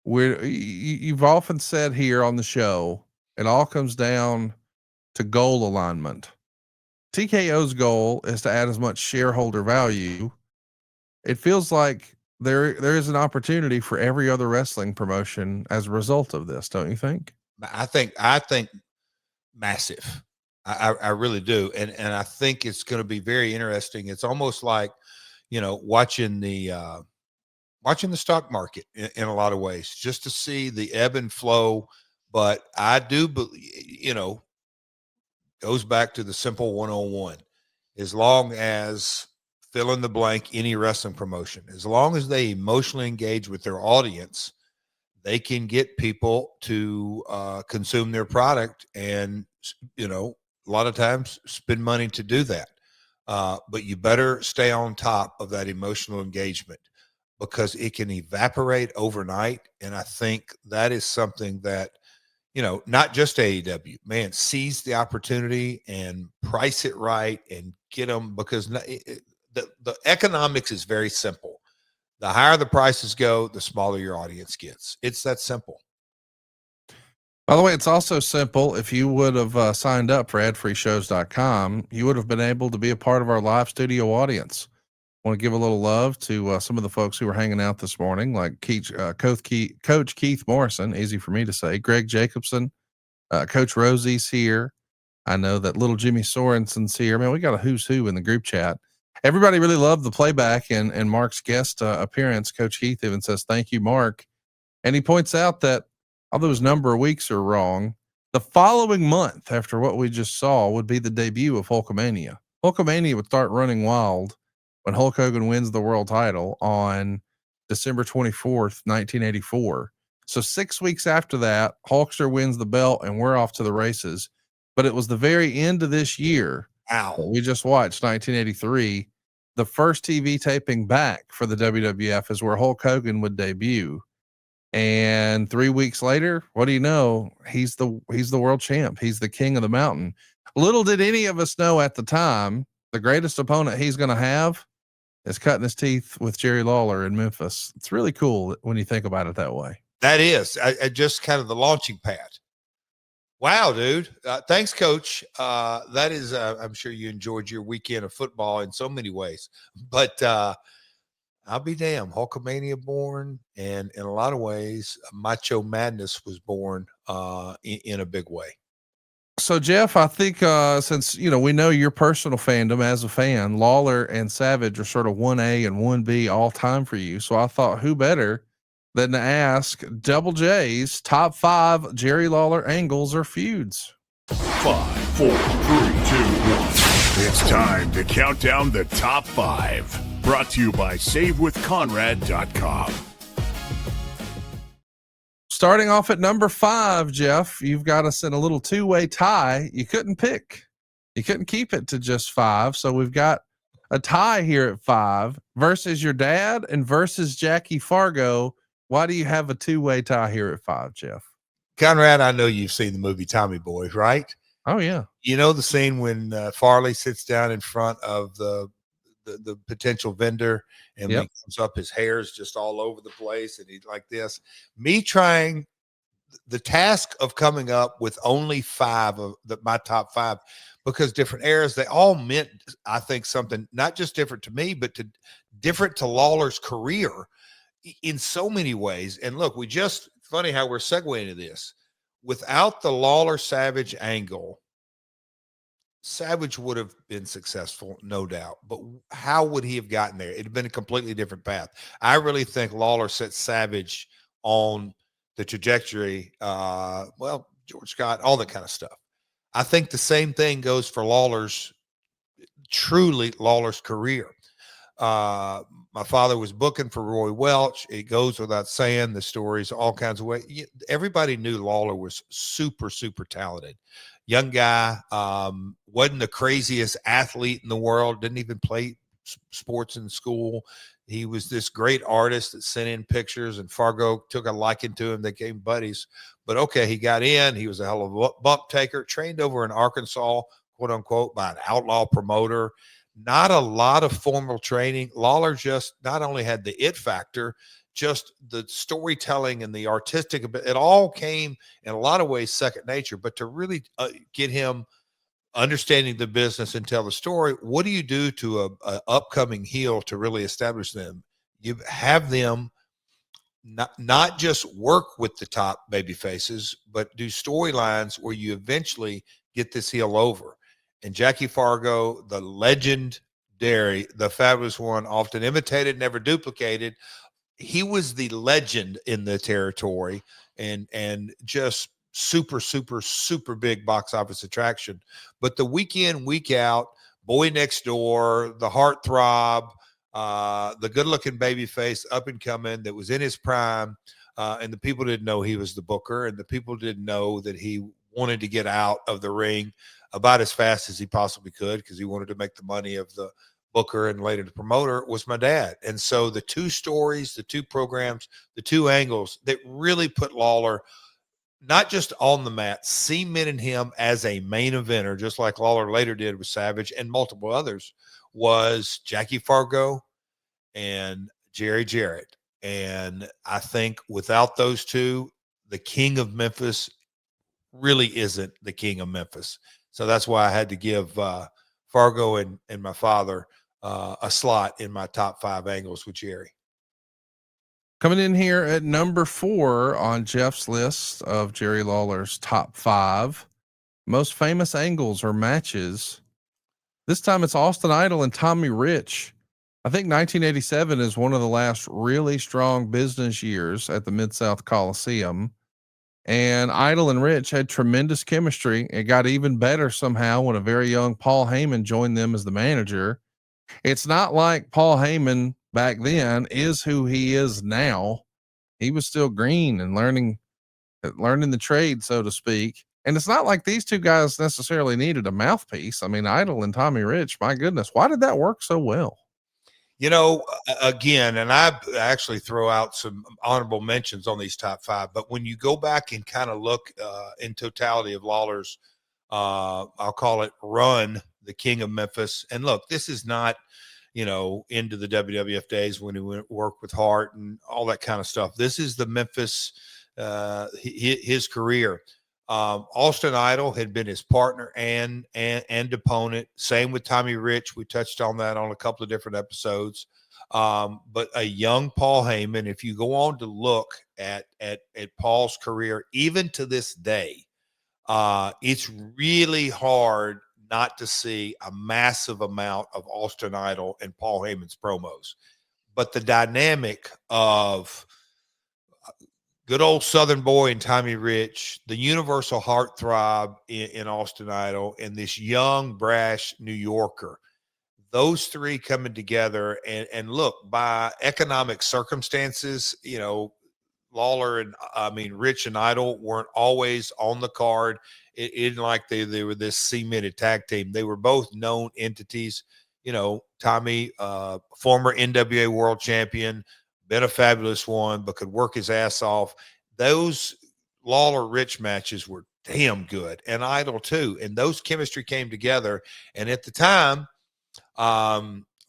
you've often said here on the show, it all comes down to goal alignment. TKO's goal is to add as much shareholder value. It feels like there is an opportunity for every other wrestling promotion as a result of this, don't you think? I think massive. I really do. And I think it's going to be very interesting. It's almost like, you know, watching the stock market in a lot of ways, just to see the ebb and flow. But I do believe, you know, goes back to the simple 101. As long as fill in the blank, any wrestling promotion, as long as they emotionally engage with their audience, they can get people to consume their product, and, you know, a lot of times spend money to do that. But you better stay on top of that emotional engagement, because it can evaporate overnight. And I think that is something that, you know, not just AEW, man, seize the opportunity and price it right and get them, because the economics is very simple. The higher the prices go, the smaller your audience gets. It's that simple. By the way, it's also simple. If you would have signed up for adfreeshows.com, you would have been able to be a part of our live studio audience. I want to give a little love to some of the folks who were hanging out this morning, like Coach Keith Morrison, easy for me to say, Greg Jacobson, Coach Rosie's here. I know that little Jimmy Sorensen's here. Man, we got a who's who in the group chat. Everybody really loved the playback and Mark's guest appearance. Coach Keith even says, thank you, Mark. And he points out that although his number of weeks are wrong, the following month after what we just saw would be the debut of Hulkamania. Hulkamania would start running wild when Hulk Hogan wins the world title on December 24th, 1984. So 6 weeks after that, Hulkster wins the belt and we're off to the races. But it was the very end of this year. Wow. We just watched 1983. The first TV taping back for the WWF is where Hulk Hogan would debut. And 3 weeks later, what do you know? He's the world champ. He's the king of the mountain. Little did any of us know at the time, the greatest opponent he's going to have is cutting his teeth with Jerry Lawler in Memphis. It's really cool when you think about it that way. That is I just kind of the launching pad. Wow, dude. Thanks, Coach. That is, I'm sure you enjoyed your weekend of football in so many ways, but I'll be damned. Hulkamania born, and in a lot of ways, Macho Madness was born in a big way. So, Jeff, I think since, you know, we know your personal fandom as a fan, Lawler and Savage are sort of 1A and 1B all time for you. So I thought, who better than to ask Double J's top 5 Jerry Lawler angles or feuds? 5, 4, 3, 2, 1. It's time to count down the top 5. Brought to you by SaveWithConrad.com. Starting off at number 5, Jeff, you've got us in a little two-way tie. You couldn't pick. You couldn't keep it to just 5. So we've got a tie here at 5 versus your dad and versus Jackie Fargo. Why do you have a two-way tie here at 5, Jeff? Conrad, I know you've seen the movie Tommy Boy, right? Oh yeah. You know the scene when Farley sits down in front of the potential vendor, and when he comes up, his hair's just all over the place, and he's like this. Me trying the task of coming up with only 5 of my top 5, because different eras, they all meant, I think, something not just different to me, but different to Lawler's career in so many ways. And look, funny how we're segueing into this. Without the Lawler Savage angle, Savage would have been successful, no doubt. But how would he have gotten there? It'd have been a completely different path. I really think Lawler set Savage on the trajectory. George Scott, all that kind of stuff. I think the same thing goes for Lawler's career. My father was booking for Roy Welch. It goes without saying, the stories, all kinds of ways. Everybody knew Lawler was super, super talented. Young guy, wasn't the craziest athlete in the world, didn't even play sports in school. He was this great artist that sent in pictures, and Fargo took a liking to him. They became buddies. But okay, he got in. He was a hell of a bump taker, trained over in Arkansas, quote unquote, by an outlaw promoter. Not a lot of formal training. Lawler just not only had the it factor, just the storytelling and the artistic, it all came in a lot of ways second nature. But to really get him understanding the business and tell the story, what do you do to a upcoming heel to really establish them? You have them not just work with the top baby faces, but do storylines where you eventually get this heel over. And Jackie Fargo, the legendary, the fabulous one, often imitated, never duplicated. He was the legend in the territory, and just super, super, super big box office attraction. But the week in, week out, boy next door, the heartthrob, the good-looking baby face, up and coming, that was in his prime, and the people didn't know he was the booker, and the people didn't know that he wanted to get out of the ring about as fast as he possibly could, because he wanted to make the money of the booker and later the promoter, was my dad. And so the 2 stories, the 2 programs, the 2 angles that really put Lawler not just on the mat, cemented him as a main eventer, just like Lawler later did with Savage and multiple others, was Jackie Fargo and Jerry Jarrett. And I think without those 2, the king of Memphis really isn't the king of Memphis. So that's why I had to give Fargo and my father a slot in my top 5 angles with Jerry. Coming in here at number 4 on Jeff's list of Jerry Lawler's top 5 most famous angles or matches. This time it's Austin Idol and Tommy Rich. I think 1987 is one of the last really strong business years at the Mid-South Coliseum. And Idol and Rich had tremendous chemistry. It got even better somehow when a very young Paul Heyman joined them as the manager. It's not like Paul Heyman back then is who he is now. He was still green and learning the trade, so to speak. And it's not like these 2 guys necessarily needed a mouthpiece. I mean, Idol and Tommy Rich, my goodness, why did that work so well? You know, again, and I actually throw out some honorable mentions on these top 5, but when you go back and kind of look in totality of Lawler's, I'll call it run, the king of Memphis. And look, this is not, into the WWF days when he went work with Hart and all that kind of stuff. This is the Memphis, his career. Austin Idol had been his partner and opponent. Same with Tommy Rich. We touched on that on a couple of different episodes. But a young Paul Heyman, if you go on to look at Paul's career, even to this day, it's really hard not to see a massive amount of Austin Idol and Paul Heyman's promos. But the dynamic of good old Southern boy and Tommy Rich, the universal heartthrob in Austin Idol, and this young, brash New Yorker, those 3 coming together. And look, by economic circumstances, Lawler and Rich and Idol weren't always on the card. It isn't like they were this cemented tag team. They were both known entities. You know, Tommy, former NWA world champion, been a fabulous one, but could work his ass off. Those Lawler Rich matches were damn good, and Idol too. And those chemistry came together. And at the time,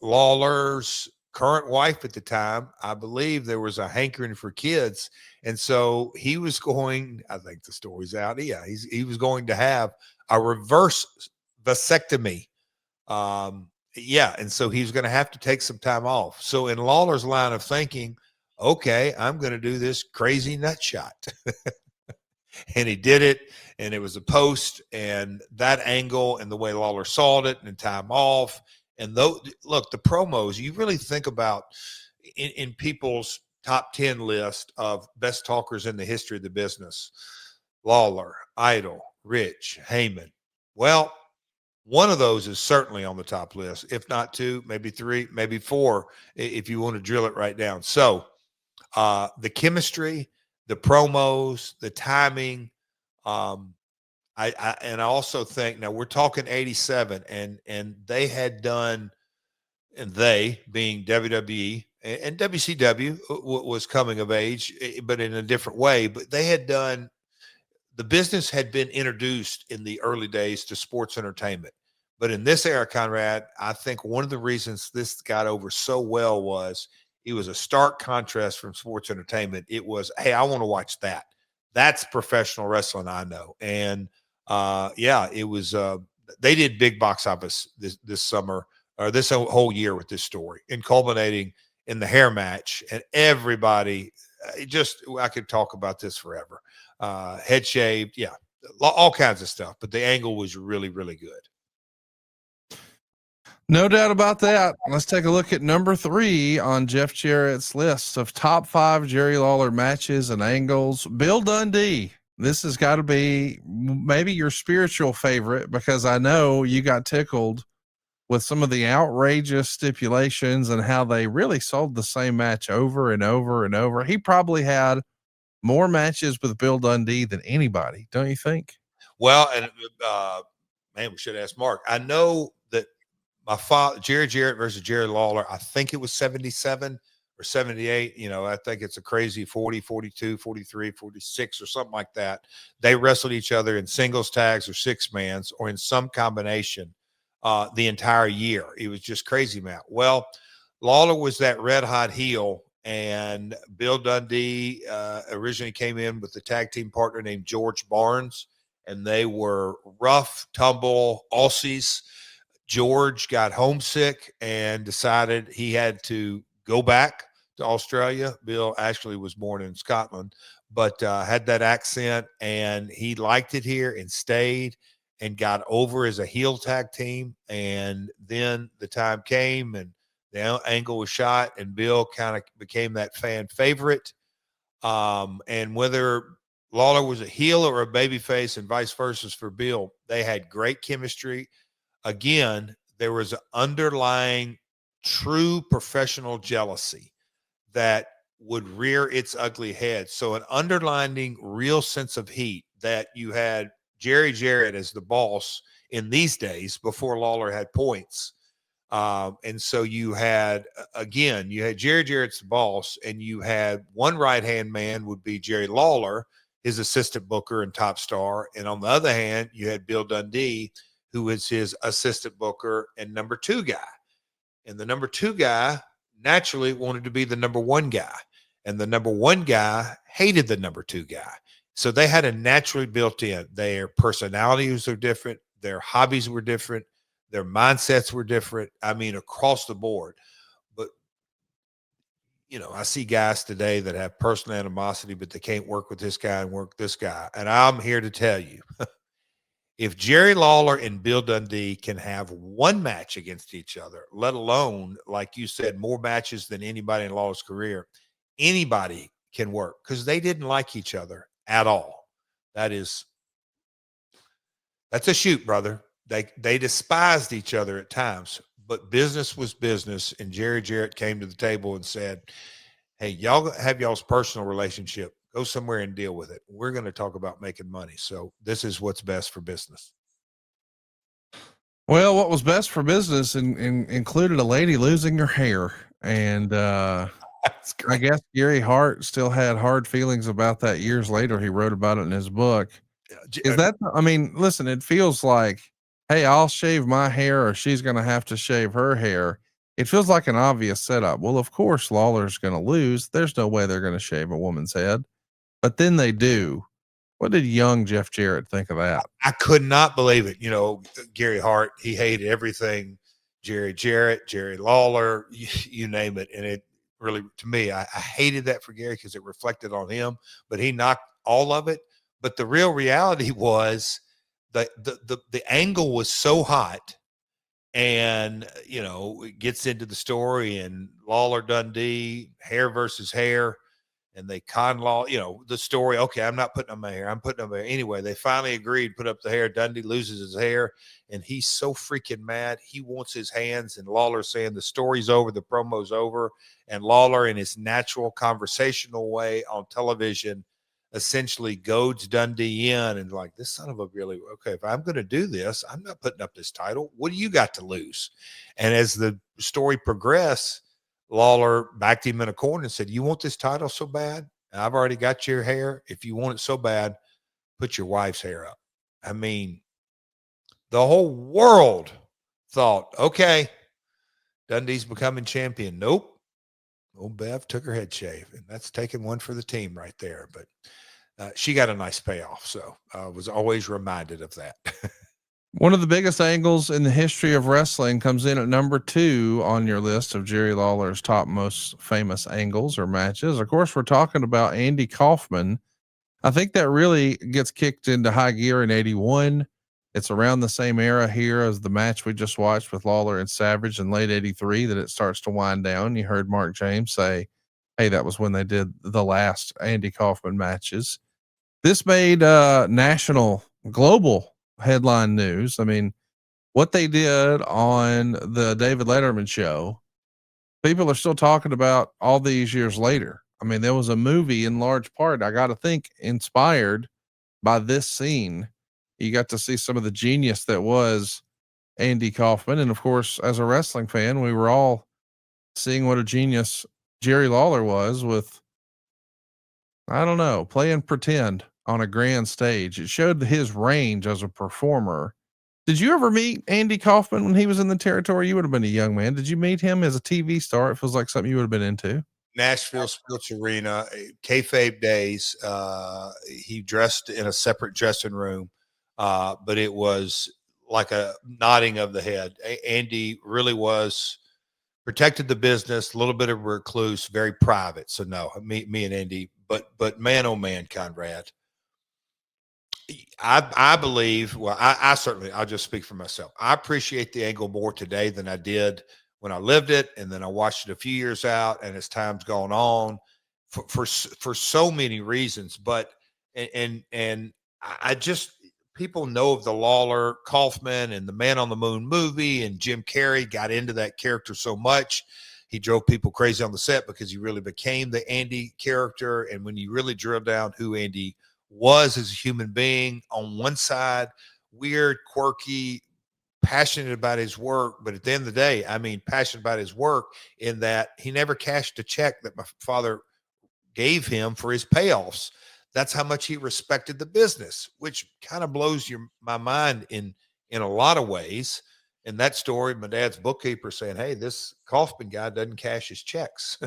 Lawler's current wife at the time, I believe there was a hankering for kids. And so he was going, I think the story's out. Yeah, he was going to have a reverse vasectomy. Yeah, and so he's going to have to take some time off. So in Lawler's line of thinking, okay, I'm going to do this crazy nut shot. And he did it, and it was a post, and that angle and the way Lawler saw it and time off. And though, look, the promos, you really think about in people's top 10 list of best talkers in the history of the business, Lawler, Idol, Rich, Heyman. Well, one of those is certainly on the top list, if not two, maybe three, maybe four, if you want to drill it right down. So the chemistry, the promos, the timing, I also think, now we're talking 87, and they had done, and they being WWE and WCW was coming of age, but in a different way. But they had done, the business had been introduced in the early days to sports entertainment. But in this era, Conrad, I think one of the reasons this got over so well was it was a stark contrast from sports entertainment. It was, hey, I want to watch that. That's professional wrestling, I know. And yeah, it was, they did big box office this summer, or this whole year with this story, and culminating in the hair match. And everybody, I could talk about this forever. Head shaved, yeah, all kinds of stuff. But the angle was really, really good. No doubt about that. Let's take a look at number 3 on Jeff Jarrett's list of top 5 Jerry Lawler matches and angles. Bill Dundee. This has got to be maybe your spiritual favorite, because I know you got tickled with some of the outrageous stipulations and how they really sold the same match over and over and over. He probably had more matches with Bill Dundee than anybody, don't you think? Well, and man, we should ask Mark. I know that my father, Jerry Jarrett versus Jerry Lawler, I think it was 77 or 78. You know, I think it's a crazy 40, 42, 43, 46 or something like that. They wrestled each other in singles, tags, or six mans, or in some combination the entire year. It was just crazy, Matt. Well, Lawler was that red hot heel, and Bill Dundee originally came in with a tag team partner named George Barnes, and they were rough, tumble Aussies. George got homesick and decided he had to go back to Australia. Bill actually was born in Scotland, but had that accent, and he liked it here and stayed and got over as a heel tag team. And then the time came and the angle was shot, and Bill kind of became that fan favorite. And whether Lawler was a heel or a babyface and vice versa for Bill, they had great chemistry. Again, there was an underlying true professional jealousy that would rear its ugly head. So an underlying real sense of heat that you had Jerry Jarrett as the boss in these days before Lawler had points. And so you had Jerry Jarrett's the boss, and you had one right-hand man would be Jerry Lawler, his assistant booker and top star. And on the other hand, you had Bill Dundee, who was his assistant booker and number 2 guy. And the number 2 guy naturally wanted to be the number 1 guy. And the number 1 guy hated the number 2 guy. So they had a naturally built in. Their personalities are different. Their hobbies were different. Their mindsets were different. I mean, across the board. But, you know, I see guys today that have personal animosity, but they can't work with this guy and work this guy. And I'm here to tell you, if Jerry Lawler and Bill Dundee can have one match against each other, let alone, like you said, more matches than anybody in Lawler's career, anybody can work, because they didn't like each other at all. That's a shoot, brother. They despised each other at times, but business was business. And Jerry Jarrett came to the table and said, hey, y'all have y'all's personal relationship, Go somewhere and deal with it. We're going to talk about making money. So this is what's best for business. Well, what was best for business included a lady losing her hair. And I guess Gary Hart still had hard feelings about that years later. He wrote about it in his book. Is that, I mean, listen, it feels like, hey, I'll shave my hair or she's going to have to shave her hair. It feels like an obvious setup. Well, of course, Lawler's going to lose. There's no way they're going to shave a woman's head, but then they do. What did young Jeff Jarrett think of that? I could not believe it. You know, Gary Hart, he hated everything. Jerry Jarrett, Jerry Lawler, you name it. And it really, to me, I hated that for Gary because it reflected on him, but he knocked all of it. But the real reality was the angle was so hot, and, you know, it gets into the story and Lawler Dundee, hair versus hair. And they con law, you know, the story. Okay, I'm not putting on my hair. I'm putting on my hair. Anyway, they finally agreed, put up the hair. Dundee loses his hair, and he's so freaking mad. He wants his hands, and Lawler saying the story's over, the promo's over. And Lawler, in his natural conversational way on television, essentially goads Dundee in and like, this son of a really, okay, if I'm going to do this, I'm not putting up this title. What do you got to lose? And as the story progressed, Lawler backed him in a corner and said, you want this title so bad? I've already got your hair. If you want it so bad, put your wife's hair up. I mean, the whole world thought, okay, Dundee's becoming champion. Nope. Old Bev took her head shave, and that's taking one for the team right there. But she got a nice payoff. So I was always reminded of that. One of the biggest angles in the history of wrestling comes in at number 2 on your list of Jerry Lawler's top most famous angles or matches. Of course, we're talking about Andy Kaufman. I think that really gets kicked into high gear in 81. It's around the same era here as the match we just watched with Lawler and Savage in late 83 that it starts to wind down. You heard Mark James say, hey, that was when they did the last Andy Kaufman matches. This made national, global headline news. I mean, what they did on the David Letterman show, people are still talking about all these years later. I mean, there was a movie in large part, I got to think, inspired by this scene. You got to see some of the genius that was Andy Kaufman. And of course, as a wrestling fan, we were all seeing what a genius Jerry Lawler was with, I don't know, playing pretend on a grand stage. It showed his range as a performer. Did you ever meet Andy Kaufman when he was in the territory? You would have been a young man. Did you meet him as a TV star? It feels like something you would have been into. Nashville Sports Arena, kayfabe days. He dressed in a separate dressing room, but it was like a nodding of the head. Andy really was protected the business, a little bit of a recluse, very private. So no, me and Andy, but man, oh man, Conrad. I believe, well, I certainly, I'll just speak for myself. I appreciate the angle more today than I did when I lived it. And then I watched it a few years out, and as time's gone on for so many reasons, but, and I just, people know of the Lawler Kaufman and the Man on the Moon movie, and Jim Carrey got into that character so much. He drove people crazy on the set because he really became the Andy character. And when you really drill down who Andy was as a human being, on one side, weird, quirky, passionate about his work, but at the end of the day, I mean, passionate about his work in that he never cashed a check that my father gave him for his payoffs. That's how much he respected the business, which kind of blows my mind in a lot of ways. In that story, my dad's bookkeeper saying, hey, this Kaufman guy doesn't cash his checks.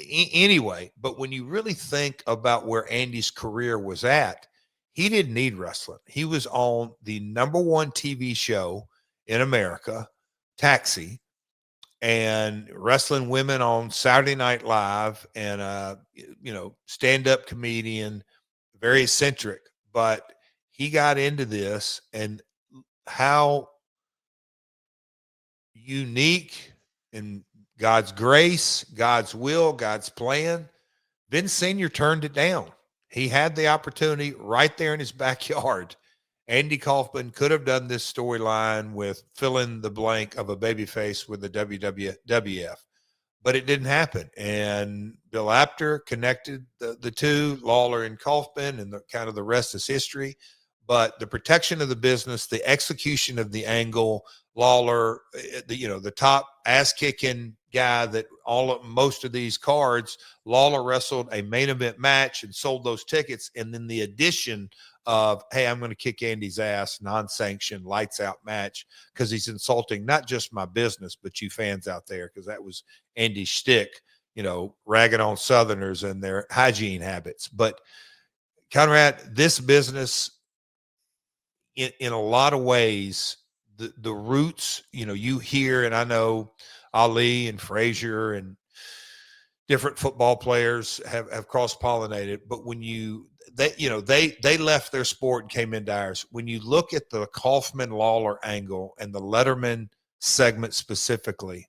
Anyway, but when you really think about where Andy's career was at, he didn't need wrestling. He was on the #1 TV show in America, Taxi, and wrestling women on Saturday Night Live, and stand-up comedian, very eccentric. But he got into this, and how unique and God's grace, God's will, God's plan. Vince Sr. turned it down. He had the opportunity right there in his backyard. Andy Kaufman could have done this storyline with fill in the blank of a babyface with the WWF. but it didn't happen. And Bill Apter connected the two, Lawler and Kaufman, and the kind of the rest is history. But the protection of the business, the execution of the angle, Lawler, the top ass kicking guy that most of these cards, Lawler wrestled a main event match and sold those tickets. And then the addition of, hey, I'm going to kick Andy's ass, non-sanctioned, lights out match, because he's insulting not just my business, but you fans out there, because that was Andy's shtick, ragging on Southerners and their hygiene habits. But Conrad, this business, in a lot of ways, the roots, you hear, and I know Ali and Frazier and different football players have cross-pollinated, but when they left their sport and came into ours. When you look at the Kaufman-Lawler angle and the Letterman segment specifically,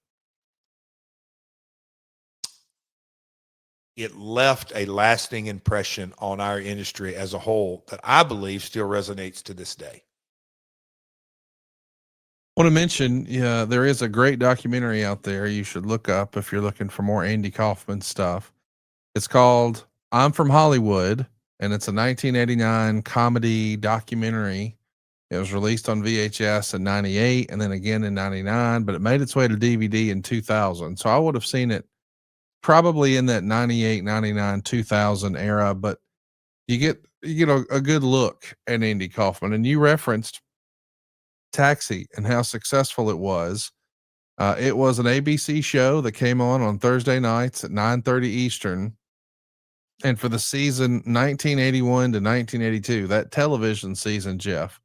it left a lasting impression on our industry as a whole that I believe still resonates to this day. I want to mention, there is a great documentary out there you should look up if you're looking for more Andy Kaufman stuff. It's called I'm From Hollywood, and it's a 1989 comedy documentary. It was released on VHS in 98 and then again in 99, but it made its way to DVD in 2000. So I would have seen it probably in that 98, 99, 2000 era, but you get a good look at Andy Kaufman. And you referenced Taxi and how successful it was. It was an ABC show that came on Thursday nights at 9:30 Eastern. And for the season 1981 to 1982, that television season, Jeff,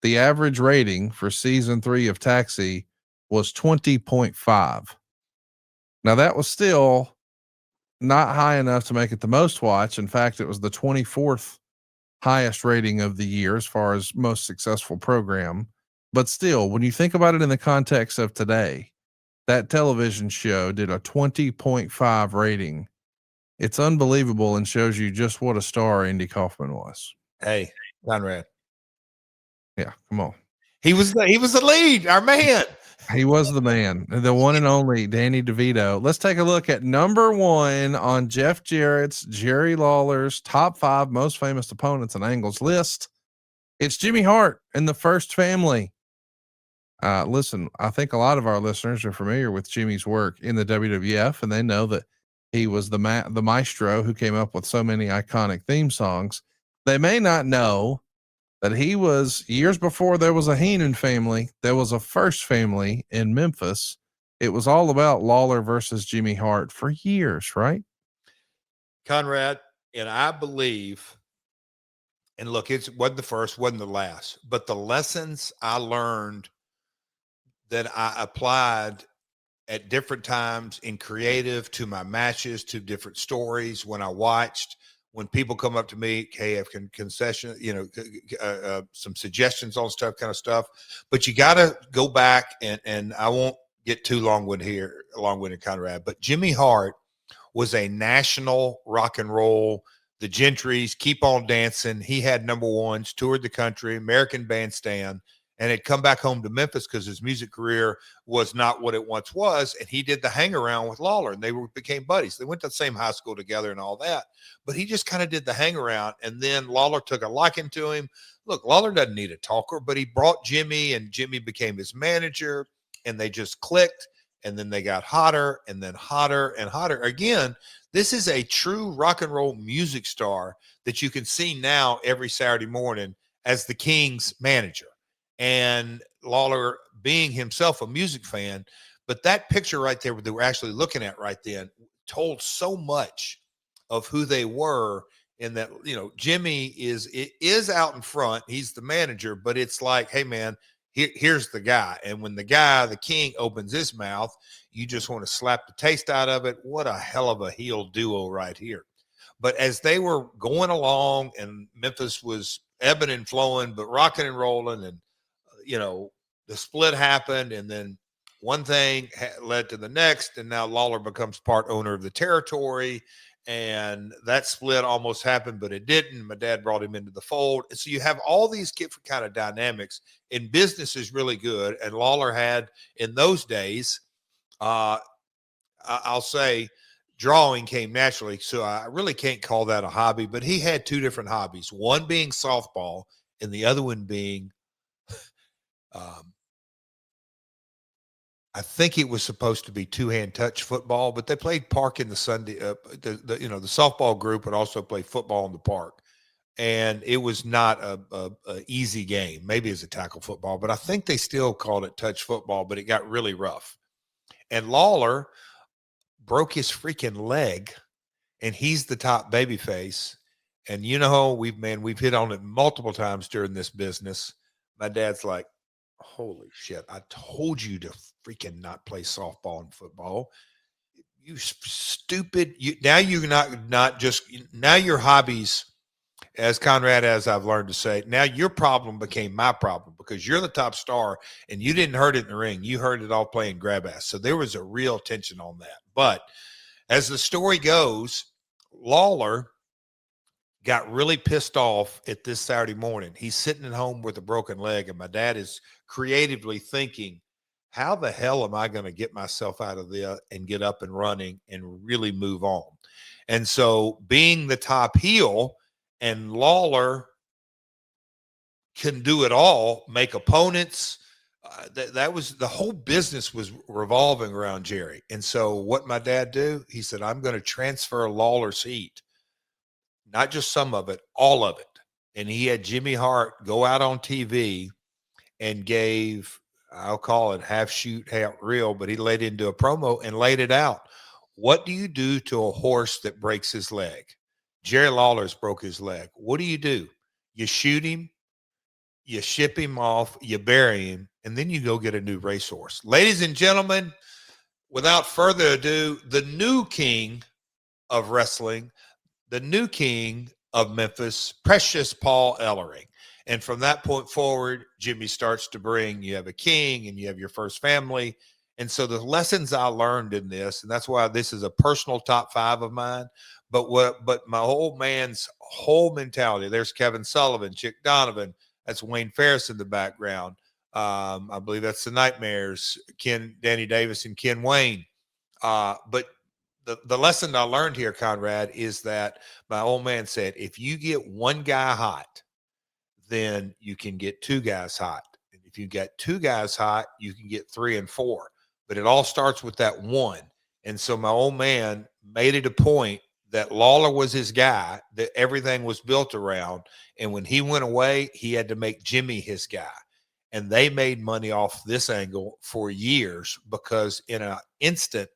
the average rating for season 3 of Taxi was 20.5. Now that was still not high enough to make it the most watched. In fact, it was the 24th highest rating of the year as far as most successful program. But still, when you think about it in the context of today, that television show did a 20.5 rating. It's unbelievable and shows you just what a star Andy Kaufman was. Hey, Conrad. Yeah, come on. He was the lead, our man. He was the man, the one and only Danny DeVito. Let's take a look at number 1 on Jeff Jarrett's Jerry Lawler's top 5 most famous opponents and angles list. It's Jimmy Hart and the First Family. Listen, I think a lot of our listeners are familiar with Jimmy's work in the WWF, and they know that he was the maestro who came up with so many iconic theme songs. They may not know that he was, years before there was a Heenan family, there was a First Family in Memphis. It was all about Lawler versus Jimmy Hart for years, right? Conrad, and I believe, and look, it wasn't the first, wasn't the last, but the lessons I learned that I applied at different times in creative, to my matches, to different stories, when I watched, when people come up to me, hey, I have concession, some suggestions on stuff, kind of stuff. But you got to go back, and I won't get too long-winded here, Conrad, but Jimmy Hart was a national rock and roll, the Gentrys, Keep On Dancing. He had number ones, toured the country, American Bandstand, and had come back home to Memphis because his music career was not what it once was. And he did the hang around with Lawler, and they became buddies. They went to the same high school together and all that, but he just kind of did the hang around. And then Lawler took a liking to him. Look, Lawler doesn't need a talker, but he brought Jimmy, and Jimmy became his manager, and they just clicked. And then they got hotter and then hotter and hotter. Again, this is a true rock and roll music star that you can see now every Saturday morning as the Kings manager. And Lawler being himself a music fan, but that picture right there that we're actually looking at right then told so much of who they were, in that, Jimmy is out in front. He's the manager, but it's like, hey man, here's the guy. And when the King opens his mouth, you just want to slap the taste out of it. What a hell of a heel duo right here. But as they were going along, and Memphis was ebbing and flowing, but rocking and rolling, and the split happened, and then one thing led to the next, and now Lawler becomes part owner of the territory, and that split almost happened, but it didn't. My dad brought him into the fold. And so you have all these different kind of dynamics, and business is really good. And Lawler had, in those days, I'll say drawing came naturally. So I really can't call that a hobby, but he had two different hobbies, one being softball and the other one being, I think it was supposed to be two-hand touch football, but they played park in the Sunday, the softball group would also play football in the park. And it was not a easy game. Maybe it's a tackle football, but I think they still called it touch football, but it got really rough. And Lawler broke his freaking leg, and he's the top baby face. And we've hit on it multiple times during this business. My dad's like, holy shit, I told you to freaking not play softball and football. You stupid. Now you're not just, now your hobbies, as Conrad, as I've learned to say, now your problem became my problem because you're the top star and you didn't hurt it in the ring. You hurt it all playing grab ass. So there was a real tension on that. But as the story goes, Lawler got really pissed off at this Saturday morning. He's sitting at home with a broken leg, and my dad is creatively thinking, how the hell am I going to get myself out of this and get up and running and really move on? And so being the top heel, and Lawler can do it all, make opponents. That was the whole business was revolving around Jerry. And so what my dad do, he said, I'm going to transfer Lawler's heat, not just some of it, all of it. And he had Jimmy Hart go out on TV and gave, I'll call it half shoot, half real, but he laid into a promo and laid it out. What do you do to a horse that breaks his leg? Jerry Lawler's broke his leg. What do? You shoot him, you ship him off, you bury him, and then you go get a new racehorse. Ladies and gentlemen, without further ado, the new king of wrestling, the new king of Memphis, Precious Paul Ellering. And from that point forward, Jimmy starts to bring, you have a king and you have your first family. And so the lessons I learned in this, and that's why this is a personal top 5 of mine, but my old man's whole mentality, there's Kevin Sullivan, Chick Donovan, that's Wayne Ferris in the background. I believe that's the Nightmares, Danny Davis and Ken Wayne. But the lesson I learned here, Conrad, is that my old man said, if you get one guy hot, then you can get 2 guys hot. And if you get 2 guys hot, you can get 3 and 4. But it all starts with that one. And so my old man made it a point that Lawler was his guy, that everything was built around. And when he went away, he had to make Jimmy his guy. And they made money off this angle for years because in an instant,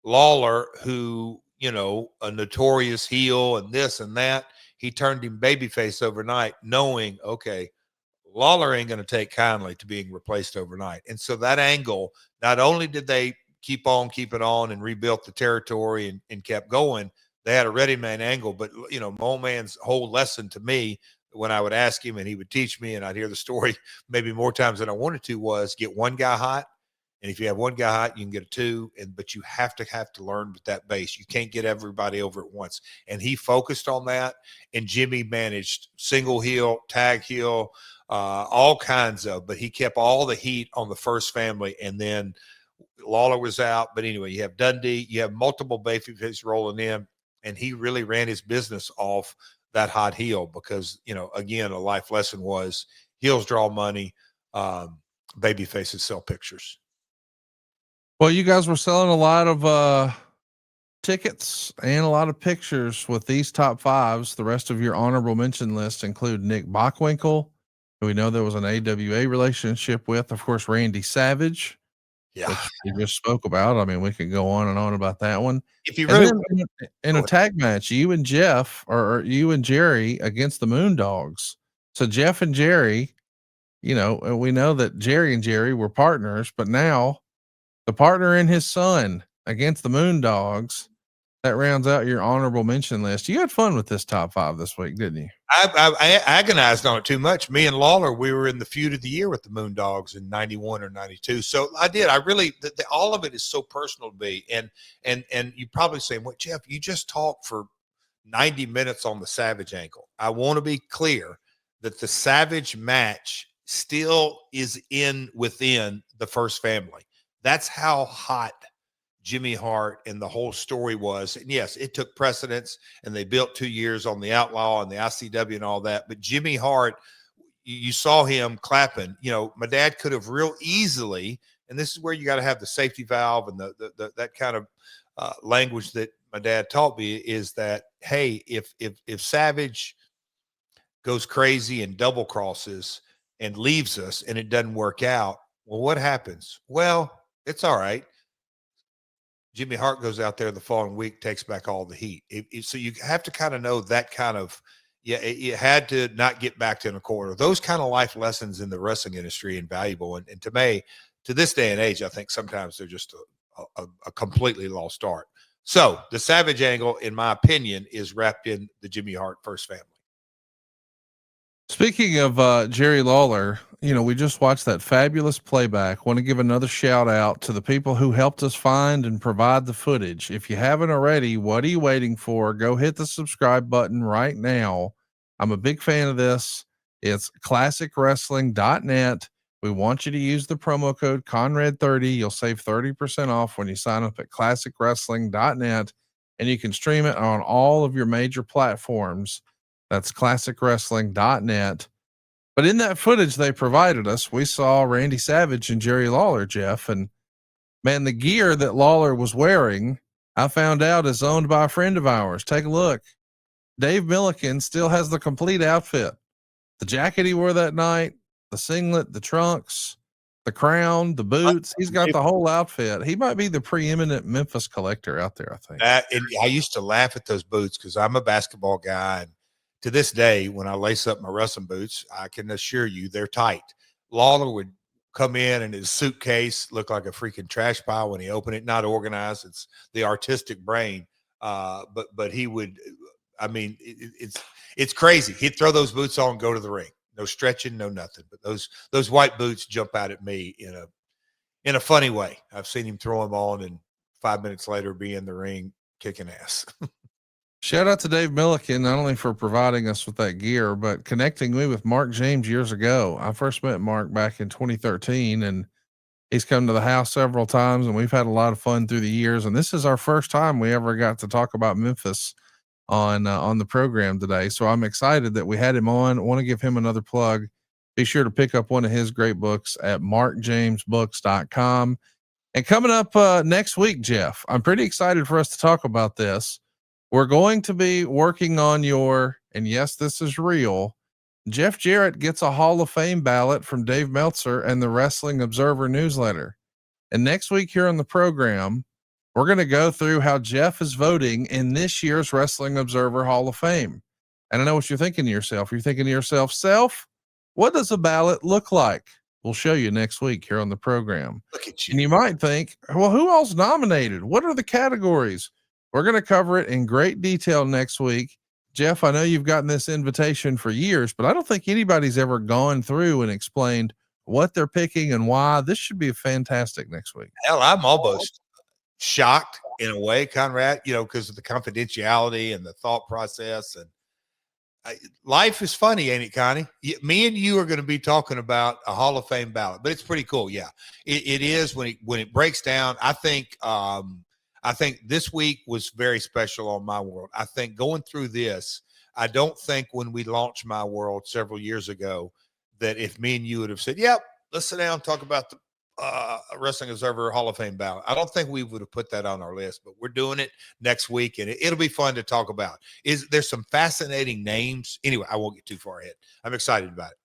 Lawler, who, a notorious heel and this and that, he turned him babyface overnight, knowing, okay, Lawler ain't going to take kindly to being replaced overnight. And so that angle, not only did they keep it on and rebuilt the territory and kept going, they had a ready-made angle. But, my old man's whole lesson to me when I would ask him and he would teach me and I'd hear the story maybe more times than I wanted to was get one guy hot. And if you have one guy hot, you can get a 2. But you have to learn with that base. You can't get everybody over at once. And he focused on that. And Jimmy managed single heel, tag heel, all kinds of. But he kept all the heat on the first family. And then Lawler was out. But anyway, you have Dundee. You have multiple babyfaces rolling in. And he really ran his business off that hot heel because, again, a life lesson was heels draw money, babyfaces sell pictures. Well, you guys were selling a lot of tickets and a lot of pictures with these top 5s. The rest of your honorable mention list include Nick Bockwinkel, who we know there was an AWA relationship with, of course, Randy Savage, which we just spoke about. I mean, we could go on and on about that one. If you really in a tag match, you and Jeff or you and Jerry against the Moondogs. So Jeff and Jerry, we know that Jerry and Jerry were partners, but now the partner and his son against the Moondogs, that rounds out your honorable mention list. You had fun with this top 5 this week, didn't you? I agonized on it too much. Me and Lawler, we were in the feud of the year with the Moondogs in 91 or 92. So I did. I really, all of it is so personal to me. And you probably saying, well, Jeff, you just talked for 90 minutes on the Savage angle. I want to be clear that the Savage match still is within the first family. That's how hot Jimmy Hart and the whole story was, and yes, it took precedence and they built 2 years on the Outlaw and the ICW and all that. But Jimmy Hart, you saw him clapping. You know, my dad could have real easily, and this is where you got to have the safety valve and the that kind of language that my dad taught me, is that, hey, if Savage goes crazy and double crosses and leaves us and it doesn't work out, well, what happens? Well, it's all right. Jimmy Hart goes out there the following week, takes back all the heat. So you have to kind of know that kind of, yeah, it had to not get backed in a corner. Those kind of life lessons in the wrestling industry, invaluable. And to me, to this day and age, I think sometimes they're just a completely lost art. So the Savage angle, in my opinion, is wrapped in the Jimmy Hart first family. Speaking of Jerry Lawler, you know, we just watched that fabulous playback. Want to give another shout out to the people who helped us find and provide the footage. If you haven't already, what are you waiting for? Go hit the subscribe button right now. I'm a big fan of this. It's classicwrestling.net. We want you to use the promo code Conrad30. You'll save 30% off when you sign up at classicwrestling.net, and you can stream it on all of your major platforms. That's classicwrestling.net. But in that footage they provided us, we saw Randy Savage and Jerry Lawler, Jeff, and man, the gear that Lawler was wearing, I found out is owned by a friend of ours. Take a look. Dave Milliken still has the complete outfit. The jacket he wore that night, the singlet, the trunks, the crown, the boots. He's got the whole outfit. He might be the preeminent Memphis collector out there, I think. And I used to laugh at those boots because I'm a basketball guy, and to this day, when I lace up my wrestling boots, I can assure you they're tight. Lawler would come in and his suitcase looked like a freaking trash pile when he opened it. Not organized. It's the artistic brain. But he would, I mean, it's crazy. He'd throw those boots on and go to the ring. No stretching, no nothing. But those white boots jump out at me in a funny way. I've seen him throw them on and 5 minutes later be in the ring kicking ass. Shout out to Dave Milliken, not only for providing us with that gear, but connecting me with Mark James years ago. I first met Mark back in 2013, and he's come to the house several times, and we've had a lot of fun through the years. And this is our first time we ever got to talk about Memphis on the program today. So I'm excited that we had him on. I want to give him another plug. Be sure to pick up one of his great books at markjamesbooks.com. And coming up next week, Jeff, I'm pretty excited for us to talk about this. We're going to be working on and yes, this is real, Jeff Jarrett gets a Hall of Fame ballot from Dave Meltzer and the Wrestling Observer newsletter. And next week here on the program, we're going to go through how Jeff is voting in this year's Wrestling Observer Hall of Fame. And I know what you're thinking to yourself. You're thinking to yourself, what does a ballot look like? We'll show you next week here on the program. Look at you. And you might think, well, who else nominated? What are the categories? We're going to cover it in great detail next week. Jeff, I know you've gotten this invitation for years, but I don't think anybody's ever gone through and explained what they're picking and why. This should be fantastic next week. Hell, I'm almost shocked in a way, Conrad, because of the confidentiality and the thought process. And life is funny, ain't it, Connie? Me and you are going to be talking about a Hall of Fame ballot, but it's pretty cool. Yeah, it is when it breaks down. I think this week was very special on My World. I think going through this, I don't think when we launched My World several years ago that if me and you would have said, yep, let's sit down and talk about the Wrestling Observer Hall of Fame ballot, I don't think we would have put that on our list, but we're doing it next week, and it'll be fun to talk about. There's some fascinating names. Anyway, I won't get too far ahead. I'm excited about it.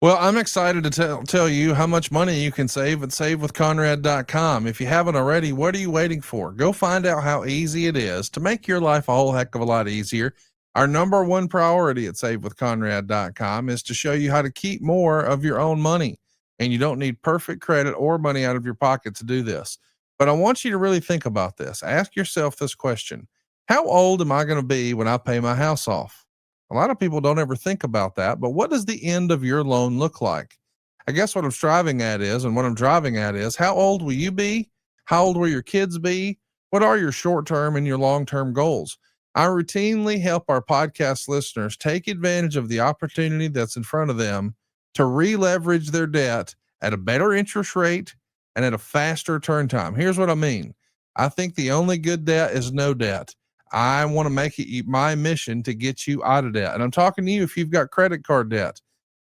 Well, I'm excited to tell you how much money you can save at savewithconrad.com. If you haven't already, what are you waiting for? Go find out how easy it is to make your life a whole heck of a lot easier. Our number one priority at savewithconrad.com is to show you how to keep more of your own money. And you don't need perfect credit or money out of your pocket to do this. But I want you to really think about this. Ask yourself this question. How old am I going to be when I pay my house off? A lot of people don't ever think about that, but what does the end of your loan look like? I guess what I'm driving at is how old will you be? How old will your kids be? What are your short-term and your long-term goals? I routinely help our podcast listeners take advantage of the opportunity that's in front of them to re-leverage their debt at a better interest rate and at a faster turn time. Here's what I mean. I think the only good debt is no debt. I want to make it my mission to get you out of debt. And I'm talking to you if you've got credit card debt.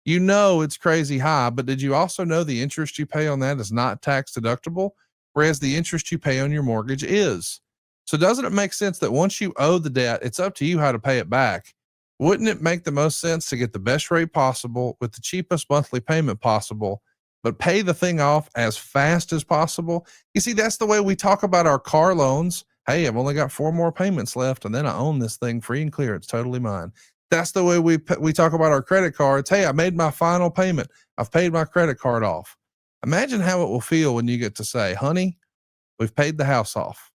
You know it's crazy high, but did you also know the interest you pay on that is not tax deductible, whereas the interest you pay on your mortgage is? So doesn't it make sense that once you owe the debt, it's up to you how to pay it back? Wouldn't it make the most sense to get the best rate possible with the cheapest monthly payment possible, but pay the thing off as fast as possible? You see, that's the way we talk about our car loans. Hey, I've only got 4 more payments left, and then I own this thing free and clear. It's totally mine. That's the way we talk about our credit cards. Hey, I made my final payment. I've paid my credit card off. Imagine how it will feel when you get to say, honey, we've paid the house off.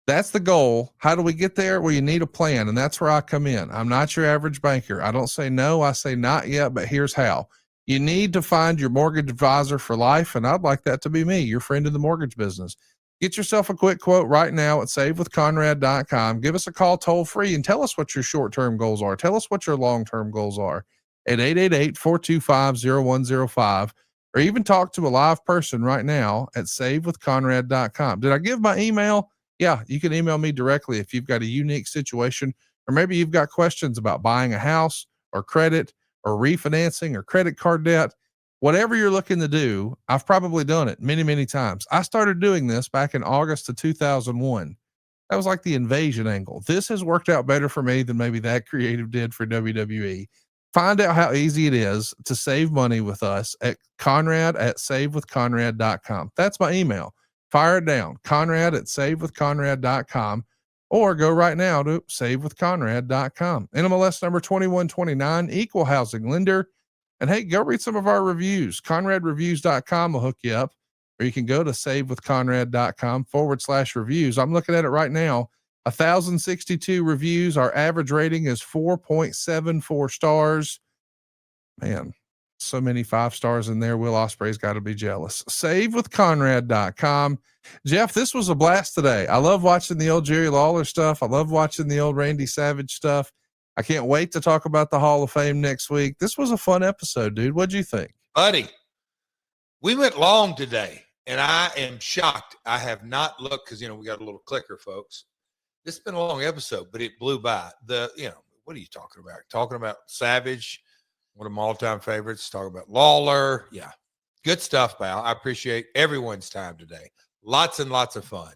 That's the goal. How do we get there? Well, you need a plan. And that's where I come in. I'm not your average banker. I don't say no. I say not yet, but here's how. You need to find your mortgage advisor for life. And I'd like that to be me, your friend in the mortgage business. Get yourself a quick quote right now at savewithconrad.com. Give us a call toll free and tell us what your short-term goals are. Tell us what your long-term goals are at 888-425-0105, or even talk to a live person right now at savewithconrad.com. Did I give my email? Yeah, you can email me directly if you've got a unique situation, or maybe you've got questions about buying a house or credit or refinancing or credit card debt. Whatever you're looking to do, I've probably done it many, many times. I started doing this back in August of 2001. That was like the invasion angle. This has worked out better for me than maybe that creative did for WWE. Find out how easy it is to save money with us at Conrad at savewithconrad.com. That's my email. Fire it down, Conrad at savewithconrad.com, or go right now to savewithconrad.com. NMLS number 2129, equal housing lender. And hey, go read some of our reviews. ConradReviews.com will hook you up, or you can go to savewithconrad.com/reviews. I'm looking at it right now. 1,062 reviews. Our average rating is 4.74 stars. Man, so many 5 stars in there. Will Ospreay's got to be jealous. Savewithconrad.com. Jeff, this was a blast today. I love watching the old Jerry Lawler stuff. I love watching the old Randy Savage stuff. I can't wait to talk about the Hall of Fame next week. This was a fun episode, dude. What'd you think? Buddy, we went long today, and I am shocked. I have not looked because, we got a little clicker, folks. This has been a long episode, but it blew by. What are you talking about? Talking about Savage, one of my all-time favorites. Talking about Lawler. Yeah, good stuff, pal. I appreciate everyone's time today. Lots and lots of fun.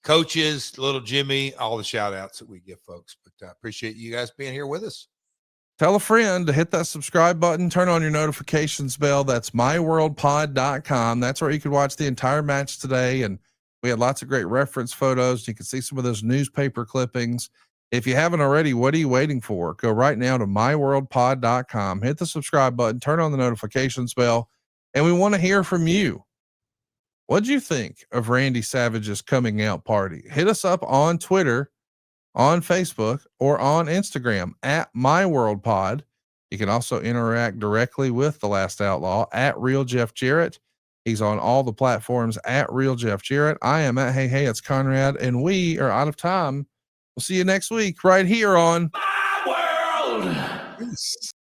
Coaches, little Jimmy, all the shout outs that we give folks, but I appreciate you guys being here with us. Tell a friend to hit that subscribe button, turn on your notifications bell. That's myworldpod.com. That's where you can watch the entire match today. And we had lots of great reference photos. You can see some of those newspaper clippings. If you haven't already, what are you waiting for? Go right now to myworldpod.com, hit the subscribe button, turn on the notifications bell. And we want to hear from you. What'd you think of Randy Savage's coming out party? Hit us up on Twitter, on Facebook, or on Instagram at myworldpod. You can also interact directly with the Last Outlaw at Real Jeff Jarrett. He's on all the platforms at Real Jeff Jarrett. I am at Hey, it's Conrad, and we are out of time. We'll see you next week right here on My World. Peace.